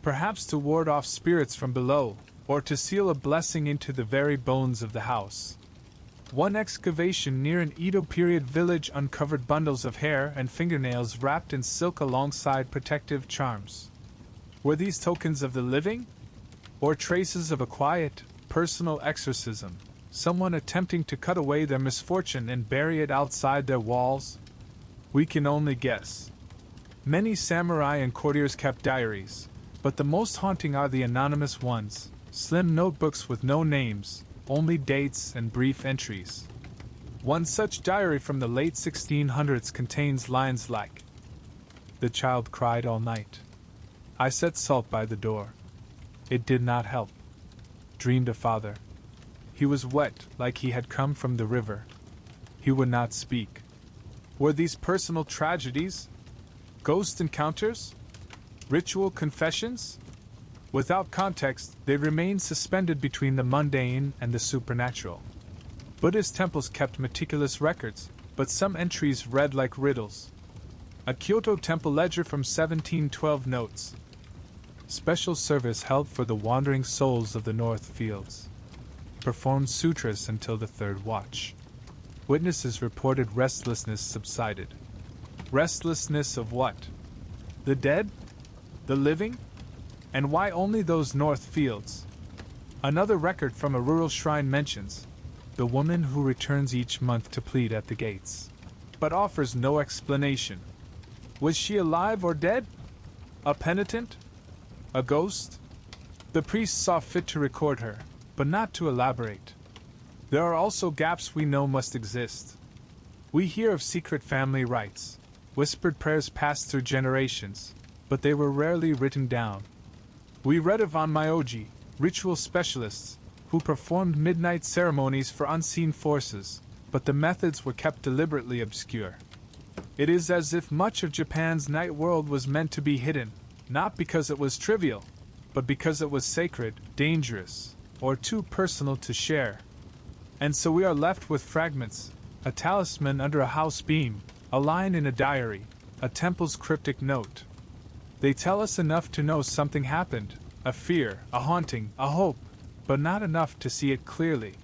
Perhaps to ward off spirits from below, or to seal a blessing into the very bones of the house. One excavation near an Edo period village uncovered bundles of hair and fingernails wrapped in silk alongside protective charms. Were these tokens of the living? Or traces of a quiet, personal exorcism, someone attempting to cut away their misfortune and bury it outside their walls? We can only guess. Many samurai and courtiers kept diaries, but the most haunting are the anonymous ones, slim notebooks with no names, only dates and brief entries. One such diary from the late 1600s contains lines like, "The child cried all night. I set salt by the door. It did not help. Dreamed of father. He was wet like he had come from the river. He would not speak." Were these personal tragedies? Ghost encounters? Ritual confessions? Without context, they remain suspended between the mundane and the supernatural. Buddhist temples kept meticulous records, but some entries read like riddles. A Kyoto temple ledger from 1712 notes, "Special service held for the wandering souls of the North Fields. Performed sutras until the third watch. Witnesses reported restlessness subsided." Restlessness of what? The dead? The living? And why only those north fields? Another record from a rural shrine mentions the woman who returns each month to plead at the gates, but offers no explanation. Was she alive or dead? A penitent? A ghost? The priest saw fit to record her, but not to elaborate. There are also gaps we know must exist. We hear of secret family rites, whispered prayers passed through generations, but they were rarely written down. We read of onmyoji, ritual specialists, who performed midnight ceremonies for unseen forces, but the methods were kept deliberately obscure. It is as if much of Japan's night world was meant to be hidden, not because it was trivial, but because it was sacred, dangerous, or too personal to share. And so we are left with fragments, a talisman under a house beam, a line in a diary, a temple's cryptic note. They tell us enough to know something happened, a fear, a haunting, a hope, but not enough to see it clearly.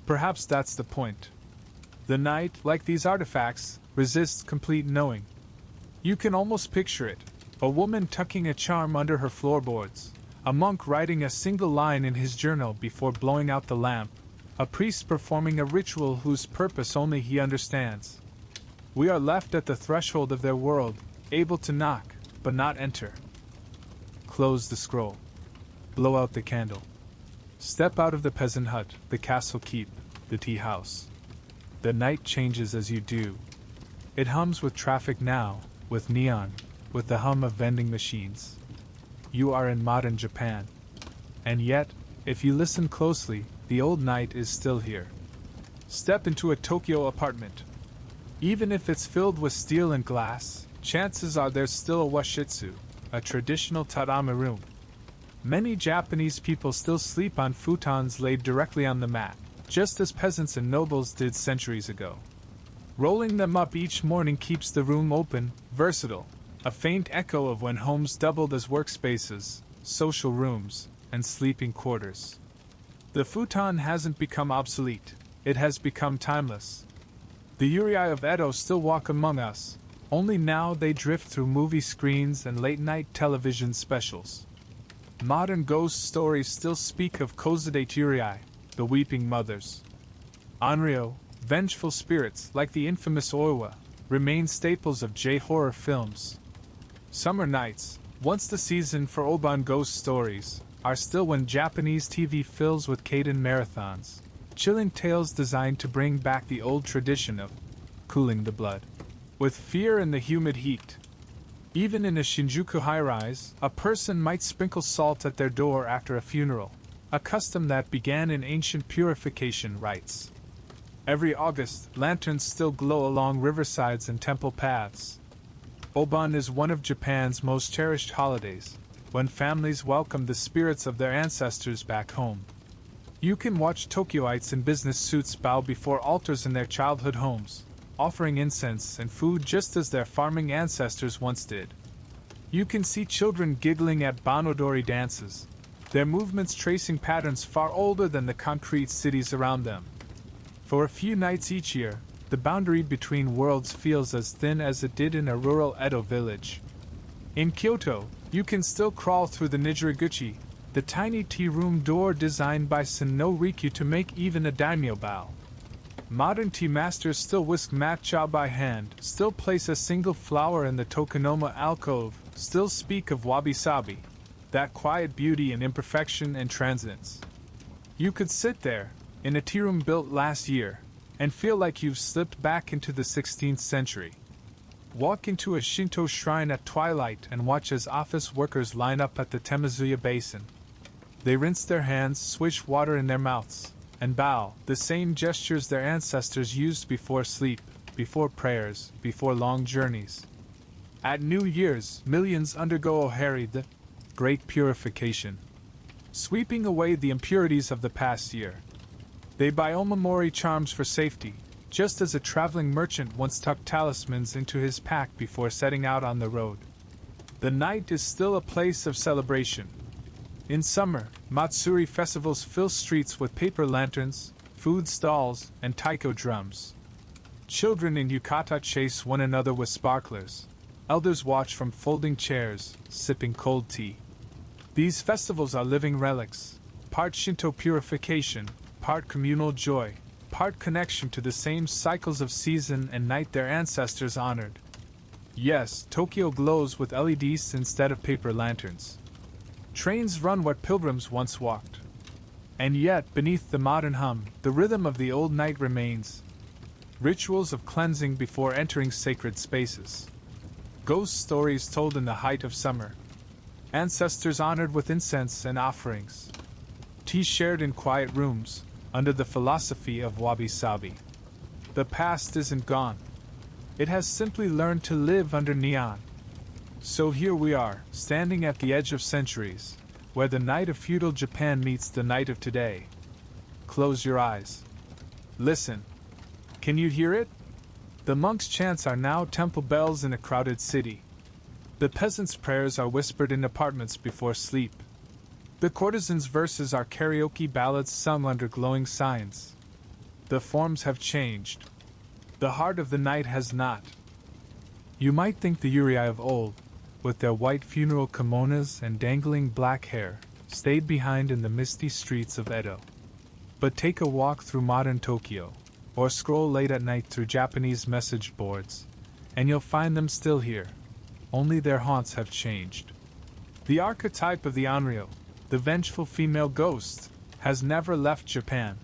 Perhaps that's the point. The night, like these artifacts, resists complete knowing. You can almost picture it, a woman tucking a charm under her floorboards, a monk writing a single line in his journal before blowing out the lamp, a priest performing a ritual whose purpose only he understands. We are left at the threshold of their world, able to knock, but not enter. Close the scroll. Blow out the candle. Step out of the peasant hut, the castle keep, the tea house. The night changes as you do. It hums with traffic now, with neon, with the hum of vending machines. You are in modern Japan. And yet, if you listen closely, the old night is still here. Step into a Tokyo apartment. Even if it's filled with steel and glass, chances are there's still a washitsu, a traditional tatami room. Many Japanese people still sleep on futons laid directly on the mat, just as peasants and nobles did centuries ago. Rolling them up each morning keeps the room open, versatile, a faint echo of when homes doubled as workspaces, social rooms, and sleeping quarters. The futon hasn't become obsolete, it has become timeless. The yūrei of Edo still walk among us, only now they drift through movie screens and late-night television specials. Modern ghost stories still speak of kozudate yūrei, the weeping mothers. Onryo, vengeful spirits like the infamous Oiwa, remain staples of J-horror films. Summer nights, once the season for Oban ghost stories, are still when Japanese TV fills with kaiden marathons, chilling tales designed to bring back the old tradition of cooling the blood with fear in the humid heat. Even in a Shinjuku high-rise, a person might sprinkle salt at their door after a funeral, a custom that began in ancient purification rites. Every August, lanterns still glow along riversides and temple paths. Obon is one of Japan's most cherished holidays, when families welcome the spirits of their ancestors back home. You can watch Tokyoites in business suits bow before altars in their childhood homes, offering incense and food just as their farming ancestors once did. You can see children giggling at banodori dances, their movements tracing patterns far older than the concrete cities around them. For a few nights each year, the boundary between worlds feels as thin as it did in a rural Edo village. In Kyoto, you can still crawl through the Nijiriguchi, the tiny tea-room door designed by Senno Rikyu to make even a daimyo bow. Modern tea masters still whisk matcha by hand, still place a single flower in the tokonoma alcove, still speak of wabi-sabi, that quiet beauty in imperfection and transience. You could sit there, in a tea room built last year, and feel like you've slipped back into the 16th century. Walk into a Shinto shrine at twilight and watch as office workers line up at the Temazuya basin. They rinse their hands, swish water in their mouths, and bow, the same gestures their ancestors used before sleep, before prayers, before long journeys. At New Year's, millions undergo ohari, the Great Purification, sweeping away the impurities of the past year. They buy omamori charms for safety, just as a traveling merchant once tucked talismans into his pack before setting out on the road. The night is still a place of celebration. In summer, Matsuri festivals fill streets with paper lanterns, food stalls, and taiko drums. Children in yukata chase one another with sparklers. Elders watch from folding chairs, sipping cold tea. These festivals are living relics, part Shinto purification, part communal joy, part connection to the same cycles of season and night their ancestors honored. Yes, Tokyo glows with LEDs instead of paper lanterns. Trains run where pilgrims once walked. And yet, beneath the modern hum, the rhythm of the old night remains. Rituals of cleansing before entering sacred spaces. Ghost stories told in the height of summer. Ancestors honored with incense and offerings. Tea shared in quiet rooms, under the philosophy of wabi-sabi. The past isn't gone. It has simply learned to live under neon. So here we are, standing at the edge of centuries, where the night of feudal Japan meets the night of today. Close your eyes. Listen. Can you hear it? The monks' chants are now temple bells in a crowded city. The peasants' prayers are whispered in apartments before sleep. The courtesans' verses are karaoke ballads sung under glowing signs. The forms have changed. The heart of the night has not. You might think the yūrei of old, with their white funeral kimonos and dangling black hair, stayed behind in the misty streets of Edo. But take a walk through modern Tokyo, or scroll late at night through Japanese message boards, and you'll find them still here. Only their haunts have changed. The archetype of the onryo, the vengeful female ghost, has never left Japan.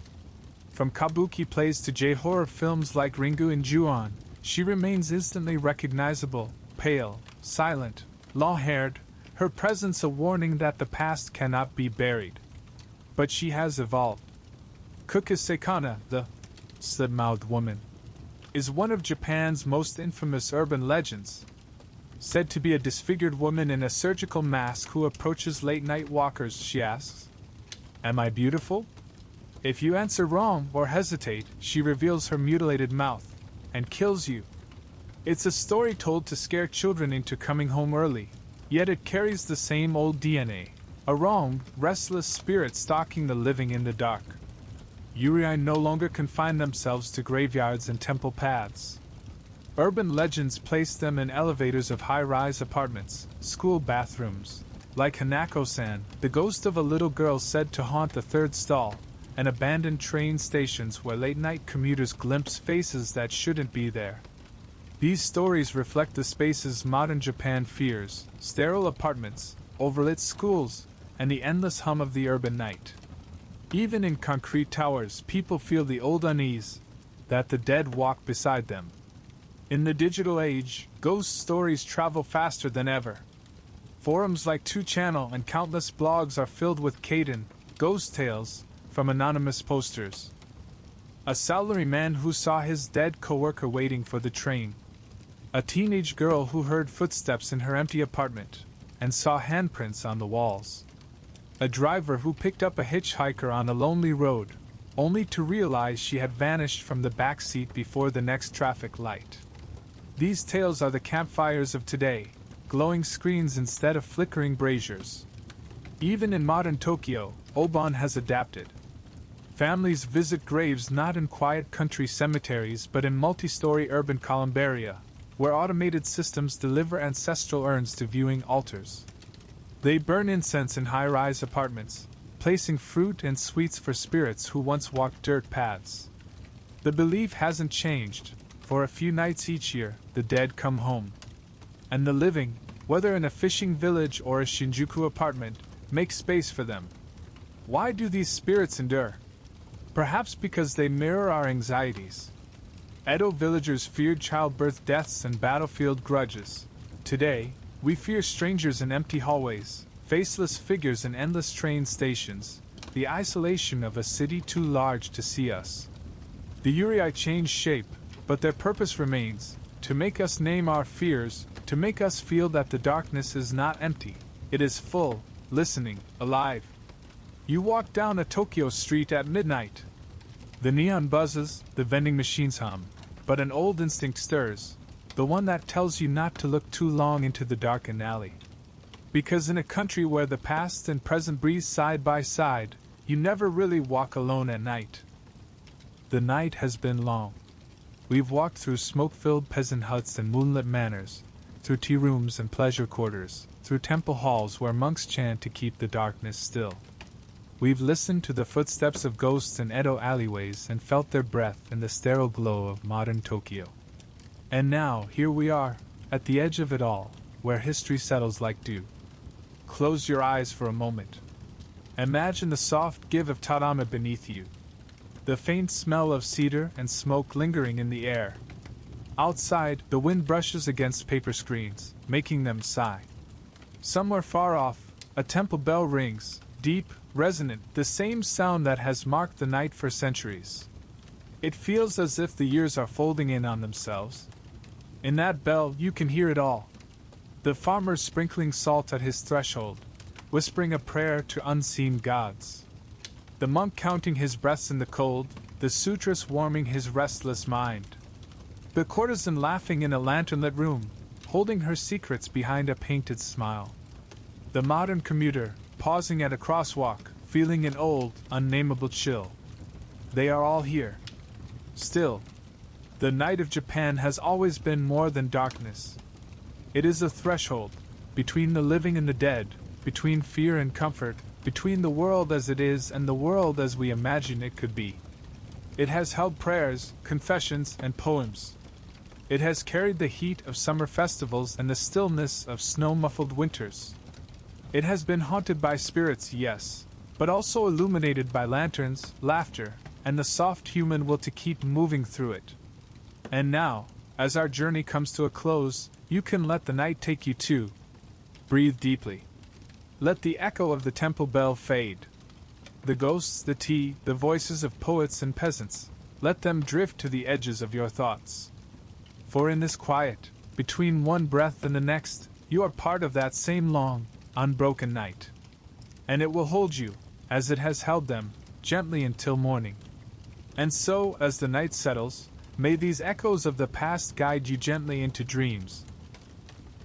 From kabuki plays to J-horror films like Ringu and Ju-on, she remains instantly recognizable, pale, silent, long-haired, her presence a warning that the past cannot be buried. But she has evolved. Kukisekana, the slit-mouthed woman, is one of Japan's most infamous urban legends. Said to be a disfigured woman in a surgical mask who approaches late-night walkers, she asks, "Am I beautiful?" If you answer wrong or hesitate, she reveals her mutilated mouth and kills you. It's a story told to scare children into coming home early, yet it carries the same old DNA, a wronged, restless spirit stalking the living in the dark. Yūrei no longer confine themselves to graveyards and temple paths. Urban legends place them in elevators of high-rise apartments, school bathrooms, like Hanako-san, the ghost of a little girl said to haunt the third stall, and abandoned train stations where late-night commuters glimpse faces that shouldn't be there. These stories reflect the spaces modern Japan fears: sterile apartments, overlit schools, and the endless hum of the urban night. Even in concrete towers, people feel the old unease, that the dead walk beside them. In the digital age, ghost stories travel faster than ever. Forums like 2channel and countless blogs are filled with Kaden, Ghost Tales, from anonymous posters. A salaryman who saw his dead coworker waiting for the train. A teenage girl who heard footsteps in her empty apartment and saw handprints on the walls. A driver who picked up a hitchhiker on a lonely road, only to realize she had vanished from the back seat before the next traffic light. These tales are the campfires of today, glowing screens instead of flickering braziers. Even in modern Tokyo, Obon has adapted. Families visit graves not in quiet country cemeteries but in multi-story urban columbaria, where automated systems deliver ancestral urns to viewing altars. They burn incense in high-rise apartments, placing fruit and sweets for spirits who once walked dirt paths. The belief hasn't changed. For a few nights each year, the dead come home. And the living, whether in a fishing village or a Shinjuku apartment, make space for them. Why do these spirits endure? Perhaps because they mirror our anxieties. Edo villagers feared childbirth deaths and battlefield grudges. Today, we fear strangers in empty hallways, faceless figures in endless train stations, the isolation of a city too large to see us. The yūrei change shape, but their purpose remains, to make us name our fears, to make us feel that the darkness is not empty, it is full, listening, alive. You walk down a Tokyo street at midnight. The neon buzzes, the vending machines hum, but an old instinct stirs, the one that tells you not to look too long into the darkened alley. Because in a country where the past and present breathe side by side, you never really walk alone at night. The night has been long. We've walked through smoke-filled peasant huts and moonlit manors, through tea rooms and pleasure quarters, through temple halls where monks chant to keep the darkness still. We've listened to the footsteps of ghosts in Edo alleyways and felt their breath in the sterile glow of modern Tokyo. And now, here we are, at the edge of it all, where history settles like dew. Close your eyes for a moment. Imagine the soft give of tatami beneath you. The faint smell of cedar and smoke lingering in the air. Outside, the wind brushes against paper screens, making them sigh. Somewhere far off, a temple bell rings, deep, resonant, the same sound that has marked the night for centuries. It feels as if the years are folding in on themselves. In that bell, you can hear it all. The farmer sprinkling salt at his threshold, whispering a prayer to unseen gods. The monk counting his breaths in the cold, the sutress warming his restless mind. The courtesan laughing in a lantern-lit room, holding her secrets behind a painted smile. The modern commuter, pausing at a crosswalk, feeling an old, unnameable chill. They are all here. Still, the night of Japan has always been more than darkness. It is a threshold, between the living and the dead, between fear and comfort, between the world as it is and the world as we imagine it could be. It has held prayers, confessions, and poems. It has carried the heat of summer festivals and the stillness of snow-muffled winters. It has been haunted by spirits, yes, but also illuminated by lanterns, laughter, and the soft human will to keep moving through it. And now, as our journey comes to a close, you can let the night take you too. Breathe deeply. Let the echo of the temple bell fade. The ghosts, the tea, the voices of poets and peasants, let them drift to the edges of your thoughts. For in this quiet, between one breath and the next, you are part of that same long, unbroken night. And it will hold you, as it has held them, gently until morning. And so, as the night settles, may these echoes of the past guide you gently into dreams,